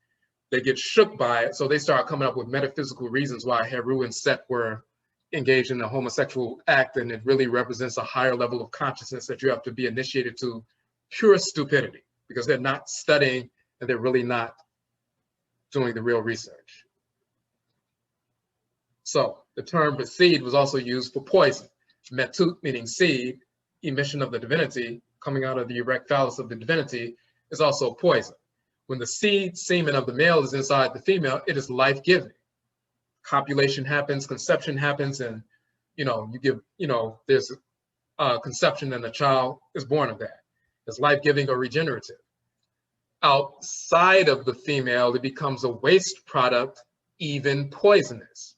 they get shook by it, so they start coming up with metaphysical reasons why Heru and Set were engaged in a homosexual act, and it really represents a higher level of consciousness that you have to be initiated to. Pure stupidity, because they're not studying and they're really not doing the real research. So the term for seed was also used for poison. Metut, meaning seed, emission of the divinity, coming out of the erect phallus of the divinity, is also poison. When the seed semen of the male is inside the female, it is life-giving. Copulation happens, conception happens, and there's conception and the child is born of that. It's life-giving or regenerative. Outside of the female, it becomes a waste product, even poisonous.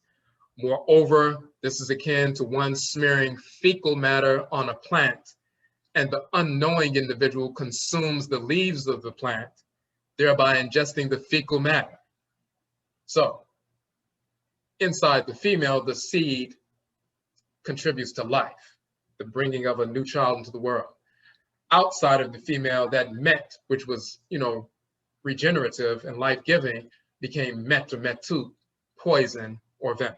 Moreover, this is akin to one smearing fecal matter on a plant, and the unknowing individual consumes the leaves of the plant, thereby ingesting the fecal matter. So, inside the female, the seed contributes to life, the bringing of a new child into the world. Outside of the female, that Met, which was, regenerative and life-giving, became Met or Metut, poison or venom.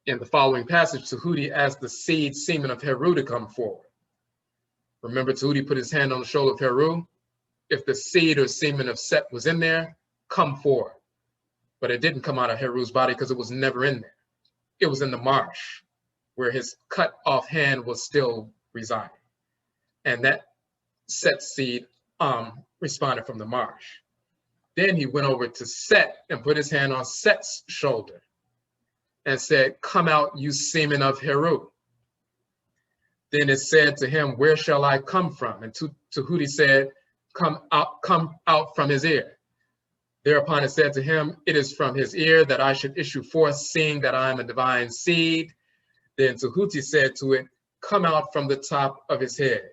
In the following passage, Tahuti asked the seed semen of Heru to come forward. Remember, Tahuti put his hand on the shoulder of Heru. If the seed or semen of Set was in there, come forward. But it didn't come out of Heru's body because it was never in there. It was in the marsh where his cut off hand was still residing. And that Set seed responded from the marsh. Then he went over to Set and put his hand on Set's shoulder and said, "Come out, you semen of Heru." Then it said to him, "Where shall I come from?" And Tahuti said, come out from his ear." Thereupon it said to him, "It is from his ear that I should issue forth, seeing that I am a divine seed." Then Tahuti said to it, "Come out from the top of his head."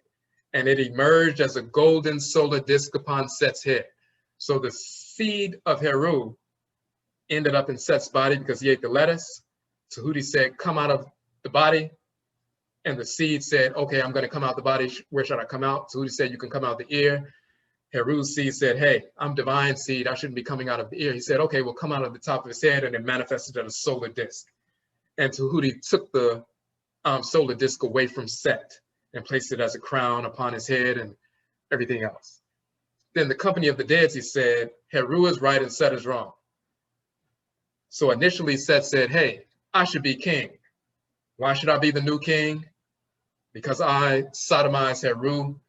And it emerged as a golden solar disk upon Set's head. So the seed of Heru ended up in Set's body because he ate the lettuce. Tahuti said, "Come out of the body." And the seed said, "Okay, I'm going to come out the body. Where should I come out?" Tahuti said, "You can come out the ear." Heru's seed said, "Hey, I'm divine seed. I shouldn't be coming out of the ear." He said, "Okay, well, come out of the top of his head," and it manifested as a solar disk. And Tahuti took the solar disk away from Set and placed it as a crown upon his head and everything else. Then the company of the deities said, "Heru is right and Set is wrong." So initially Set said, "Hey, I should be king. Why should I be the new king? Because I sodomized Heru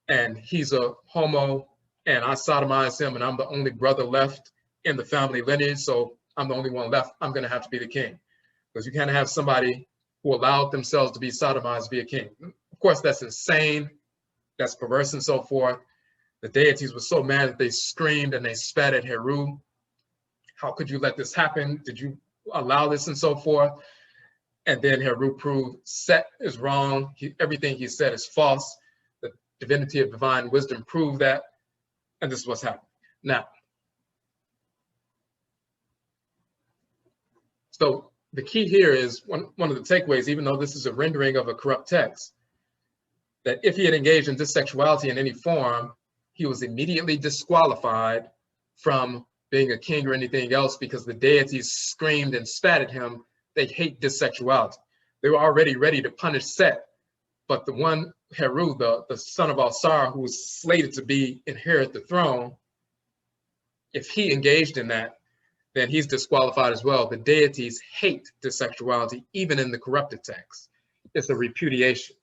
and he's a homo and I sodomized him and I'm the only brother left in the family lineage, so I'm the only one left. I'm going to have to be the king." Because you can't have somebody who allowed themselves to be sodomized be a king. Of course, that's insane. That's perverse and so forth. The deities were so mad that they screamed and they spat at Heru. "How could you let this happen? Did you allow this?" and so forth. And then Heru proved Set is wrong. Everything he said is false. The divinity of divine wisdom proved that. And this is what's happening. Now, So the key here is one of the takeaways, even though this is a rendering of a corrupt text, that if he had engaged in dissexuality in any form, he was immediately disqualified from being a king or anything else, because the deities screamed and spat at him. They hate dissexuality. They were already ready to punish Set, but the one Heru, the son of Alsar, who was slated to inherit the throne, if he engaged in that, then he's disqualified as well. The deities hate dissexuality, even in the corrupted text. It's a repudiation.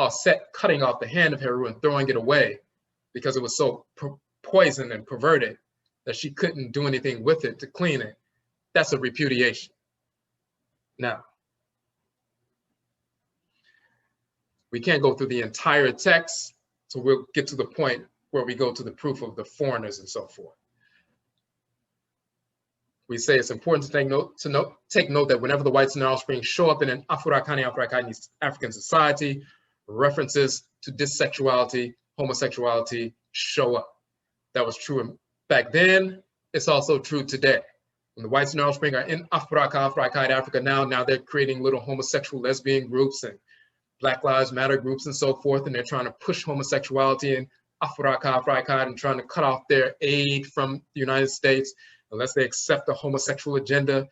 Set cutting off the hand of Heru and throwing it away because it was so poisoned and perverted that she couldn't do anything with it to clean it. That's a repudiation. Now, we can't go through the entire text, so we'll get to the point where we go to the proof of the foreigners and so forth. We say it's important to take note that whenever the whites and their offspring show up in an Afurakani, Afuraitkaitnut African society, references to dissexuality, homosexuality show up. That was true back then. It's also true today. When the whites and their offspring are in Afuraitkaitnut Africa now they're creating little homosexual lesbian groups and Black Lives Matter groups and so forth, and they're trying to push homosexuality in Afuraitkaitnut and trying to cut off their aid from the United States unless they accept the homosexual agenda.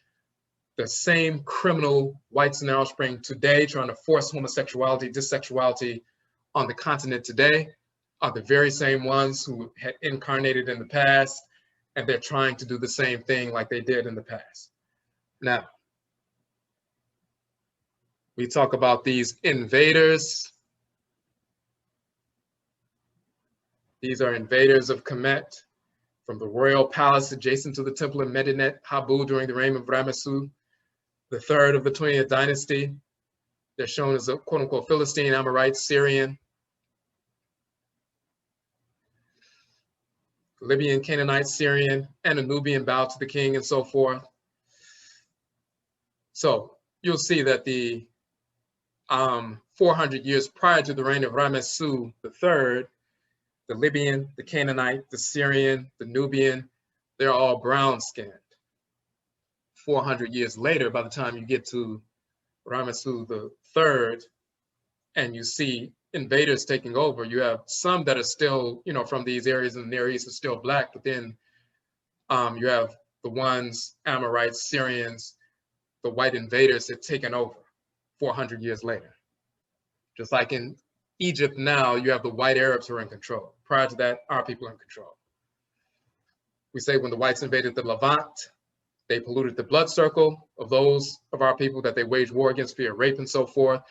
The same criminal whites and their offspring today trying to force homosexuality, dissexuality on the continent today are the very same ones who had incarnated in the past, and they're trying to do the same thing like they did in the past. Now, we talk about these invaders. These are invaders of Kamit from the royal palace adjacent to the temple of Medinet Habu during the reign of Ramessu III of the 20th dynasty. They're shown as a quote-unquote Philistine, Amorite, Syrian, Libyan, Canaanite, Syrian, and a Nubian bow to the king and so forth. So you'll see that the 400 years prior to the reign of Ramessu III, the Libyan, the Canaanite, the Syrian, the Nubian, they're all brown-skinned. 400 years later, by the time you get to Ramessu III, and you see invaders taking over, you have some that are still, from these areas in the Near East are still Black, but then you have the ones, Amorites, Syrians, the white invaders that taken over 400 years later. Just like in Egypt now, you have the white Arabs who are in control. Prior to that, our people are in control. We say when the whites invaded the Levant, they polluted the blood circle of those of our people that they waged war against via rape and so forth.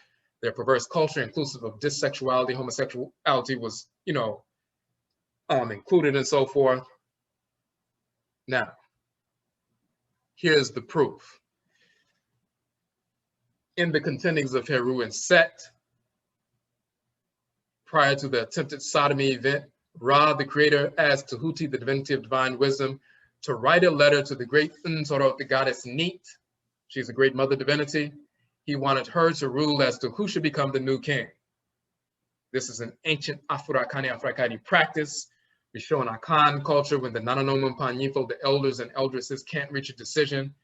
Their perverse culture, inclusive of dissexuality, homosexuality was, included and so forth. Now, here's the proof. In the contendings of Heru and Set, prior to the attempted sodomy event, Ra, the creator, asked Tahuti, the divinity of divine wisdom, to write a letter to the great Nsorot, the goddess Neet. She's a great mother divinity. He wanted her to rule as to who should become the new king. This is an ancient Afurakani, Afuraitkaitnut practice. We show in Akan culture when the Nananom Nsamanfo, the elders and eldresses, can't reach a decision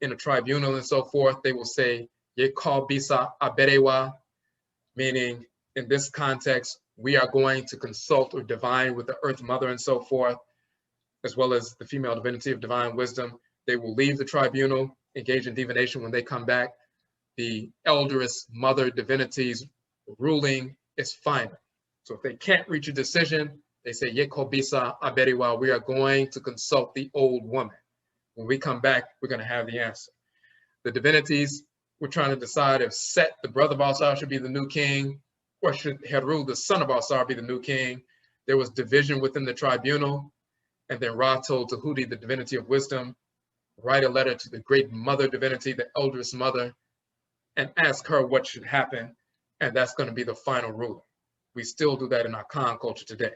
in a tribunal and so forth, they will say, Ye call bisa aberewa, meaning in this context, we are going to consult or divine with the earth mother and so forth, as well as the female divinity of divine wisdom. They will leave the tribunal, engage in divination. When they come back, the elderess mother divinity's ruling is final. So if they can't reach a decision, they say, Yekobisa Aberiwa, we are going to consult the old woman. When we come back, we're going to have the answer. The divinities were trying to decide if Set, the brother of Alsar, should be the new king, or should Heru, the son of Alsar, be the new king. There was division within the tribunal. And then Ra told Tahuti, the divinity of wisdom, write a letter to the great mother divinity, the eldest mother, and ask her what should happen. And that's going to be the final ruling. We still do that in our Khan culture today.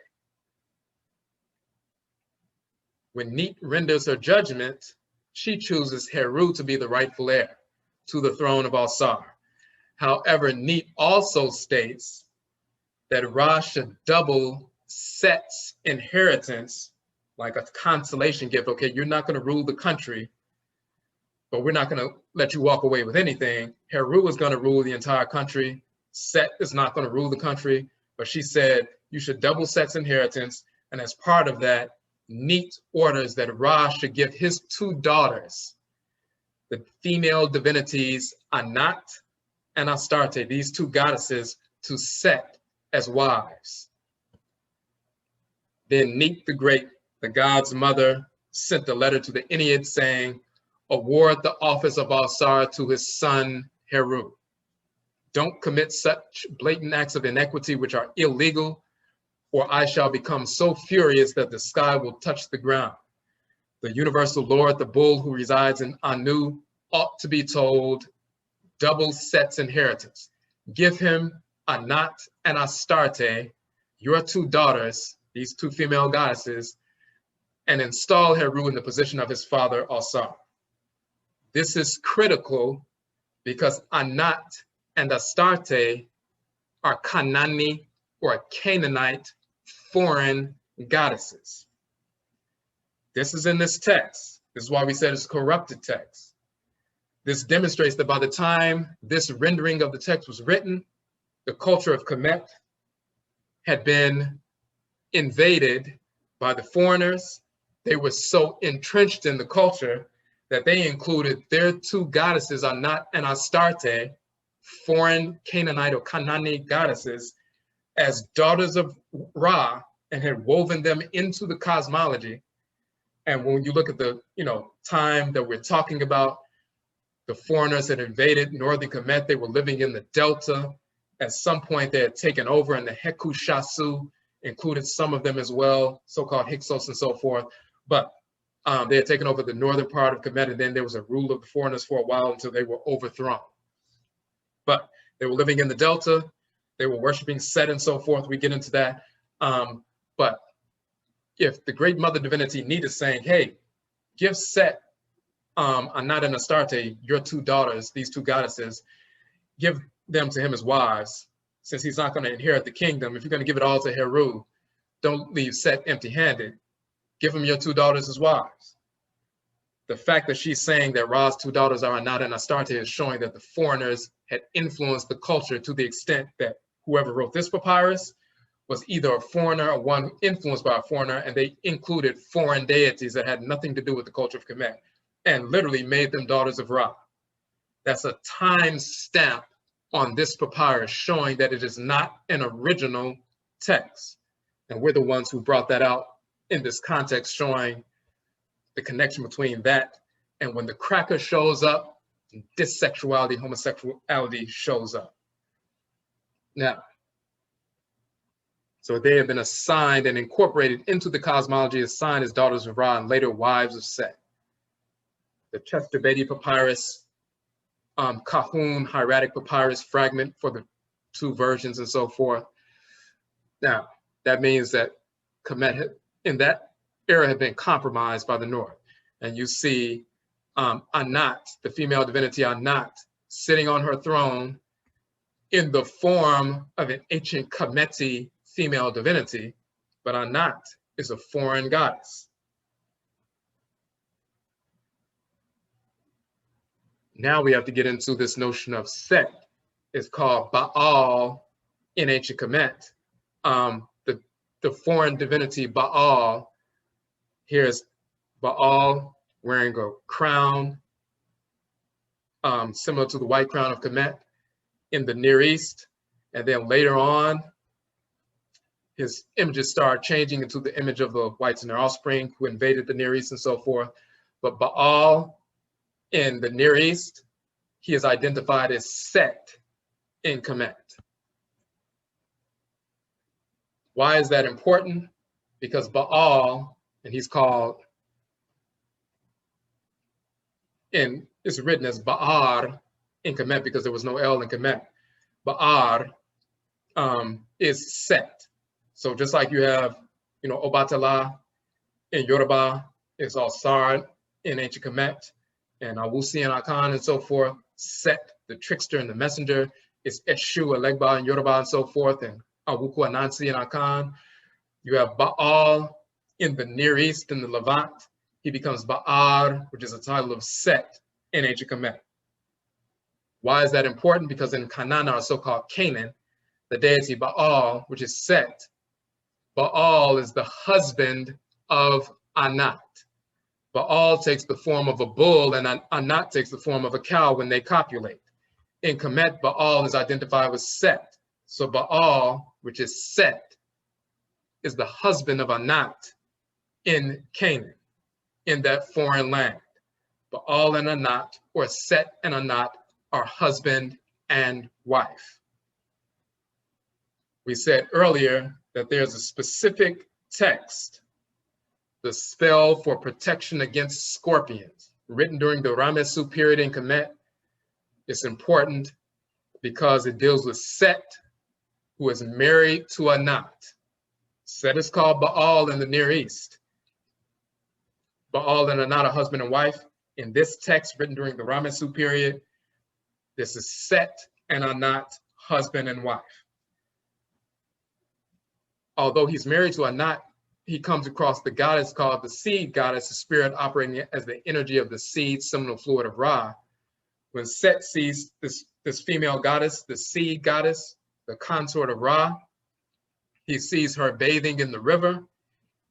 When Neet renders her judgment, she chooses Heru to be the rightful heir to the throne of Alsar. However, Neet also states that Ra should double Set's inheritance like a consolation gift. Okay, you're not going to rule the country, but we're not going to let you walk away with anything. Heru is going to rule the entire country. Set is not going to rule the country, but she said you should double Set's inheritance, and as part of that, Neat orders that Ra should give his 2 daughters, the female divinities Anat and Astarte, these 2 goddesses, to Set as wives. Then Neat the Great, the god's mother, sent a letter to the Ennead saying, award the office of Alsar to his son Heru. Don't commit such blatant acts of inequity which are illegal, or I shall become so furious that the sky will touch the ground. The universal Lord, the bull who resides in Anu, ought to be told, double Set's inheritance. Give him Anat and Astarte, your 2 daughters, these 2 female goddesses, and install Heru in the position of his father Alsar. This is critical because Anat and Astarte are Kanani or Canaanite foreign goddesses. This is in this text. This is why we said it's a corrupted text. This demonstrates that by the time this rendering of the text was written, the culture of Kemet had been invaded by the foreigners. They were so entrenched in the culture that they included their 2 goddesses, Anat and Astarte, foreign Canaanite or Kanani goddesses, as daughters of Ra, and had woven them into the cosmology. And when you look at the time that we're talking about, the foreigners had invaded northern Kemet. They were living in the Delta. At some point, they had taken over, and the Heku Shasu included some of them as well, so-called Hyksos and so forth. But they had taken over the northern part of Kemet, and then there was a rule of the foreigners for a while until they were overthrown. But they were living in the Delta. They were worshiping Set and so forth. We get into that. But if the great mother divinity Neat is saying, hey, give Set, Anat and Astarte, your 2 daughters, these 2 goddesses, give them to him as wives, since he's not going to inherit the kingdom. If you're going to give it all to Heru, don't leave Set empty-handed. Give him your 2 daughters as wives. The fact that she's saying that Ra's 2 daughters are Anat and Astarte is showing that the foreigners had influenced the culture to the extent that whoever wrote this papyrus was either a foreigner or one influenced by a foreigner, and they included foreign deities that had nothing to do with the culture of Kemet and literally made them daughters of Ra. That's a time stamp on this papyrus showing that it is not an original text. And we're the ones who brought that out in this context, showing the connection between that and when the cracker shows up, dissexuality, homosexuality shows up. Now, so they have been assigned and incorporated into the cosmology, assigned as daughters of Ra and later wives of Set. The Chester Beatty Papyrus, Kahun hieratic papyrus fragment for the 2 versions and so forth. Now, that means that Kemet in that era had been compromised by the North. And you see Anat, the female divinity Anat, sitting on her throne in the form of an ancient Kemeti female divinity, but Anat is a foreign goddess. Now we have to get into this notion of Set. It's called Baal in ancient Kemet. The foreign divinity Baal, here's Baal wearing a crown similar to the white crown of Kemet in the Near East. And then later on, his images start changing into the image of the whites and their offspring who invaded the Near East and so forth. But Baal in the Near East, he is identified as Set in Kemet. Why is that important? Because Baal, and he's called, and it's written as Ba'ar in Kemet because there was no L in Kemet. Ba'ar is Set. So just like you have, Obatala in Yoruba, is Alsar in ancient Kemet, and Awusi and Akan and so forth. Set, the trickster and the messenger, is Eshu, Elegba in Yoruba and so forth, and Awuku Anansi and Akan. You have Baal in the Near East, in the Levant. He becomes Ba'ar, which is a title of Set in ancient Kemet. Why is that important? Because in Canaan, or so-called Canaan, the deity Baal, which is Set, Baal is the husband of Anat. Baal takes the form of a bull and Anat takes the form of a cow when they copulate. In Kemet, Baal is identified with Set. So Baal, which is Set, is the husband of Anat in Canaan, in that foreign land. Baal and Anat, or Set and Anat, are husband and wife. We said earlier that there's a specific text, the spell for protection against scorpions, written during the Ramesu period in Kemet. It's important because it deals with Set, who is married to Anat. Set is called Baal in the Near East. Baal and Anat are husband and wife. In this text written during the Ramesu period, this is Set and Anat, husband and wife. Although he's married to Anat, he comes across the goddess called the seed goddess, the spirit operating as the energy of the seed, seminal fluid of Ra. When Set sees this female goddess, the seed goddess, the consort of Ra, he sees her bathing in the river.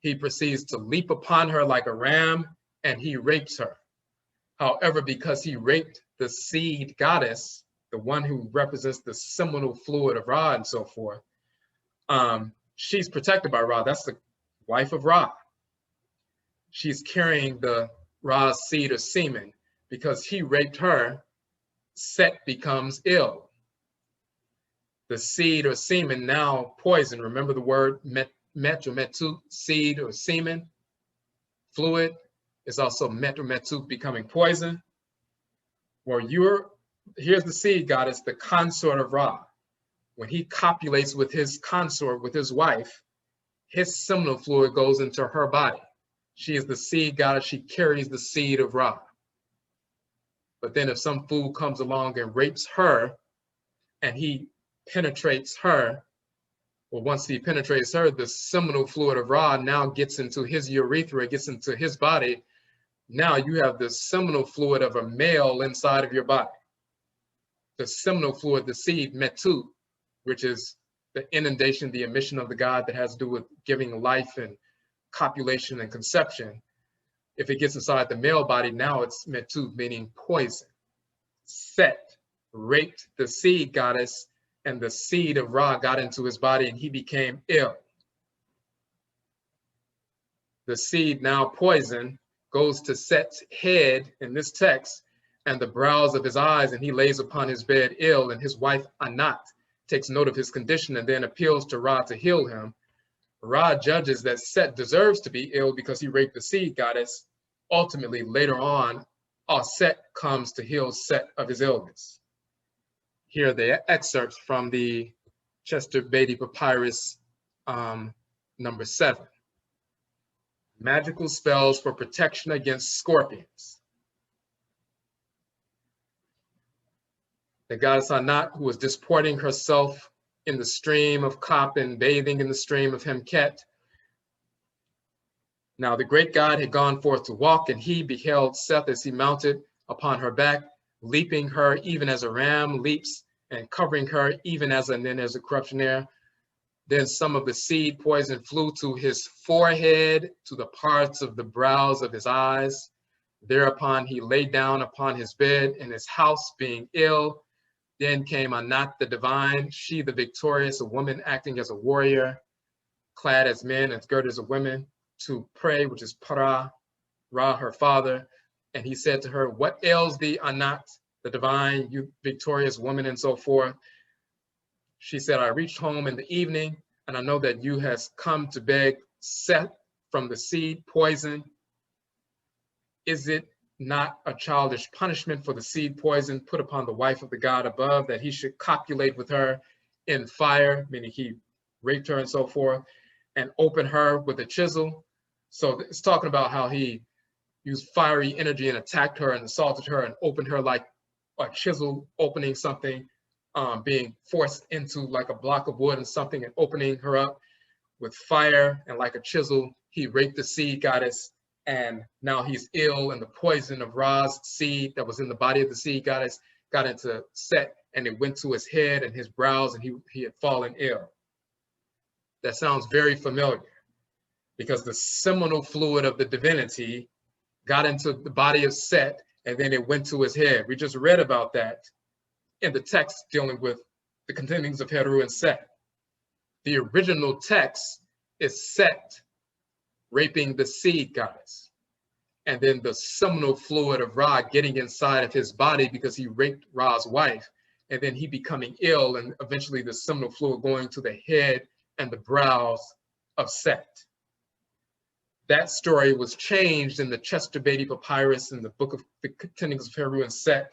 He proceeds to leap upon her like a ram, and he rapes her. However, because he raped the seed goddess, the one who represents the seminal fluid of Ra and so forth, she's protected by Ra. That's the wife of Ra. She's carrying the Ra's seed or semen. Because he raped her, Set becomes ill. The seed or semen now poison. Remember the word met or metu, seed or semen, fluid, is also met or metu, becoming poison. Well, here's the seed goddess, the consort of Ra. When he copulates with his consort, with his wife, his seminal fluid goes into her body. She is the seed goddess. She carries the seed of Ra. But then if some fool comes along and rapes her and he penetrates her, well, once he penetrates her, the seminal fluid of Ra now gets into his urethra, gets into his body. Now you have the seminal fluid of a male inside of your body. The seminal fluid, the seed, metu, which is the inundation, the emission of the god that has to do with giving life and copulation and conception. If it gets inside the male body, now it's metu, meaning poison. Set raped the seed goddess, and the seed of Ra got into his body and he became ill. The seed, now poison, goes to Set's head in this text and the brows of his eyes, and he lays upon his bed ill, and his wife Anat takes note of his condition and then appeals to Ra to heal him. Ra judges that Set deserves to be ill because he raped the seed goddess. Ultimately, later on, Set comes to heal Set of his illness. Here are the excerpts from the Chester Beatty Papyrus number 7. Magical spells for protection against scorpions. The goddess Anat, who was disporting herself in the stream of Kop and bathing in the stream of Hemket. Now the great god had gone forth to walk, and he beheld Seth as he mounted upon her back, leaping her even as a ram leaps, and covering her even as and then as a corruptionaire. Then some of the seed poison flew to his forehead, to the parts of the brows of his eyes. Thereupon he lay down upon his bed in his house, being ill. Then came Anat the divine, she the victorious, a woman acting as a warrior, clad as men and girded as a woman, to pray, which is Para, Ra, her father. And he said to her, "What ails thee, Anat, the divine, you victorious woman," and so forth. She said, "I reached home in the evening, and I know that you has come to beg Seth from the seed poison. Is it not a childish punishment for the seed poison put upon the wife of the god above, that he should copulate with her in fire," meaning he raped her and so forth, "and open her with a chisel?" So it's talking about how he used fiery energy and attacked her and assaulted her and opened her like a chisel opening something, being forced into like a block of wood and something and opening her up with fire, and like a chisel, he raped the seed goddess and now he's ill, and the poison of Ra's seed that was in the body of the seed goddess got into Set, and it went to his head and his brows, and he had fallen ill. That sounds very familiar, because the seminal fluid of the divinity got into the body of Set, and then it went to his head. We just read about that in the text dealing with the contendings of Heru and Set. The original text is Set raping the seed goddess, and then the seminal fluid of Ra getting inside of his body because he raped Ra's wife, and then he becoming ill, and eventually the seminal fluid going to the head and the brows of Set. That story was changed in the Chester Beatty Papyrus in the Book of the Contendings of Heru and Set.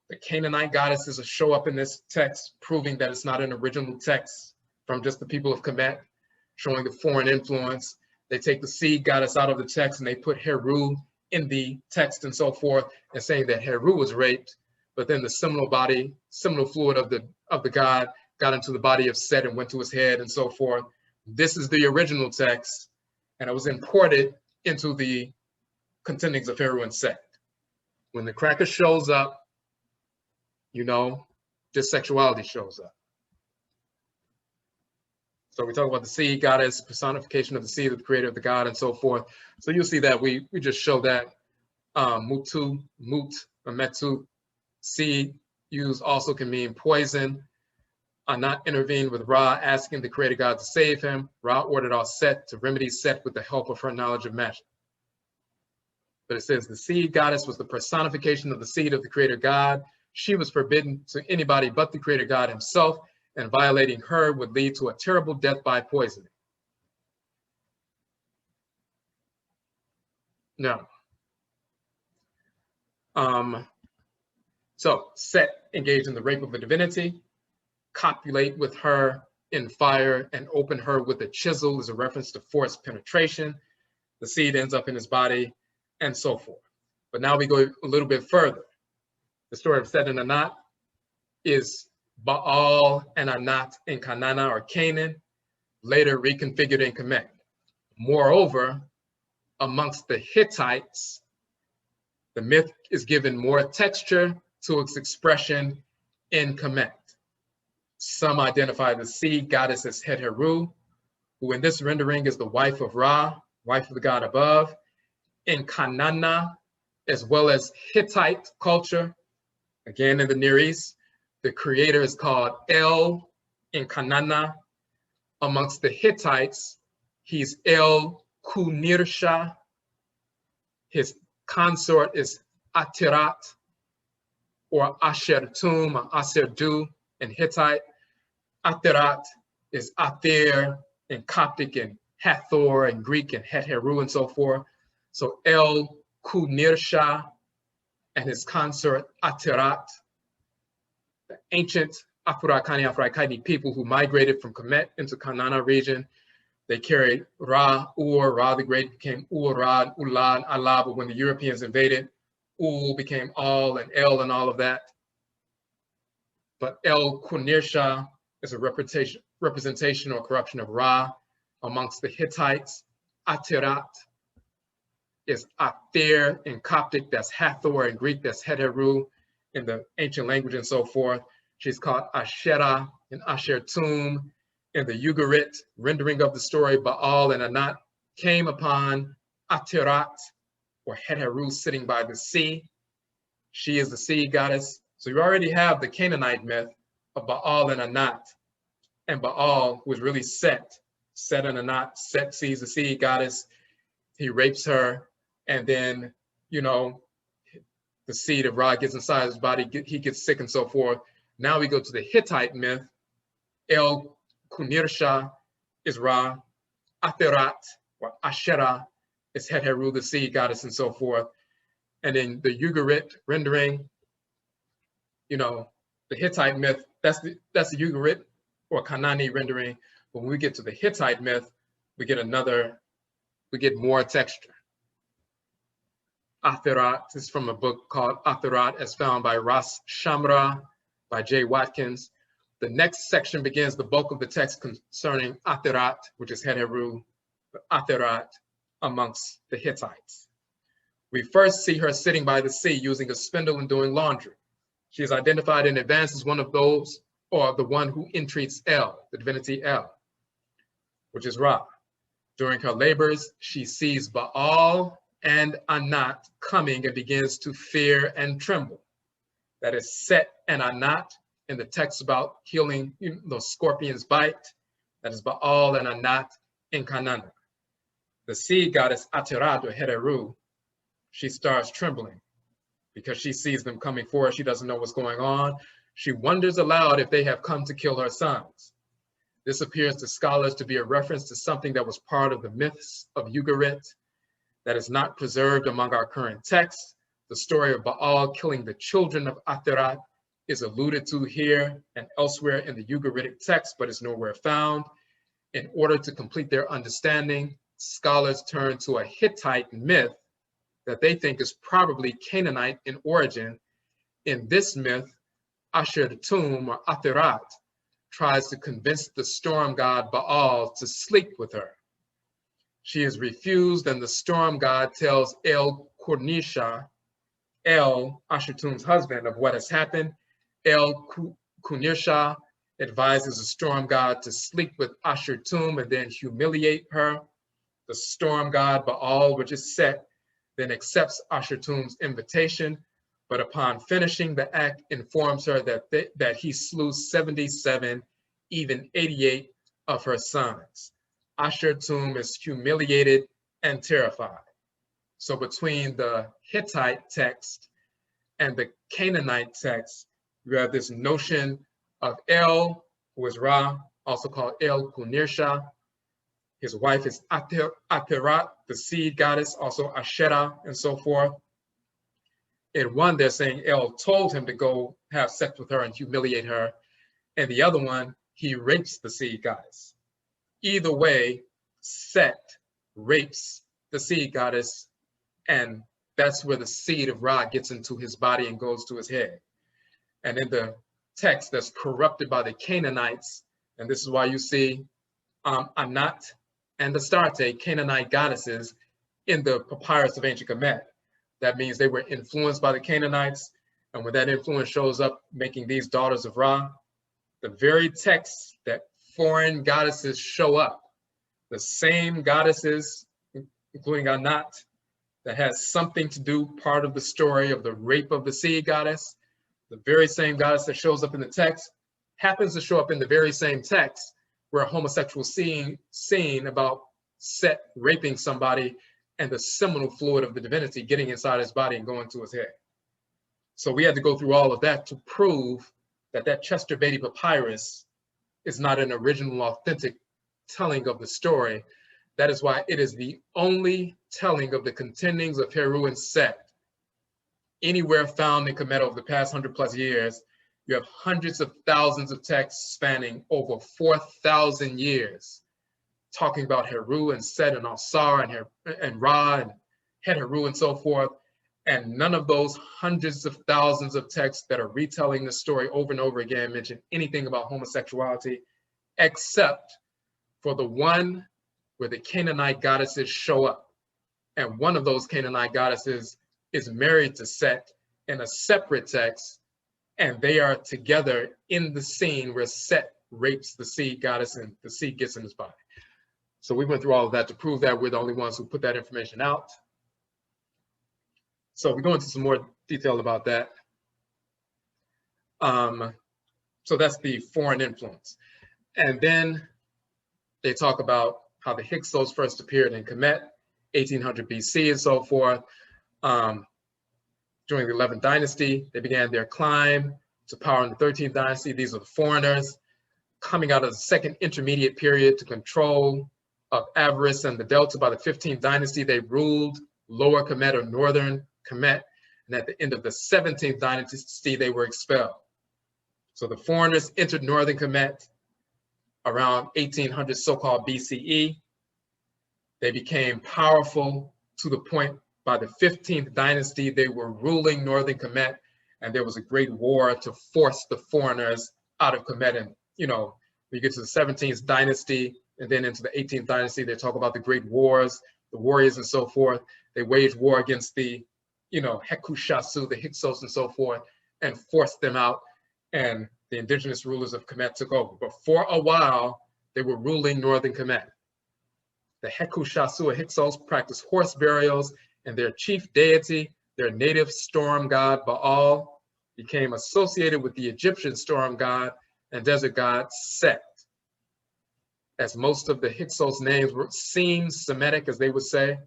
The Canaanite goddesses will show up in this text, proving that it's not an original text from just the people of Kemet, showing the foreign influence. They take the seed goddess out of the text and they put Heru in the text and so forth, and saying that Heru was raped, but then the seminal fluid of the god got into the body of Set and went to his head and so forth. This is the original text, and it was imported into the contendings of Heru and Set. When the cracker shows up, you know, dissexuality shows up. So we talk about the seed goddess, personification of the seed of the creator of the god, and so forth. So you'll see that we just show that mut, or metu, seed used also can mean poison. Not intervened with Ra, asking the creator god to save him. Ra ordered all Set to remedy Set with the help of her knowledge of magic. But it says the seed goddess was the personification of the seed of the creator god. She was forbidden to anybody but the creator god himself, and violating her would lead to a terrible death by poisoning. Now, so Set engaged in the rape of a divinity, copulate with her in fire, and open her with a chisel is a reference to forced penetration. The seed ends up in his body, and so forth. But now we go a little bit further. The story of Set and Anat is Baal and Anat in Canaan or Canaan, later reconfigured in Kemet. Moreover, amongst the Hittites, the myth is given more texture to its expression in Kemet. Some identify the seed goddess as Het Heru, who in this rendering is the wife of Ra, wife of the god above. In Canaan, as well as Hittite culture, again in the Near East, the creator is called El in Canaan. Amongst the Hittites, he's El Kunirsha. His consort is Atirat, or Ashertum, or Aserdu in Hittite. Atirat is Ater in Coptic and Hathor in Greek and Het Heru and so forth. So El Kunirsha and his consort Atirat, the ancient Afurakani, Afuraitkaitnit people who migrated from Kemet into Canaan region. They carried Ra the Great became Ra, and Ula, and Allah, but when the Europeans invaded, Ul became Al and El and all of that. But El Kunirsha is a representation or corruption of Ra. Amongst the Hittites, Atirat is Ater in Coptic, that's Hathor in Greek, that's Het Heru in the ancient language and so forth. She's called Asherah and Ashertum. In the Ugarit rendering of the story, Baal and Anat came upon Atirat, or Het Heru, sitting by the sea. She is the sea goddess. So you already have the Canaanite myth of Baal and Anat. And Baal was really Set and Anat. Set sees the sea goddess. He rapes her. And then, you know, the seed of Ra gets inside his body. He gets sick and so forth. Now we go to the Hittite myth. El Kunirsha is Ra. Atherat, or Asherah, is Het Heru, the sea goddess, and so forth. And in the Ugarit rendering, you know, the Hittite myth, that's the Ugarit or Kanani rendering. But when we get to the Hittite myth, we get more texture. Atherat is from a book called Atherat, as found by Ras Shamra, by J. Watkins. The next section begins the bulk of the text concerning Atherat, which is Het Heru, Atherat, amongst the Hittites. We first see her sitting by the sea using a spindle and doing laundry. She is identified in advance as one of those, or the one who entreats El, the divinity El, which is Ra. During her labors, she sees Baal and Anat coming and begins to fear and tremble. That is Set and Anat in the text about healing the scorpion's bite. That is Baal and Anat in Canaan. The sea goddess Atirad or Hereru, she starts trembling because she sees them coming for her. She doesn't know what's going on. She wonders aloud if they have come to kill her sons. This appears to scholars to be a reference to something that was part of the myths of Ugarit that is not preserved among our current texts. The story of Baal killing the children of Atirat is alluded to here and elsewhere in the Ugaritic text, but is nowhere found. In order to complete their understanding, scholars turn to a Hittite myth that they think is probably Canaanite in origin. In this myth, Ashur-tum or Atirat tries to convince the storm god Baal to sleep with her. She is refused, and the storm god tells El-Kurnisha, El, Ashur-tum's husband, of what has happened. El-Kurnisha advises the storm god to sleep with Ashur-tum and then humiliate her. The storm god Baal, which is Set, then accepts Ashur-tum's invitation, but upon finishing the act informs her that he slew 77, even 88 of her sons. Ashur-tum is humiliated and terrified. So between the Hittite text and the Canaanite text, you have this notion of El, who is Ra, also called El-Kunisha. His wife is Atirat, the seed goddess, also Asherah, and so forth. In one, they're saying El told him to go have sex with her and humiliate her. And the other one, he rapes the seed goddess. Either way, Set rapes the seed goddess, and that's where the seed of Ra gets into his body and goes to his head. And in the text that's corrupted by the Canaanites, and this is why you see Anat and Astarte, Canaanite goddesses, in the papyrus of ancient Kemet. That means they were influenced by the Canaanites, and when that influence shows up making these daughters of Ra, the very texts that foreign goddesses show up, the same goddesses, including Anat, that has something to do, part of the story of the rape of the seed goddess, the very same goddess that shows up in the text, happens to show up in the very same text where a homosexual scene about Set raping somebody and the seminal fluid of the divinity getting inside his body and going to his head. So we had to go through all of that to prove that that Chester Beatty papyrus is not an original, authentic telling of the story. That is why it is the only telling of the contendings of Heru and Set anywhere found in Kemet over the past 100+ years. You have hundreds of thousands of texts spanning over 4,000 years, talking about Heru and Set and Alsar and Ra and Het-Heru and so forth. And none of those hundreds of thousands of texts that are retelling the story over and over again mention anything about homosexuality, except for the one where the Canaanite goddesses show up. And one of those Canaanite goddesses is married to Set in a separate text, and they are together in the scene where Set rapes the seed goddess and the seed gets in his body. So we went through all of that to prove that we're the only ones who put that information out. So we go into some more detail about that. So that's the foreign influence. And then they talk about how the Hyksos first appeared in Kemet, 1800 BC and so forth. During the 11th dynasty, they began their climb to power in the 13th dynasty. These are the foreigners coming out of the second intermediate period to control of Avaris and the Delta. By the 15th dynasty, they ruled Lower Kemet or Northern Kemet. And at the end of the 17th dynasty, they were expelled. So the foreigners entered Northern Kemet around 1800 so-called BCE. They became powerful to the point by the 15th dynasty, they were ruling Northern Kemet, and there was a great war to force the foreigners out of Kemet. And, we get to the 17th dynasty and then into the 18th dynasty, they talk about the great wars, the warriors and so forth. They waged war against the, Hekushasu, the Hyksos and so forth, and forced them out. And the indigenous rulers of Kemet took over. But for a while, they were ruling northern Kemet. The Hekushasu or Hyksos practiced horse burials, and their chief deity, their native storm god Baal, became associated with the Egyptian storm god and desert god Set. As most of the Hyksos names seem Semitic, as they would say,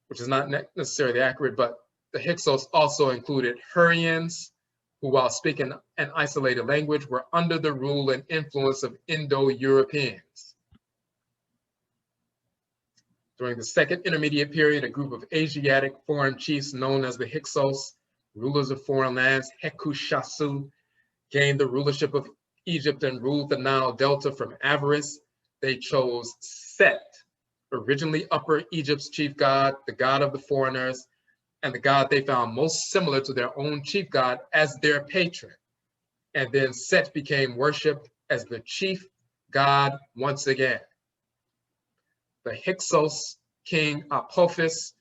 which is not necessarily accurate, but the Hyksos also included Hurrians, who, while speaking an isolated language, were under the rule and influence of Indo-Europeans. During the Second Intermediate Period, a group of Asiatic foreign chiefs known as the Hyksos, rulers of foreign lands, Hekushasu, gained the rulership of Egypt and ruled the Nile Delta from avarice. They chose Set, originally Upper Egypt's chief god, the god of the foreigners, and the god they found most similar to their own chief god as their patron. And then Set became worshipped as the chief god once again. The Hyksos king Apophis,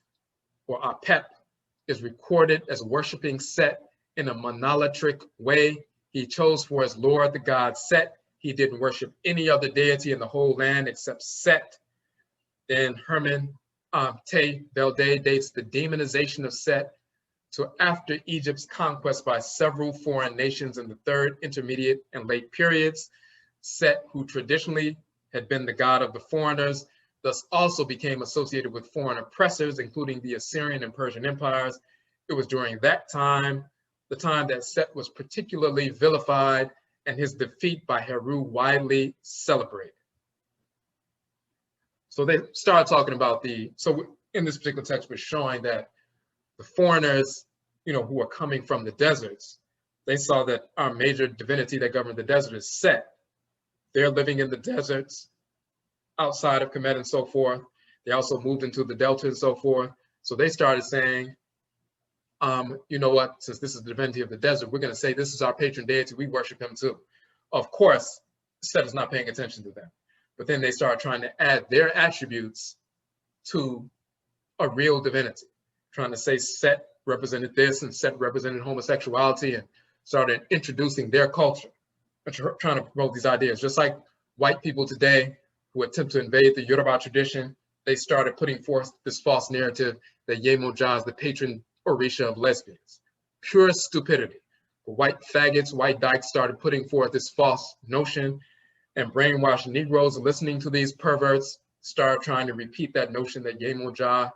or Apep, is recorded as worshiping Set in a monolatric way. He chose for his lord the god Set. He didn't worship any other deity in the whole land except Set. Then Herman Te Belde dates the demonization of Set to after Egypt's conquest by several foreign nations in the Third Intermediate and Late periods. Set, who traditionally had been the god of the foreigners, thus also became associated with foreign oppressors, including the Assyrian and Persian empires. It was during that time, the time that Set was particularly vilified and his defeat by Heru widely celebrated. So they started talking about so in this particular text, we're showing that the foreigners, who are coming from the deserts, they saw that our major divinity that governed the desert is Set. They're living in the deserts outside of Kemet and so forth. They also moved into the Delta and so forth. So they started saying, you know what, since this is the divinity of the desert, we're going to say this is our patron deity, we worship him too. Of course, Set is not paying attention to them. But then they started trying to add their attributes to a real divinity, trying to say Set represented this and Set represented homosexuality, and started introducing their culture and trying to promote these ideas. Just like white people today who attempt to invade the Yoruba tradition, they started putting forth this false narrative that Yemoja is the patron Orisha of lesbians. Pure stupidity. The white faggots, white dykes started putting forth this false notion, and brainwashed Negroes listening to these perverts started trying to repeat that notion that Yemoja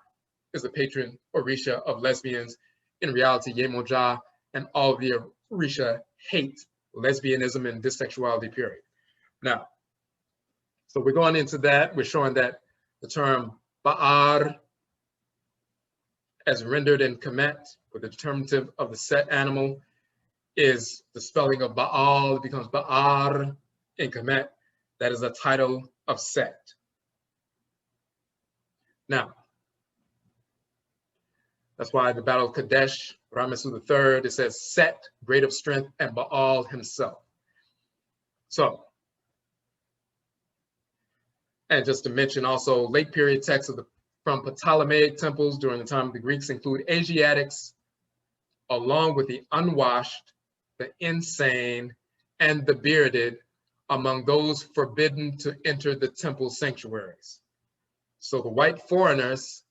is the patron Orisha of lesbians. In reality, Yemoja and all of the Orisha hate lesbianism and dissexuality, period. Now, so we're going into that. We're showing that the term Ba'ar, as rendered in Kemet, with the determinative of the Set animal, is the spelling of Baal. It becomes Ba'ar in Kemet. That is a title of Set. Now, that's why the Battle of Kadesh, Ramesu III, it says Set, great of strength, and Baal himself. So, and just to mention also, late period texts from Ptolemaic temples during the time of the Greeks include Asiatics, along with the unwashed, the insane, and the bearded, among those forbidden to enter the temple sanctuaries. So the white foreigners,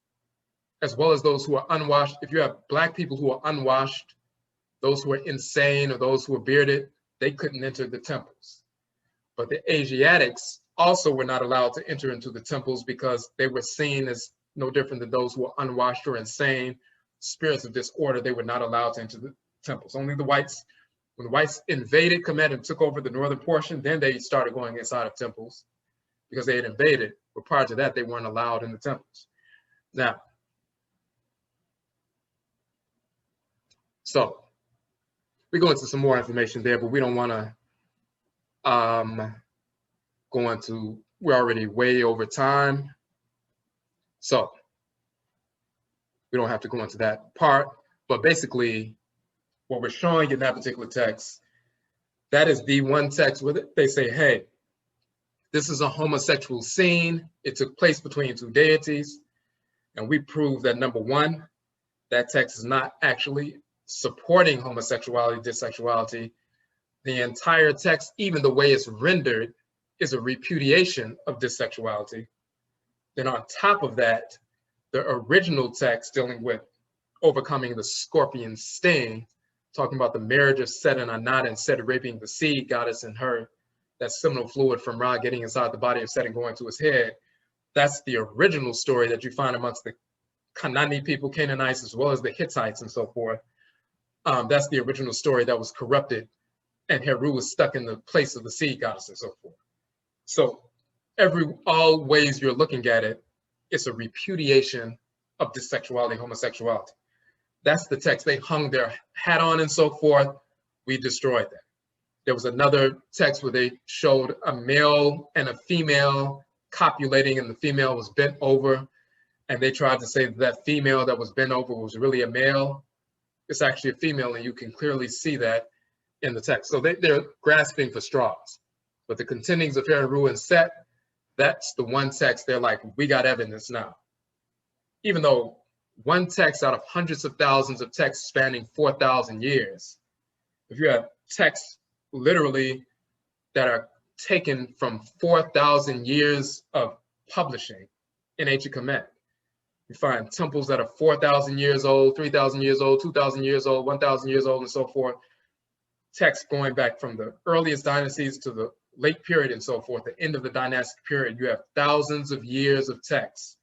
as well as those who are unwashed, if you have Black people who are unwashed, those who are insane, or those who are bearded, they couldn't enter the temples. But the Asiatics also were not allowed to enter into the temples because they were seen as no different than those who were unwashed or insane, spirits of disorder. They were not allowed to enter the temples. Only the whites, when the whites invaded Kemet and took over the northern portion, then they started going inside of temples because they had invaded. But prior to that, they weren't allowed in the temples. Now, so we go into some more information there, but we don't want to go into, we're already way over time. So we don't have to go into that part, but basically what we're showing in that particular text, that is the one text with it. They say, hey, this is a homosexual scene. It took place between two deities. And we prove that number one, that text is not actually supporting homosexuality, dissexuality. The entire text, even the way it's rendered, is a repudiation of dissexuality. Then on top of that, the original text dealing with overcoming the scorpion sting, talking about the marriage of Set and Anat and Set raping the seed goddess and her, that seminal fluid from Ra getting inside the body of Set and going to his head. That's the original story that you find amongst the Kanani people, Canaanites, as well as the Hittites and so forth. That's the original story that was corrupted, and Heru was stuck in the place of the seed goddess and so forth. So all ways you're looking at it, it's a repudiation of dissexuality, homosexuality. That's the text they hung their hat on and so forth. We destroyed that. There was another text where they showed a male and a female copulating, and the female was bent over, and they tried to say that that female that was bent over was really a male. It's actually a female, and you can clearly see that in the text. So they're grasping for straws. But the contendings of Heru and Set, that's the one text they're like, we got evidence now. Even though one text out of hundreds of thousands of texts spanning 4,000 years, if you have texts literally that are taken from 4,000 years of publishing in ancient Kemet, you find temples that are 4,000 years old, 3,000 years old, 2,000 years old, 1,000 years old, and so forth. Texts going back from the earliest dynasties to the late period and so forth, the end of the dynastic period, you have thousands of years of texts,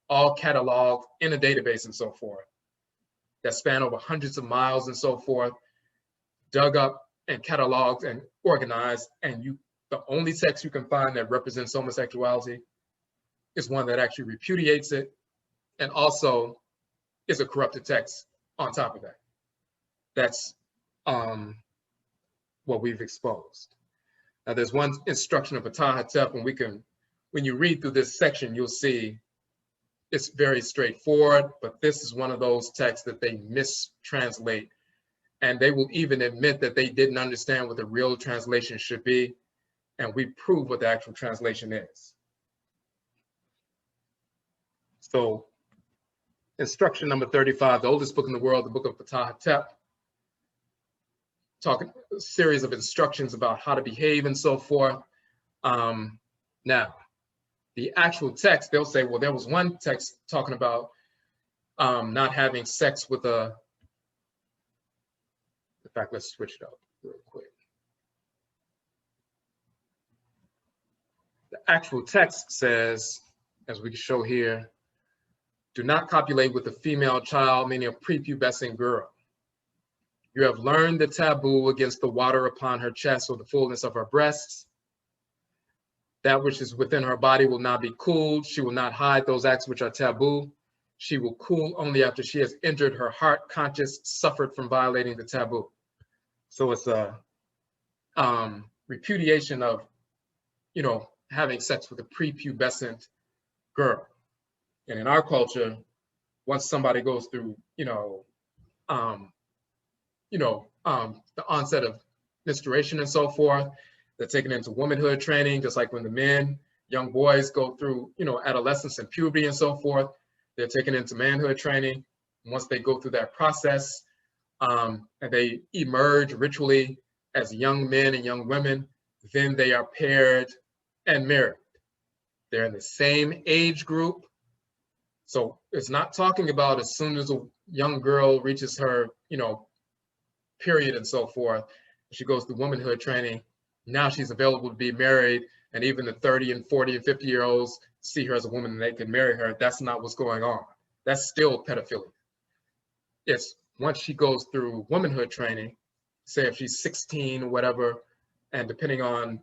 all cataloged in a database and so forth, that span over hundreds of miles and so forth, dug up and cataloged and organized. And the only text you can find that represents homosexuality is one that actually repudiates it, and also is a corrupted text on top of that. That's what we've exposed. Now, there's one instruction of Ptah, when you read through this section, you'll see it's very straightforward, but this is one of those texts that they mistranslate, and they will even admit that they didn't understand what the real translation should be, and we prove what the actual translation is. So, instruction number 35, the oldest book in the world, the book of Ptah, talking a series of instructions about how to behave and so forth. Now, the actual text, they'll say, well, there was one text talking about not having sex with a, in fact, let's switch it up real quick. The actual text says, as we can show here, do not copulate with a female child, meaning a prepubescent girl. You have learned the taboo against the water upon her chest or the fullness of her breasts. That which is within her body will not be cooled. She will not hide those acts which are taboo. She will cool only after she has injured her heart conscious, suffered from violating the taboo. So it's a repudiation of, having sex with a prepubescent girl. And in our culture, once somebody goes through, the onset of menstruation and so forth, they're taken into womanhood training, just like when the young boys go through, adolescence and puberty and so forth, they're taken into manhood training. And once they go through that process, and they emerge ritually as young men and young women, then they are paired and married. They're in the same age group. So it's not talking about as soon as a young girl reaches her, period and so forth, she goes through womanhood training, now she's available to be married, and even the 30 and 40 and 50-year-olds see her as a woman and they can marry her. That's not what's going on. That's still pedophilia. It's once she goes through womanhood training, say if she's 16 or whatever, and depending on,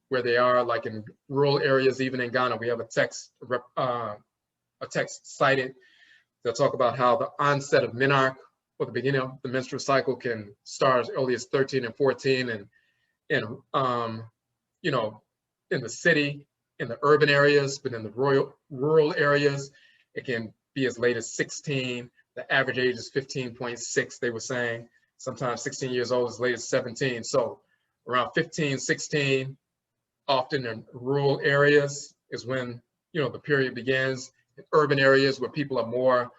where they are, like in rural areas, even in Ghana, we have a text cited that talk about how the onset of menarche, or the beginning of the menstrual cycle, can start as early as 13 and 14, and in the city, in the urban areas, but in the rural areas, it can be as late as 16. The average age is 15.6, they were saying. Sometimes 16 years old, as late as 17. So around 15, 16, often in rural areas is when, the period begins. urban areas where people are more,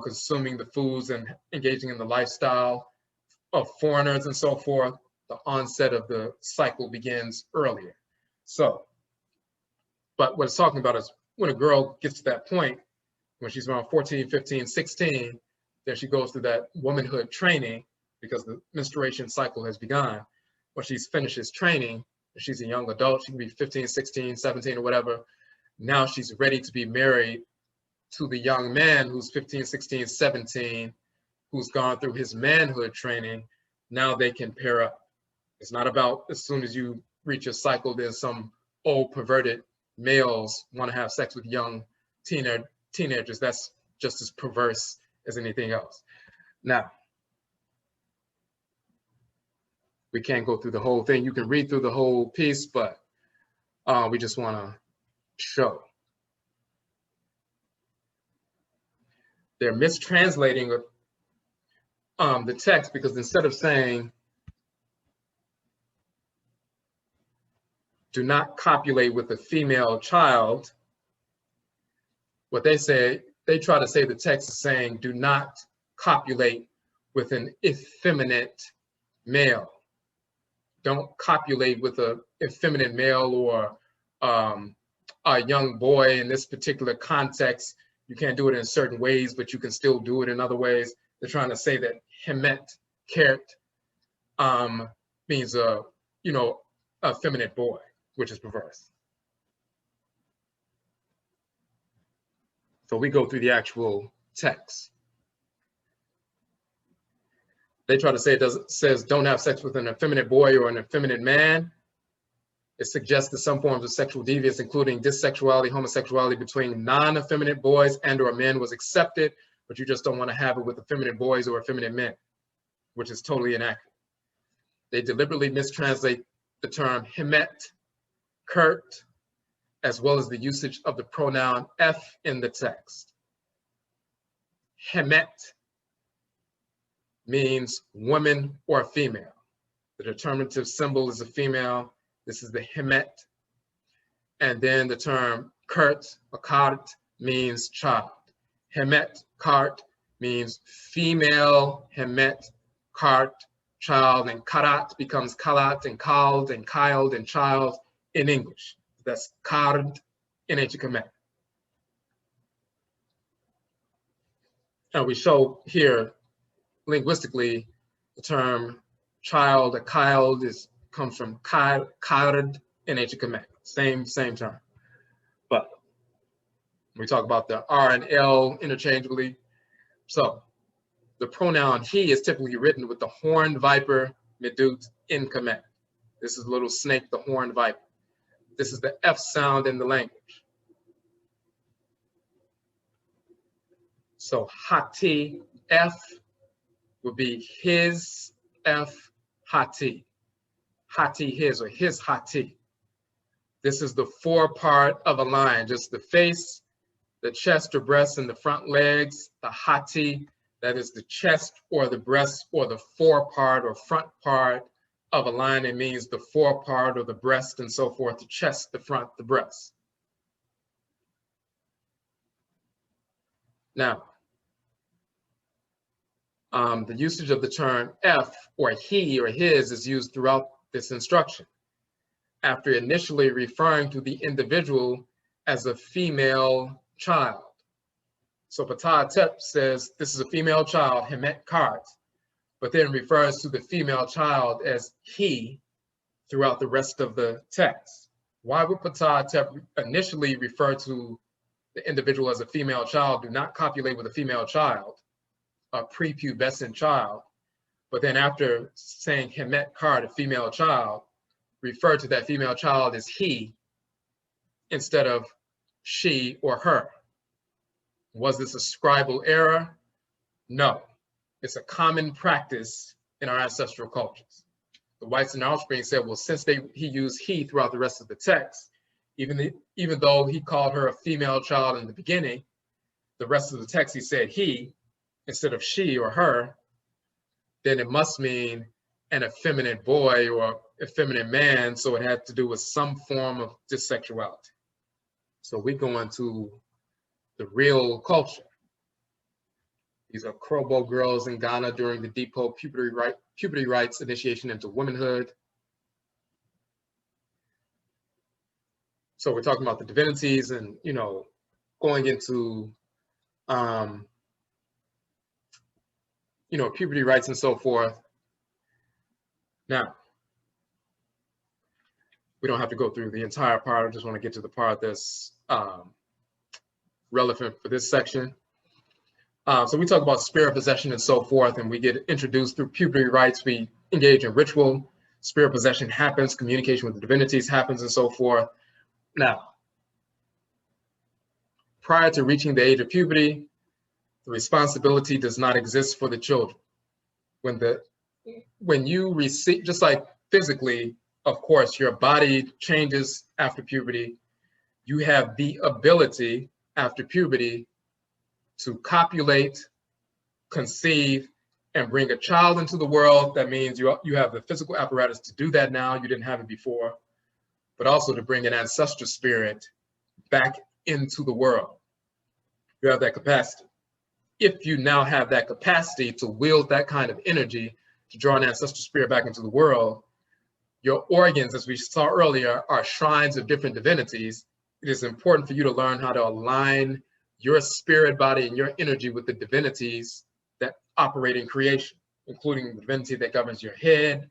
consuming the foods and engaging in the lifestyle of foreigners and so forth, the onset of the cycle begins earlier. So, but what it's talking about is when a girl gets to that point, when she's around 14, 15, 16, then she goes through that womanhood training because the menstruation cycle has begun. When she finishes training, if she's a young adult, she can be 15, 16, 17 or whatever. Now she's ready to be married to the young man who's 15, 16, 17, who's gone through his manhood training. Now they can pair up. It's not about as soon as you reach a cycle, there's some old perverted males want to have sex with young teenagers. That's just as perverse as anything else. Now, we can't go through the whole thing. You can read through the whole piece, but we just want to show. They're mistranslating the text because instead of saying, do not copulate with a female child, what they say, they try to say the text is saying, do not copulate with an effeminate male. Don't copulate with an effeminate male or a young boy in this particular context. You can't do it in certain ways, but you can still do it in other ways. They're trying to say that hemet, kert, means a effeminate boy, which is perverse. So we go through the actual text. They try to say it says don't have sex with an effeminate boy or an effeminate man. It suggests that some forms of sexual deviance, including dissexuality, homosexuality between non-effeminate boys and or men was accepted, but you just don't want to have it with effeminate boys or effeminate men, which is totally inaccurate. They deliberately mistranslate the term hemet, kert, as well as the usage of the pronoun F in the text. Hemet means woman or female. The determinative symbol is a female. This is the hemet. And then the term kert or kart means child. Hemet, kart means female, hemet, kart, child, and karat becomes kalat and kald and child and child in English. That's kard in ancient Kemet. And we show here linguistically the term child or child comes from kard in ancient Kemet. Same term. But we talk about the R and L interchangeably. So the pronoun he is typically written with the horned viper medutu in Kemet. This is a little snake, the horned viper. This is the F sound in the language. So hati, F would be his, F, hati. Hati, his, or his hati. This is the forepart of a lion, just the face, the chest or breast, and the front legs. The hati, that is the chest or the breast or the forepart or front part of a lion. It means the forepart or the breast and so forth, the chest, the front, the breast. Now, the usage of the term F or he or his is used throughout this instruction, after initially referring to the individual as a female child. So Ptah Tep says this is a female child, hemet kart, but then refers to the female child as he throughout the rest of the text. Why would Ptah Tep initially refer to the individual as a female child, do not copulate with a female child, a prepubescent child, but then after saying hemet kart, a female child, refer to that female child as he instead of she or her? Was this a scribal error? No, it's a common practice in our ancestral cultures. The whites and offspring said, well, since he used he throughout the rest of the text, even though he called her a female child in the beginning, the rest of the text he said he instead of she or her, then it must mean an effeminate boy or effeminate man, so it had to do with some form of dissexuality. So we go into the real culture. These are KOKOBO girls in Ghana during the depot puberty rites initiation into womanhood. So we're talking about the divinities and, you know, going into, you know, puberty rites and so forth. Now, we don't have to go through the entire part. I just want to get to the part that's relevant for this section. So we talk about spirit possession and so forth, and we get introduced through puberty rites. We engage in ritual. Spirit possession happens, communication with the divinities happens, and so forth. Now, prior to reaching the age of puberty, the responsibility does not exist for the children. When you receive, just like physically, of course, your body changes after puberty. You have the ability after puberty to copulate, conceive, and bring a child into the world. That means you have the physical apparatus to do that now. You didn't have it before, but also to bring an ancestral spirit back into the world. You have that capacity. If you now have that capacity to wield that kind of energy to draw an ancestral spirit back into the world, your organs, as we saw earlier, are shrines of different divinities. It is important for you to learn how to align your spirit body and your energy with the divinities that operate in creation, including the divinity that governs your head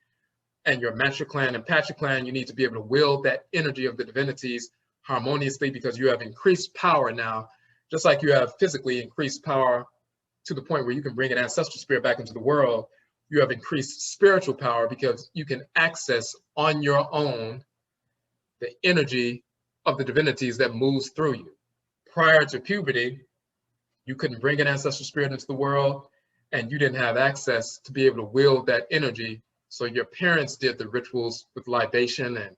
and your matriclan and patriclan. You need to be able to wield that energy of the divinities harmoniously, because you have increased power now, just like you have physically increased power to the point where you can bring an ancestral spirit back into the world. You have increased spiritual power because you can access on your own the energy of the divinities that moves through you. Prior to puberty, you couldn't bring an ancestral spirit into the world, and you didn't have access to be able to wield that energy. So your parents did the rituals with libation and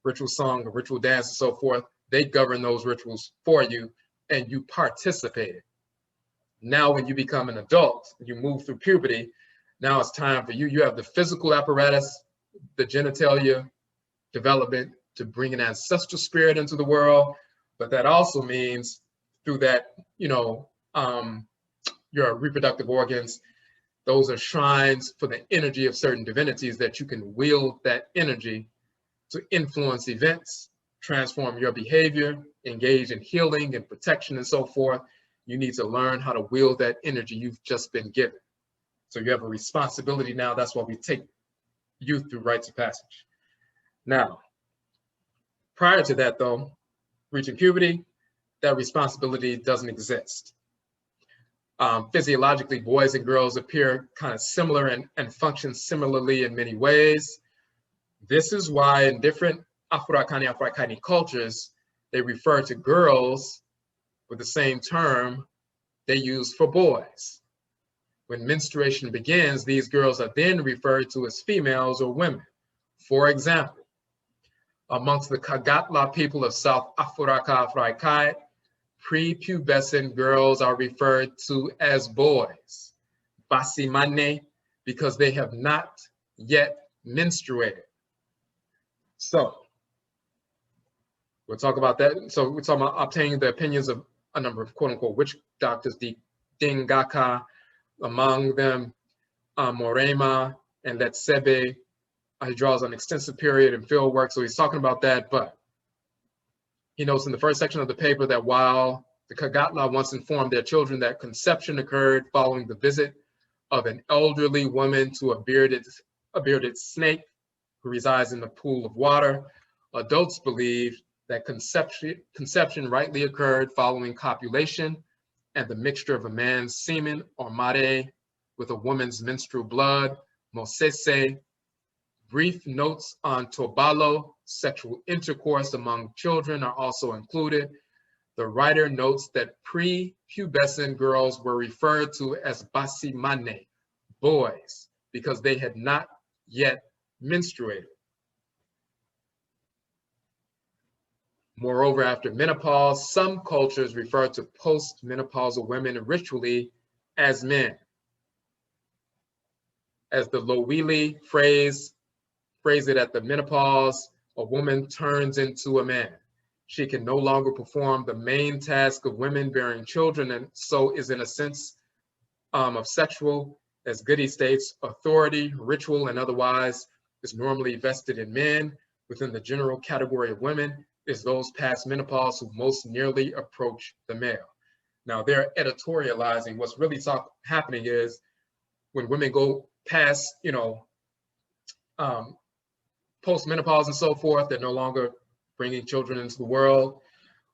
ritual song or ritual dance and so forth. They govern those rituals for you, and you participated. Now, when you become an adult, you move through puberty, now it's time for you. You have the physical apparatus, the genitalia development to bring an ancestral spirit into the world. But that also means through that, you know, your reproductive organs, those are shrines for the energy of certain divinities that you can wield that energy to influence events, transform your behavior, engage in healing and protection and so forth. You need to learn how to wield that energy you've just been given. So you have a responsibility now. That's why we take youth through rites of passage. Now, prior to that though, reaching puberty, that responsibility doesn't exist. Physiologically, boys and girls appear kind of similar and function similarly in many ways. This is why in different Afurakani, Afuraitkaitnit cultures, they refer to girls with the same term they use for boys. When menstruation begins, these girls are then referred to as females or women. For example, amongst the Kagatla people of South Afuraitkaitnut, prepubescent girls are referred to as boys, basimane, because they have not yet menstruated. So we'll talk about that. So we're talking about obtaining the opinions of a number of quote unquote witch doctors, the Dingaka, among them Morema and Letsebe. He draws an extensive period in field work, so he's talking about that, but he notes in the first section of the paper that while the Kagatla once informed their children that conception occurred following the visit of an elderly woman to a bearded snake who resides in the pool of water, adults believed that conception rightly occurred following copulation and the mixture of a man's semen or mare with a woman's menstrual blood, mosese. Brief notes on tobalo, sexual intercourse among children, are also included. The writer notes that prepubescent girls were referred to as basimane, boys, because they had not yet menstruated. Moreover, after menopause, some cultures refer to postmenopausal women ritually as men. As the Lowili phrase it, at the menopause, a woman turns into a man. She can no longer perform the main task of women bearing children, and so is in a sense of sexual, as Goody states, authority, ritual, and otherwise is normally vested in men. Within the general category of women is those past menopause who most nearly approach the male. Now they're editorializing. What's really happening is when women go past, post-menopause and so forth, they're no longer bringing children into the world.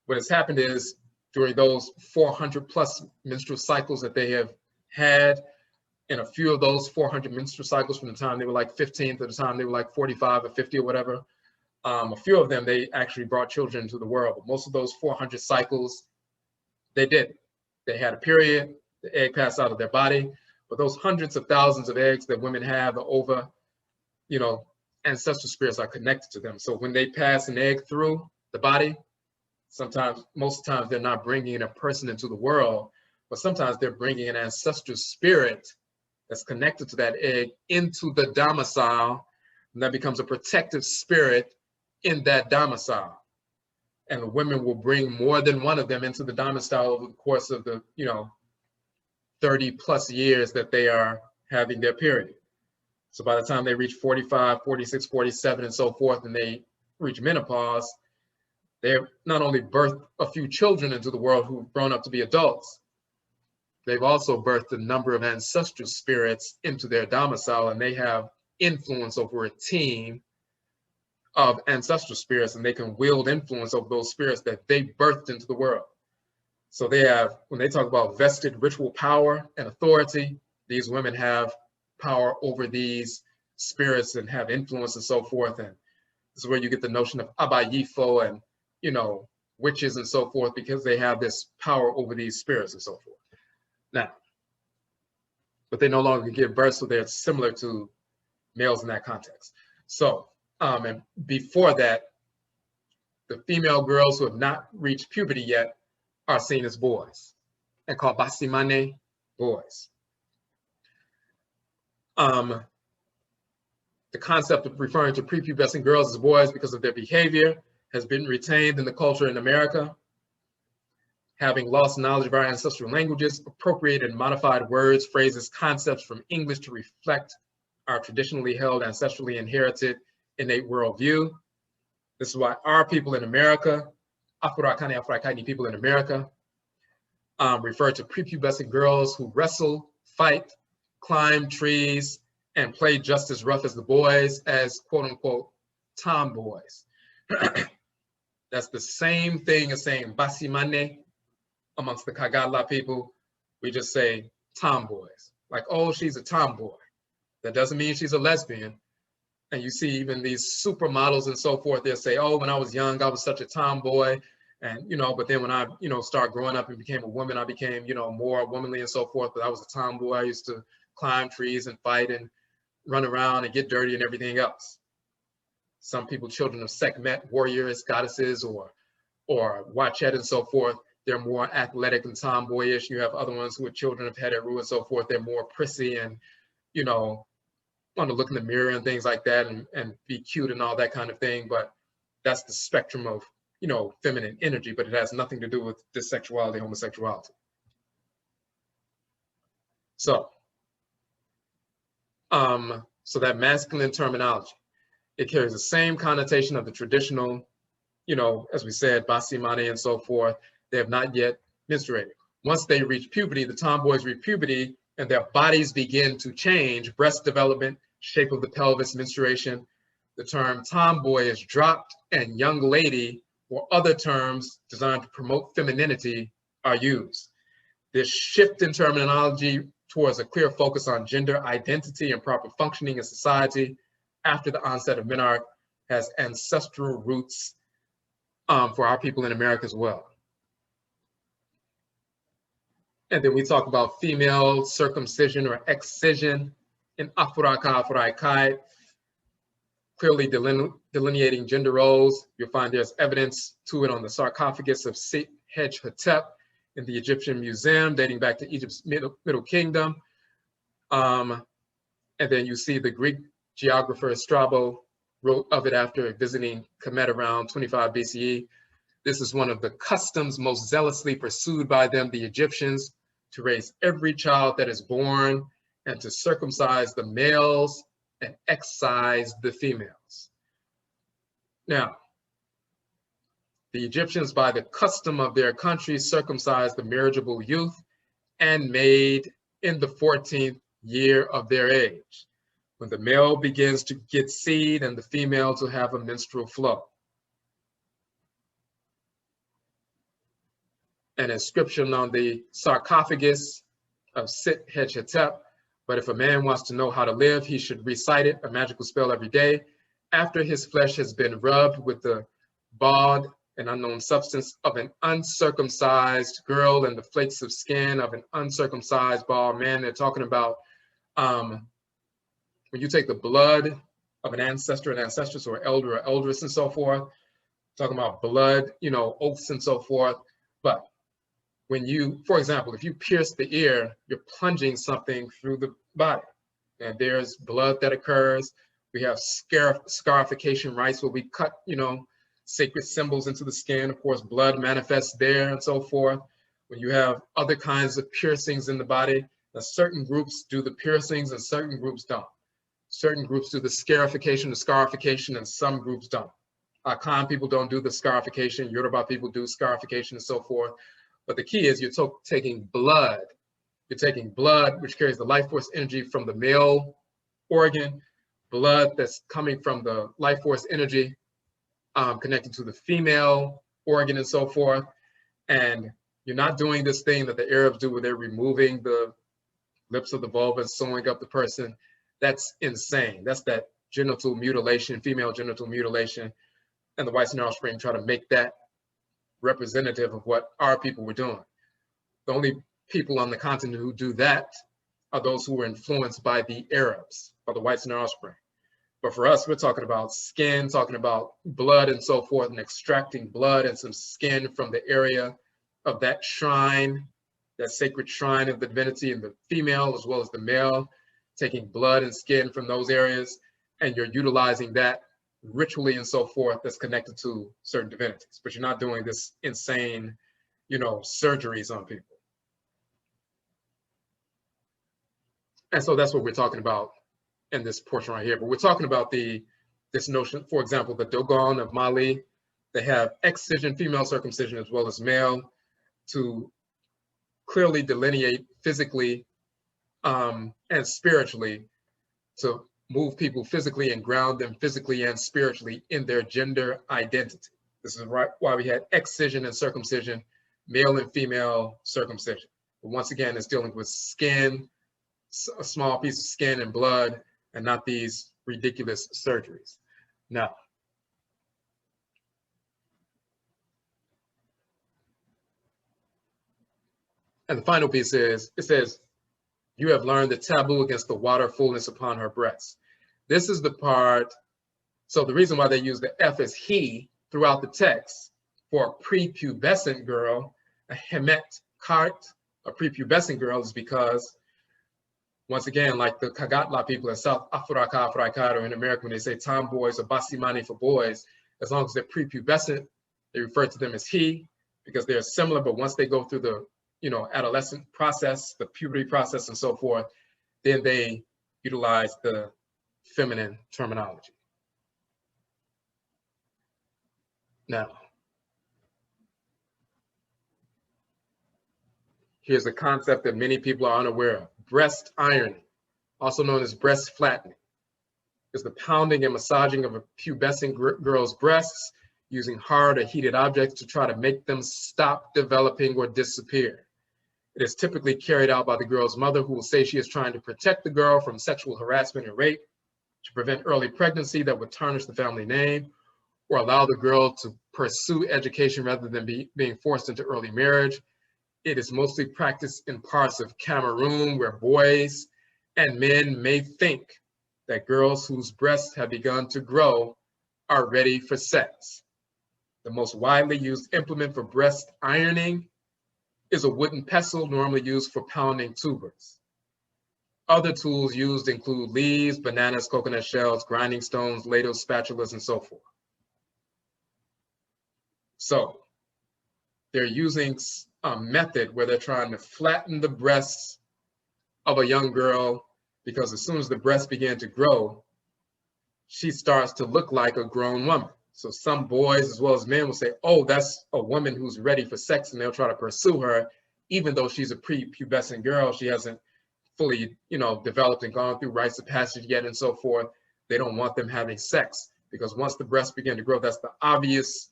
What has happened is during those 400 plus menstrual cycles that they have had, and a few of those 400 menstrual cycles from the time they were like 15 to the time they were like 45 or 50 or whatever, a few of them, they actually brought children into the world. But most of those 400 cycles, they didn't. They had a period, the egg passed out of their body, but those hundreds of thousands of eggs that women have are over, ancestral spirits are connected to them. So when they pass an egg through the body, most times they're not bringing a person into the world, but sometimes they're bringing an ancestral spirit that's connected to that egg into the domicile, and that becomes a protective spirit in that domicile. And the women will bring more than one of them into the domicile over the course of the, 30 plus years that they are having their period. So by the time they reach 45, 46, 47, and so forth, and they reach menopause, they have not only birthed a few children into the world who've grown up to be adults, they've also birthed a number of ancestral spirits into their domicile, and they have influence over a team of ancestral spirits, and they can wield influence over those spirits that they birthed into the world. So they have, when they talk about vested ritual power and authority, these women have power over these spirits and have influence and so forth. And this is where you get the notion of abayifo and, witches and so forth, because they have this power over these spirits and so forth. Now, but they no longer give birth, so they're similar to males in that context. So, and before that, the female girls who have not reached puberty yet are seen as boys and called basimane, boys. The concept of referring to prepubescent girls as boys because of their behavior has been retained in the culture in America. Having lost knowledge of our ancestral languages, appropriated and modified words, phrases, concepts from English to reflect our traditionally held, ancestrally inherited, innate worldview. This is why our people in America, Afurakani, Afuraitkaitnut people in America, refer to prepubescent girls who wrestle, fight, climb trees, and play just as rough as the boys as quote unquote tomboys. That's the same thing as saying basimane amongst the Kagala people. We just say tomboys, like, oh, she's a tomboy. That doesn't mean she's a lesbian. And you see even these supermodels and so forth, they'll say, oh, when I was young, I was such a tomboy. And, but then when I, started growing up and became a woman, I became, more womanly and so forth. But I was a tomboy. I used to climb trees and fight and run around and get dirty and everything else. Some people, children of Sekhmet, warriors, goddesses, or Wachet and so forth, they're more athletic and tomboyish. You have other ones who are children of Heteru and so forth. They're more prissy and, want to look in the mirror and things like that and be cute and all that kind of thing. But that's the spectrum of, feminine energy, but it has nothing to do with dissexuality, homosexuality. So, so that masculine terminology, it carries the same connotation of the traditional, as we said, basimane and so forth. They have not yet menstruated. Once they reach puberty, the tomboys reach puberty and their bodies begin to change, breast development, shape of the pelvis, menstruation. The term tomboy is dropped and young lady or other terms designed to promote femininity are used. This shift in terminology towards a clear focus on gender identity and proper functioning in society after the onset of menarche has ancestral roots for our people in America as well. And then we talk about female circumcision or excision in Afuraka, Afuraitkaitnut, clearly delineating gender roles. You'll find there's evidence to it on the sarcophagus of Set-Hej-Hotep in the Egyptian Museum, dating back to Egypt's Middle Kingdom. And then you see the Greek geographer Strabo wrote of it after visiting Kemet around 25 BCE. This is one of the customs most zealously pursued by them, the Egyptians, to raise every child that is born and to circumcise the males and excise the females. Now, the Egyptians, by the custom of their country, circumcised the marriageable youth and made in the 14th year of their age, when the male begins to get seed and the female to have a menstrual flow. An inscription on the sarcophagus of Sit Hetep, but if a man wants to know how to live, he should recite it, a magical spell every day, after his flesh has been rubbed with the bawd, an unknown substance of an uncircumcised girl and the flakes of skin of an uncircumcised bald man. They're talking about when you take the blood of an ancestor and ancestress or elder or eldress and so forth, talking about blood, oaths and so forth. But when you, for example, if you pierce the ear, you're plunging something through the body. And there's blood that occurs. We have scarification rites where we cut, sacred symbols into the skin. Of course, blood manifests there and so forth. When you have other kinds of piercings in the body, certain groups do the piercings and certain groups don't. Certain groups do the scarification, the scarification, and some groups don't. Akhan people don't do the scarification. Yoruba people do scarification and so forth. But the key is you're taking blood. You're taking blood, which carries the life force energy from the male organ, blood that's coming from the life force energy connected to the female organ and so forth. And you're not doing this thing that the Arabs do where they're removing the lips of the vulva and sewing up the person. That's insane. That's that genital mutilation, female genital mutilation. And the whites in our spring try to make that representative of what our people were doing. The only people on the continent who do that are those who were influenced by the Arabs, by the whites in our spring. But for us, we're talking about skin, talking about blood and so forth, and extracting blood and some skin from the area of that shrine, that sacred shrine of the divinity in the female as well as the male, taking blood and skin from those areas, and you're utilizing that ritually and so forth that's connected to certain divinities. But you're not doing this insane, surgeries on people. And so that's what we're talking about in this portion right here. But we're talking about this notion, for example, the Dogon of Mali, they have excision, female circumcision, as well as male, to clearly delineate physically and spiritually, to move people physically and ground them physically and spiritually in their gender identity. This is why we had excision and circumcision, male and female circumcision. But once again, it's dealing with skin, a small piece of skin and blood, and not these ridiculous surgeries. Now, and the final piece is, it says, you have learned the taboo against the water fullness upon her breasts. This is the part, so the reason why they use the F as he throughout the text for a prepubescent girl, a hemet kart, a prepubescent girl, is because, once again, like the Kagatla people in South Africa, or in America, when they say tomboys or basimani for boys, as long as they're prepubescent, they refer to them as he, because they're similar, but once they go through the adolescent process, the puberty process and so forth, then they utilize the feminine terminology. Now, here's a concept that many people are unaware of. Breast ironing, also known as breast flattening, is the pounding and massaging of a pubescent girl's breasts using hard or heated objects to try to make them stop developing or disappear. It is typically carried out by the girl's mother, who will say she is trying to protect the girl from sexual harassment and rape, to prevent early pregnancy that would tarnish the family name, or allow the girl to pursue education rather than being forced into early marriage. It is mostly practiced in parts of Cameroon, where boys and men may think that girls whose breasts have begun to grow are ready for sex. The most widely used implement for breast ironing is a wooden pestle, normally used for pounding tubers. Other tools used include leaves, bananas, coconut shells, grinding stones, ladles, spatulas, and so forth. So they're using a method where they're trying to flatten the breasts of a young girl, because as soon as the breasts begin to grow, she starts to look like a grown woman. So some boys as well as men will say, oh, that's a woman who's ready for sex, and they'll try to pursue her, even though she's a prepubescent girl. She hasn't fully, developed and gone through rites of passage yet and so forth. They don't want them having sex, because once the breasts begin to grow, that's the obvious,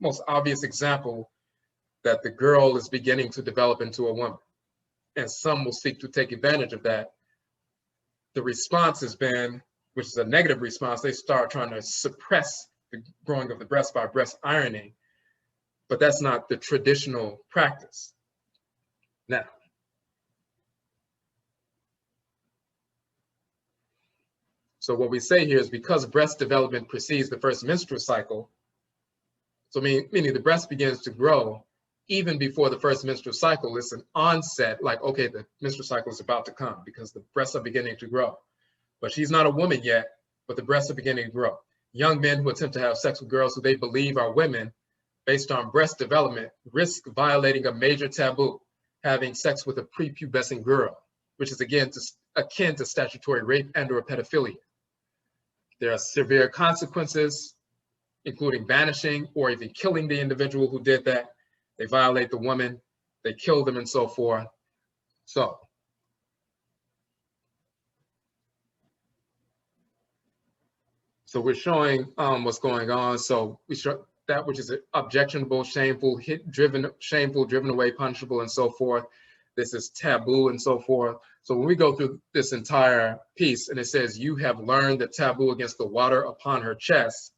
most obvious example that the girl is beginning to develop into a woman. And some will seek to take advantage of that. The response has been, which is a negative response, they start trying to suppress the growing of the breast by breast ironing, but that's not the traditional practice. Now, so what we say here is because breast development precedes the first menstrual cycle, so meaning the breast begins to grow even before the first menstrual cycle, it's an onset, like, okay, the menstrual cycle is about to come because the breasts are beginning to grow. But she's not a woman yet, but the breasts are beginning to grow. Young men who attempt to have sex with girls who they believe are women based on breast development risk violating a major taboo, having sex with a prepubescent girl, which is again akin to statutory rape and or pedophilia. There are severe consequences, including banishing or even killing the individual who did that. They violate the woman, they kill them and so forth. So we're showing what's going on. So we show that which is objectionable, shameful, driven away, punishable, and so forth. This is taboo and so forth. So when we go through this entire piece and it says, you have learned the taboo against the water upon her chest,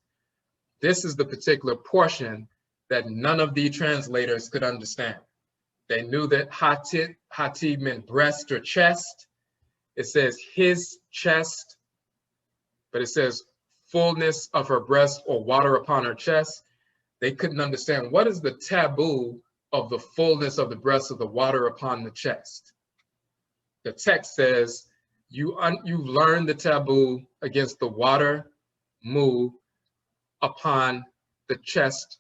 this is the particular portion that none of the translators could understand. They knew that hati meant breast or chest. It says his chest, but it says fullness of her breast or water upon her chest. They couldn't understand what is the taboo of the fullness of the breast of the water upon the chest. The text says, you've learned the taboo against the water, mu, upon the chest.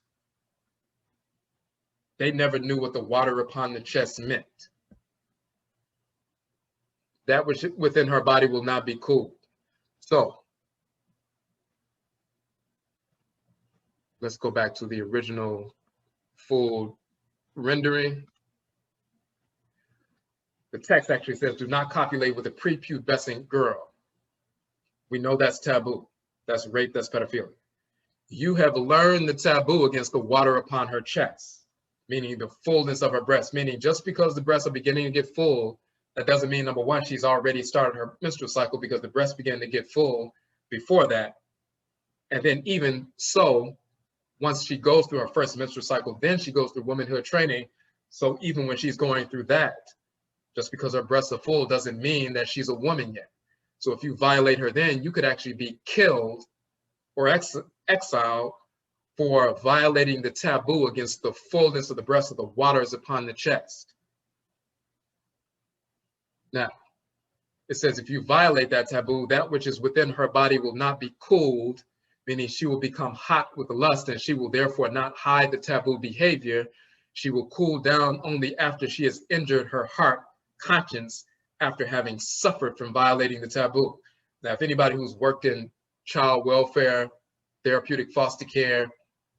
They never knew what the water upon the chest meant. That which within her body will not be cooled. So let's go back to the original full rendering. The text actually says, do not copulate with a prepubescent girl. We know that's taboo. That's rape, that's pedophilia. You have learned the taboo against the water upon her chest, meaning the fullness of her breast, meaning just because the breasts are beginning to get full, that doesn't mean, number one, she's already started her menstrual cycle, because the breasts began to get full before that. And then even so, once she goes through her first menstrual cycle, then she goes through womanhood training. So even when she's going through that, just because her breasts are full doesn't mean that she's a woman yet. So if you violate her then, you could actually be killed or exiled for violating the taboo against the fullness of the breast of the waters upon the chest. Now, it says if you violate that taboo, that which is within her body will not be cooled, meaning she will become hot with lust, and she will therefore not hide the taboo behavior. She will cool down only after she has injured her heart conscience after having suffered from violating the taboo. Now, if anybody who's worked in child welfare, therapeutic foster care,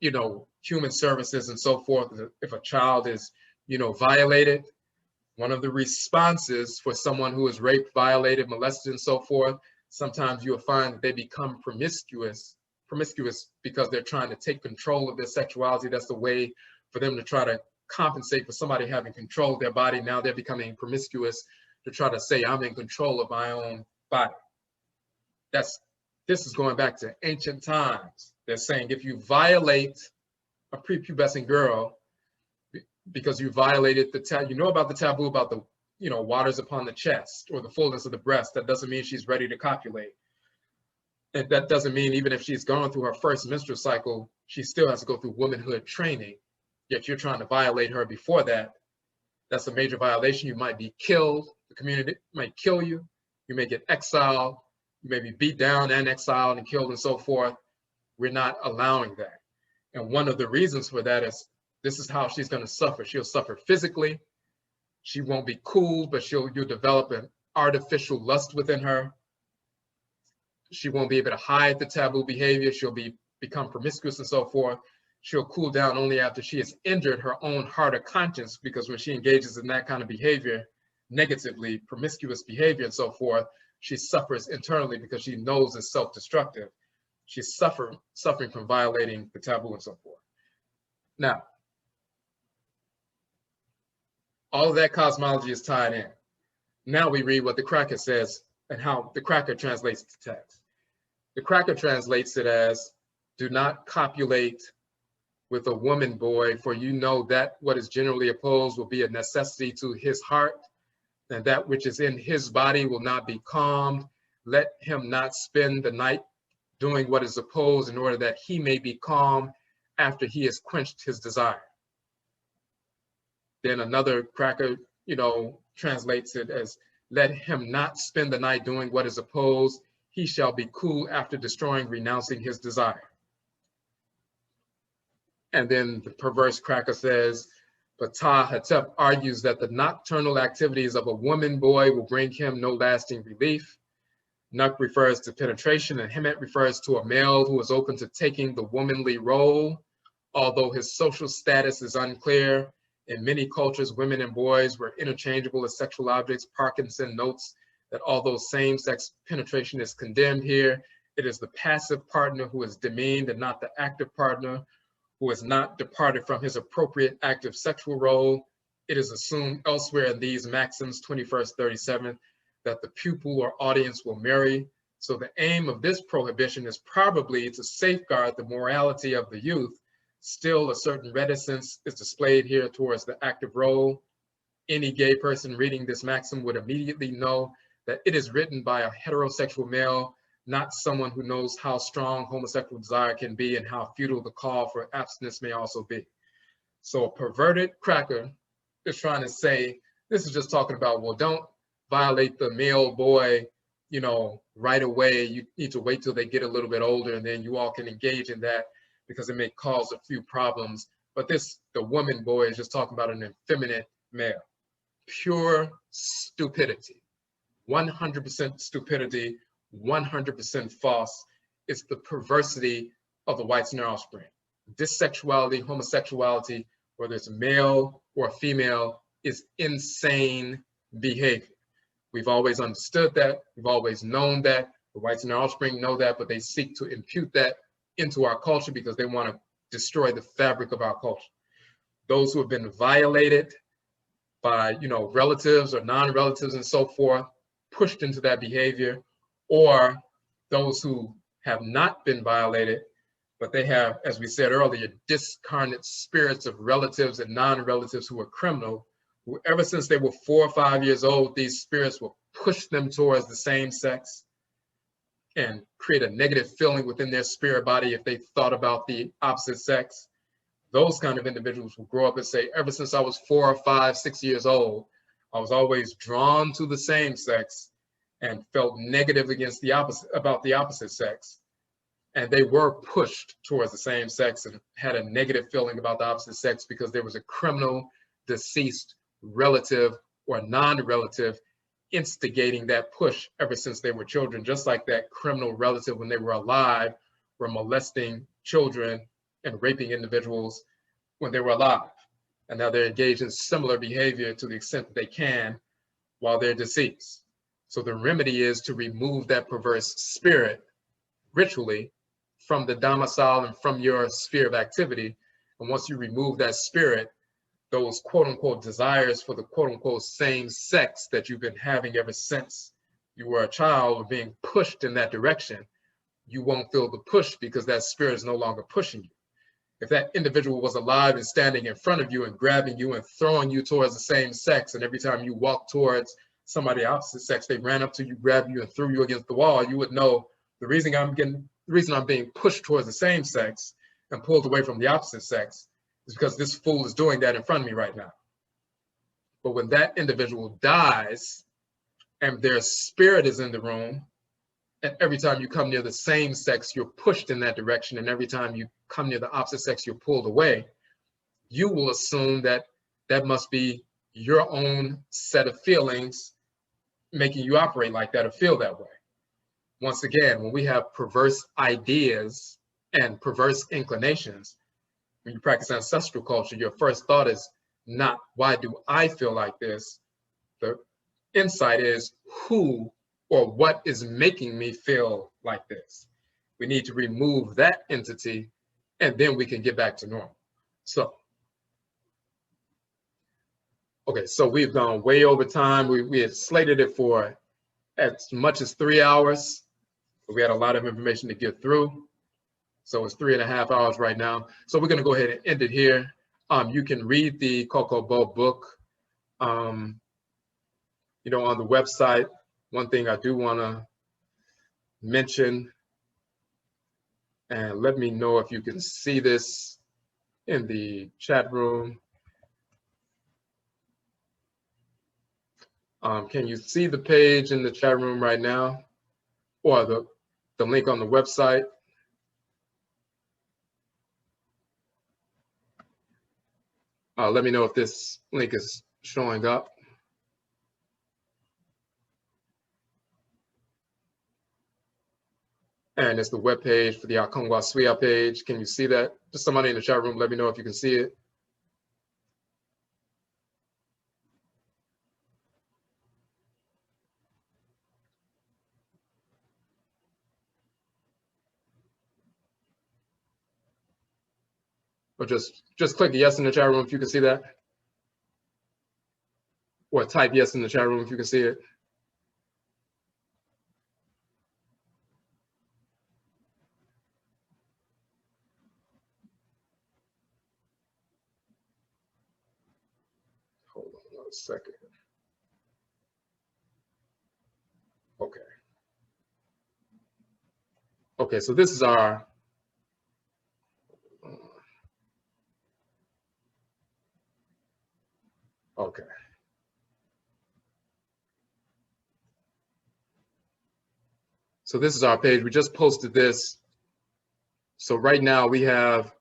human services and so forth, if a child is, violated, one of the responses for someone who is raped, violated, molested, and so forth, sometimes you'll find that they become promiscuous because they're trying to take control of their sexuality. That's the way for them to try to compensate for somebody having control of their body. Now they're becoming promiscuous to try to say, I'm in control of my own body. This is going back to ancient times. They're saying if you violate a prepubescent girl because you violated about the taboo about the waters upon the chest or the fullness of the breast, that doesn't mean she's ready to copulate. And that doesn't mean even if she's gone through her first menstrual cycle, she still has to go through womanhood training. Yet you're trying to violate her before that. That's a major violation. You might be killed. The community might kill you. You may get exiled. You may be beat down and exiled and killed and so forth. We're not allowing that. And one of the reasons for that is This is how she's going to suffer. She'll suffer physically. She won't be cool, but you'll develop an artificial lust within her. She won't be able to hide the taboo behavior. She'll become promiscuous and so forth. She'll cool down only after she has injured her own heart or conscience, because when she engages in that kind of behavior, negatively, promiscuous behavior and so forth, she suffers internally because she knows it's self-destructive. She's suffering from violating the taboo and so forth. Now, all of that cosmology is tied in. Now we read what the cracker says and how the cracker translates the text. The cracker translates it as, do not copulate with a woman, boy, for you know that what is generally opposed will be a necessity to his heart, and that which is in his body will not be calmed. Let him not spend the night doing what is opposed, in order that he may be calm after he has quenched his desire. Then another cracker, translates it as, let him not spend the night doing what is opposed. He shall be cool after destroying, renouncing his desire. And then the perverse cracker says, Ptah Hetep argues that the nocturnal activities of a woman boy will bring him no lasting relief. Nuk refers to penetration, and Hemet refers to a male who is open to taking the womanly role, although his social status is unclear. In many cultures, women and boys were interchangeable as sexual objects. Parkinson notes that although same-sex penetration is condemned here, it is the passive partner who is demeaned and not the active partner, who has not departed from his appropriate active sexual role. It is assumed elsewhere in these maxims, 21st, 37, that the pupil or audience will marry. So the aim of this prohibition is probably to safeguard the morality of the youth. Still, a certain reticence is displayed here towards the active role. Any gay person reading this maxim would immediately know that it is written by a heterosexual male, not someone who knows how strong homosexual desire can be and how futile the call for abstinence may also be. So a perverted cracker is trying to say, this is just talking about, well, don't violate the male boy, right away. You need to wait till they get a little bit older, and then you all can engage in that, because it may cause a few problems. But the woman boy is just talking about an effeminate male. Pure stupidity, 100% stupidity, 100% false. It's the perversity of the whites and their offspring. Dissexuality, homosexuality, whether it's male or female, is insane behavior. We've always understood that. We've always known that. The whites and their offspring know that, but they seek to impute that into our culture because they want to destroy the fabric of our culture. Those who have been violated by, relatives or non-relatives and so forth, pushed into that behavior, or those who have not been violated, but they have, as we said earlier, discarnate spirits of relatives and non-relatives who are criminal, who ever since they were 4 or 5 years old, these spirits will push them towards the same sex and create a negative feeling within their spirit body if they thought about the opposite sex. Those kind of individuals will grow up and say, ever since I was 4 or 5, 6 years old, I was always drawn to the same sex and felt negative about the opposite sex. And they were pushed towards the same sex and had a negative feeling about the opposite sex because there was a criminal, deceased relative or non-relative instigating that push ever since they were children, just like that criminal relative when they were alive were molesting children and raping individuals when they were alive. And now they're engaged in similar behavior to the extent that they can while they're deceased. So the remedy is to remove that perverse spirit ritually from the domicile and from your sphere of activity. And once you remove that spirit, those quote unquote desires for the quote unquote same sex that you've been having ever since you were a child or being pushed in that direction, you won't feel the push because that spirit is no longer pushing you. If that individual was alive and standing in front of you and grabbing you and throwing you towards the same sex, and every time you walk towards somebody opposite sex, they ran up to you, grabbed you, and threw you against the wall, you would know the reason I'm being pushed towards the same sex and pulled away from the opposite sex is because this fool is doing that in front of me right now. But when that individual dies and their spirit is in the room, and every time you come near the same sex, you're pushed in that direction, and every time you come near the opposite sex, you're pulled away, you will assume that that must be your own set of feelings making you operate like that or feel that way. Once again, when we have perverse ideas and perverse inclinations, when you practice ancestral culture, your first thought is not, why do I feel like this? The insight is, who or what is making me feel like this? We need to remove that entity, and then we can get back to normal. So, okay, so we've gone way over time. We had slated it for as much as 3 hours, but we had a lot of information to get through. So it's 3.5 hours right now. So we're gonna go ahead and end it here. You can read the KOKOBO book, you know, on the website. One thing I do wanna mention, and let me know if you can see this in the chat room. Can you see the page in the chat room right now, or the link on the website? Let me know if this link is showing up. And it's the web page for the Akhan page. Can you see that? Just somebody in the chat room, let me know if you can see it. Or just click yes in the chat room if you can see that. Or type yes in the chat room if you can see it. Hold on 1 second. Okay. Okay, so this is our, okay. So this is our page. We just posted this. So right now we have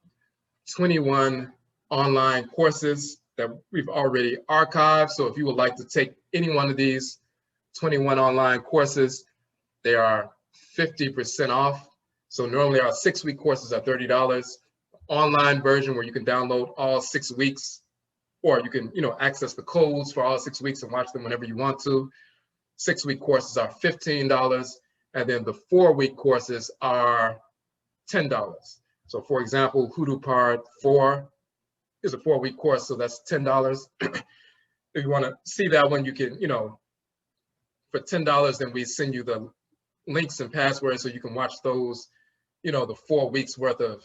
21 online courses that we've already archived. So if you would like to take any one of these 21 online courses, they are 50% off. So normally our 6-week courses are $30. Online version where you can download all 6 weeks, or you can, you know, access the codes for all 6 weeks and watch them whenever you want to. 6-week courses are $15, and then the 4-week courses are $10. So for example, Hoodoo Part 4 is a 4-week course, so that's $10. If you want to see that one, you can, you know, for $10, then we send you the links and passwords so you can watch those, you know, the 4 weeks worth of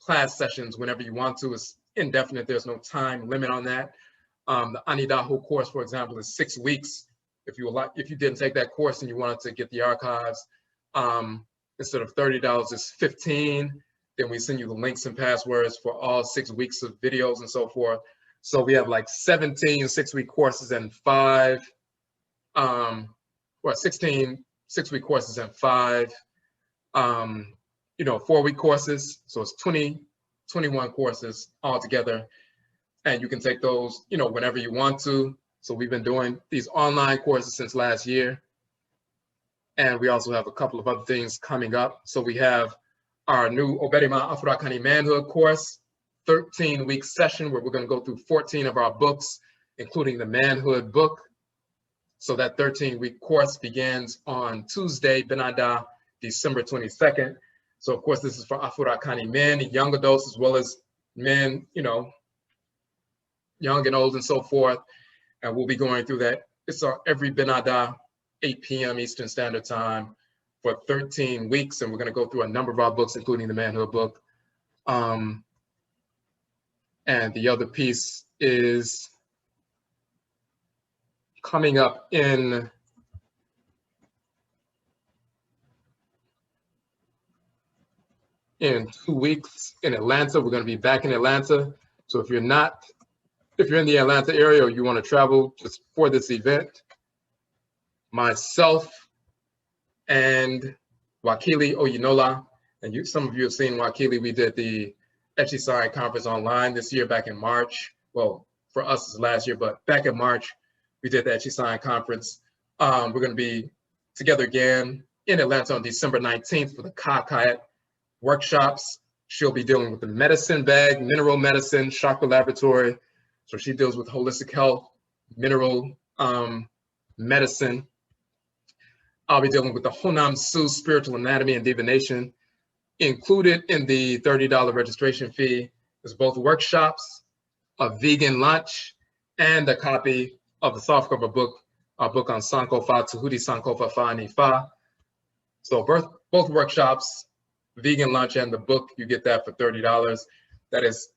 class sessions whenever you want to. It's indefinite, there's no time limit on that. The Anidaho course, for example, is 6 weeks. If you didn't take that course and you wanted to get the archives, instead of $30, it's $15. Then we send you the links and passwords for all 6 weeks of videos and so forth. So we have like 17 6-week courses and 16 6-week courses and 5, you know, 4-week courses. So it's 21 courses altogether. And you can take those, you know, whenever you want to. So we've been doing these online courses since last year. And we also have a couple of other things coming up. So we have our new Oberima Afurakani manhood course, 13-week session where we're going to go through 14 of our books, including the manhood book. So that 13-week course begins on Tuesday, Benada, December 22nd. So of course, this is for Afurakani men, young adults, as well as men, you know, young and old and so forth. And we'll be going through that. It's every Benada, 8 p.m. Eastern Standard Time for 13 weeks. And we're going to go through a number of our books, including the manhood book. And the other piece is coming up in in 2 weeks in Atlanta. We're going to be back in Atlanta. So if you're in the Atlanta area or you want to travel just for this event, myself and Wakili Oyinola, and some of you have seen Wakili, we did the Etchy Sign Conference online this year back in March. Well, for us it's last year, but back in March, we did the Etchy Sign Conference. We're going to be together again in Atlanta on December 19th for the KOKOBO workshops. She'll be dealing with the medicine bag, mineral medicine, chakra laboratory. So she deals with holistic health, mineral medicine. I'll be dealing with the Honam Su spiritual anatomy and divination. Included in the $30 registration fee is both workshops, a vegan lunch, and a copy of the softcover book, our book on Sankofa, Tahuti Sankofa Fa Nifa. So both workshops, vegan lunch and the book, you get that for $30. That is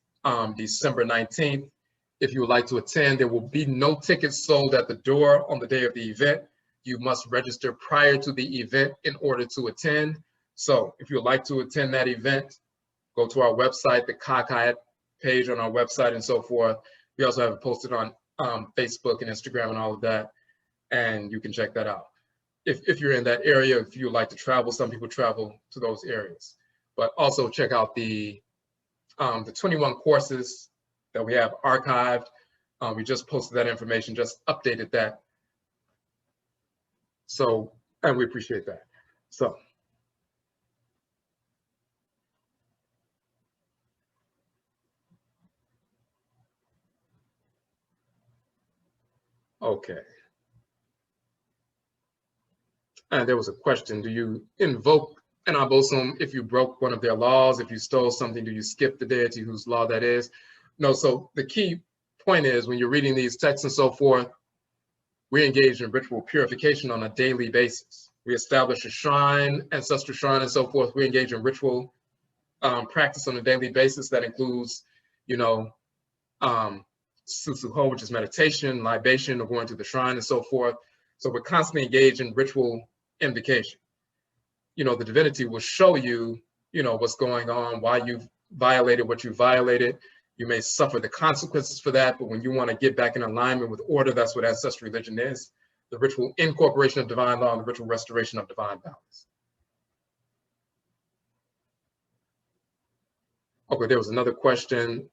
December 19th. If you would like to attend, there will be no tickets sold at the door on the day of the event. You must register prior to the event in order to attend. So if you would like to attend that event, go to our website, the KOKOBO page on our website and so forth. We also have it posted on Facebook and Instagram and all of that, and you can check that out. If you're in that area, if you would like to travel, some people travel to those areas. But also check out the 21 courses that we have archived. We just posted that information, just updated that. So, and we appreciate that. So. Okay. And there was a question, do you invoke an Abosom if you broke one of their laws? If you stole something, do you skip the deity whose law that is? No, so the key point is when you're reading these texts and so forth, we engage in ritual purification on a daily basis. We establish a shrine, ancestral shrine and so forth. We engage in ritual practice on a daily basis that includes, you know, Susuho, which is meditation, libation, or going to the shrine and so forth. So we're constantly engaged in ritual invocation. You know, the divinity will show you, you know, what's going on, why you've violated what you violated. You may suffer the consequences for that, but when you want to get back in alignment with order, that's what ancestral religion is. The ritual incorporation of divine law and the ritual restoration of divine balance. Okay, there was another question.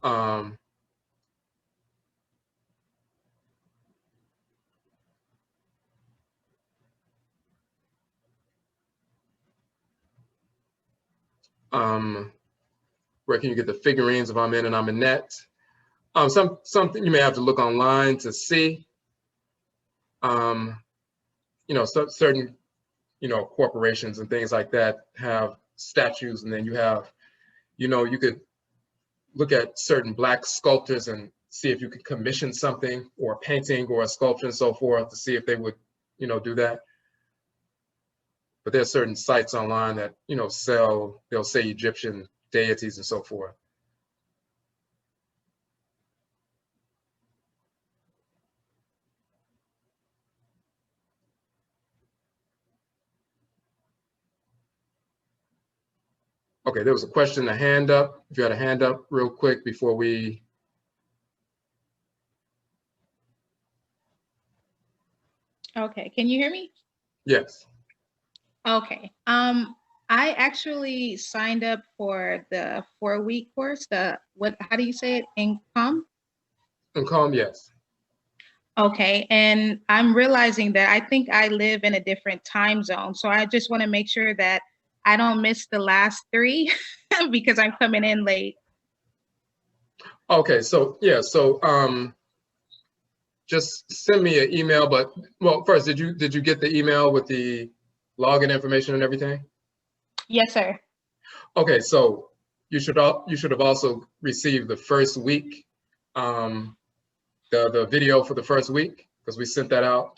Where can you get the figurines of Amen and Amenet? Something you may have to look online to see. You know, certain, you know, corporations and things like that have statues, and then you have, you know, you could look at certain Black sculptors and see if you could commission something or a painting or a sculpture and so forth to see if they would, you know, do that. But there are certain sites online that, you know, they'll say Egyptian deities and so forth. Okay, there was a question, a hand up. If you had a hand up real quick before we. Okay, can you hear me? Yes. Okay. I actually signed up for the 4-week course. How do you say it? Income? Income, yes. Okay, and I'm realizing that I think I live in a different time zone. So I just want to make sure that I don't miss the last 3 because I'm coming in late. Okay, so yeah, so just send me an email. But well, first, did you get the email with the login information and everything? Yes, sir. Okay, so you should have also received the first week, the video for the first week, because we sent that out.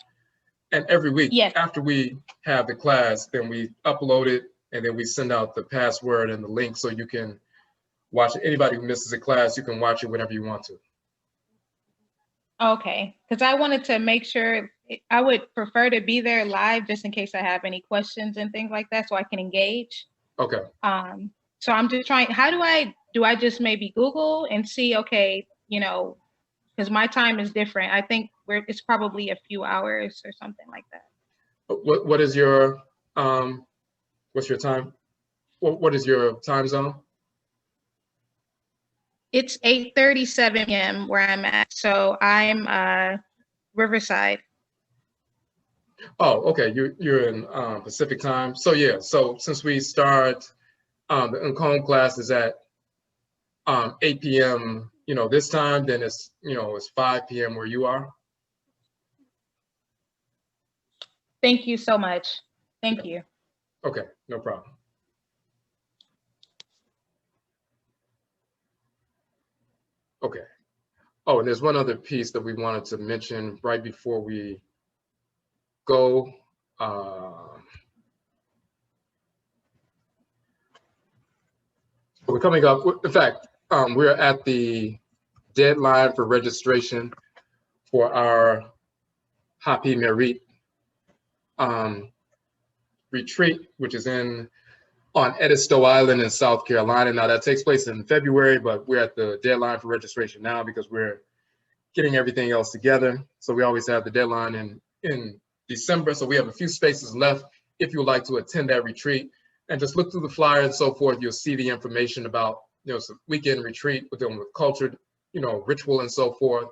And every week, yes, after we have the class, then we upload it, and then we send out the password and the link so you can watch it. Anybody who misses a class, you can watch it whenever you want to. Okay, because I wanted to make sure, I would prefer to be there live just in case I have any questions and things like that so I can engage. Okay. So I'm just trying, do I just maybe Google and see, okay, you know, because my time is different. I think it's probably a few hours or something like that. What is your, what's your time? What is your time zone? It's 8:37 p.m. where I'm at, so I'm Riverside. Oh, okay. You're in Pacific time. So yeah. So since we start the Akan class is at 8 p.m. This time, then it's it's 5 p.m. where you are. Thank you so much. Thank you. Okay, no problem. Okay. Oh, and there's one other piece that we wanted to mention right before we go. We're coming up, in fact, we're at the deadline for registration for our Happy Merit retreat, which is on Edisto Island in South Carolina. Now that takes place in February, but we're at the deadline for registration now because we're getting everything else together. So we always have the deadline in December. So we have a few spaces left if you would like to attend that retreat. And just look through the flyer and so forth. You'll see the information about, it's a weekend retreat. We're dealing with culture, ritual and so forth.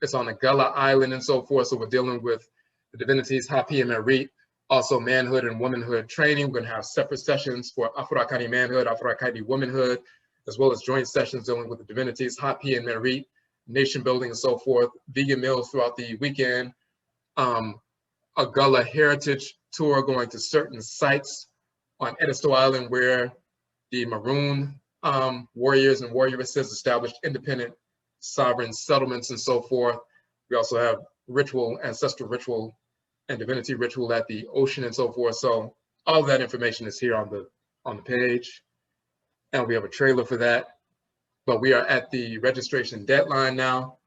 It's on the Gullah Island and so forth. So we're dealing with the divinities, Hapi and Merit, also manhood and womanhood training. We're going to have separate sessions for Afurakani manhood, Afuraitkaitnit womanhood, as well as joint sessions dealing with the divinities, Hapi and Merit, nation building and so forth, vegan meals throughout the weekend, a Gullah heritage tour going to certain sites on Edisto Island where the Maroon warriors and warrioresses established independent sovereign settlements and so forth. We also have ritual, ancestral ritual, and divinity ritual at the ocean and so forth. So all of that information is here on the page, and we have a trailer for that. But we are at the registration deadline now.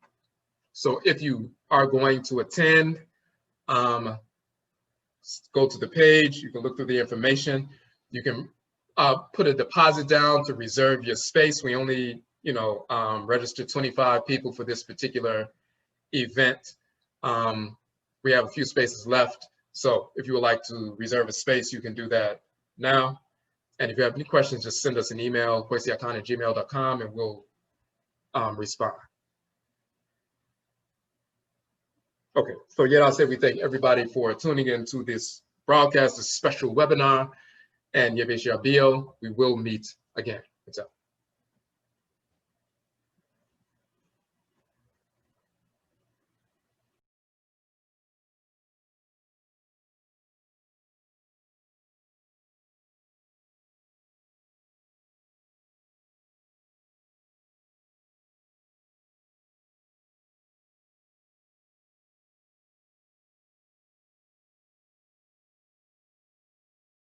So if you are going to attend, go to the page, you can look through the information. You can put a deposit down to reserve your space. We only, registered 25 people for this particular event. We have a few spaces left. So if you would like to reserve a space, you can do that now. And if you have any questions, just send us an email, kwesiakhan@gmail.com, and we'll respond. Okay, so yet I'll say we thank everybody for tuning in to this broadcast, this special webinar, and Yebesha Bio. We will meet again. What's up?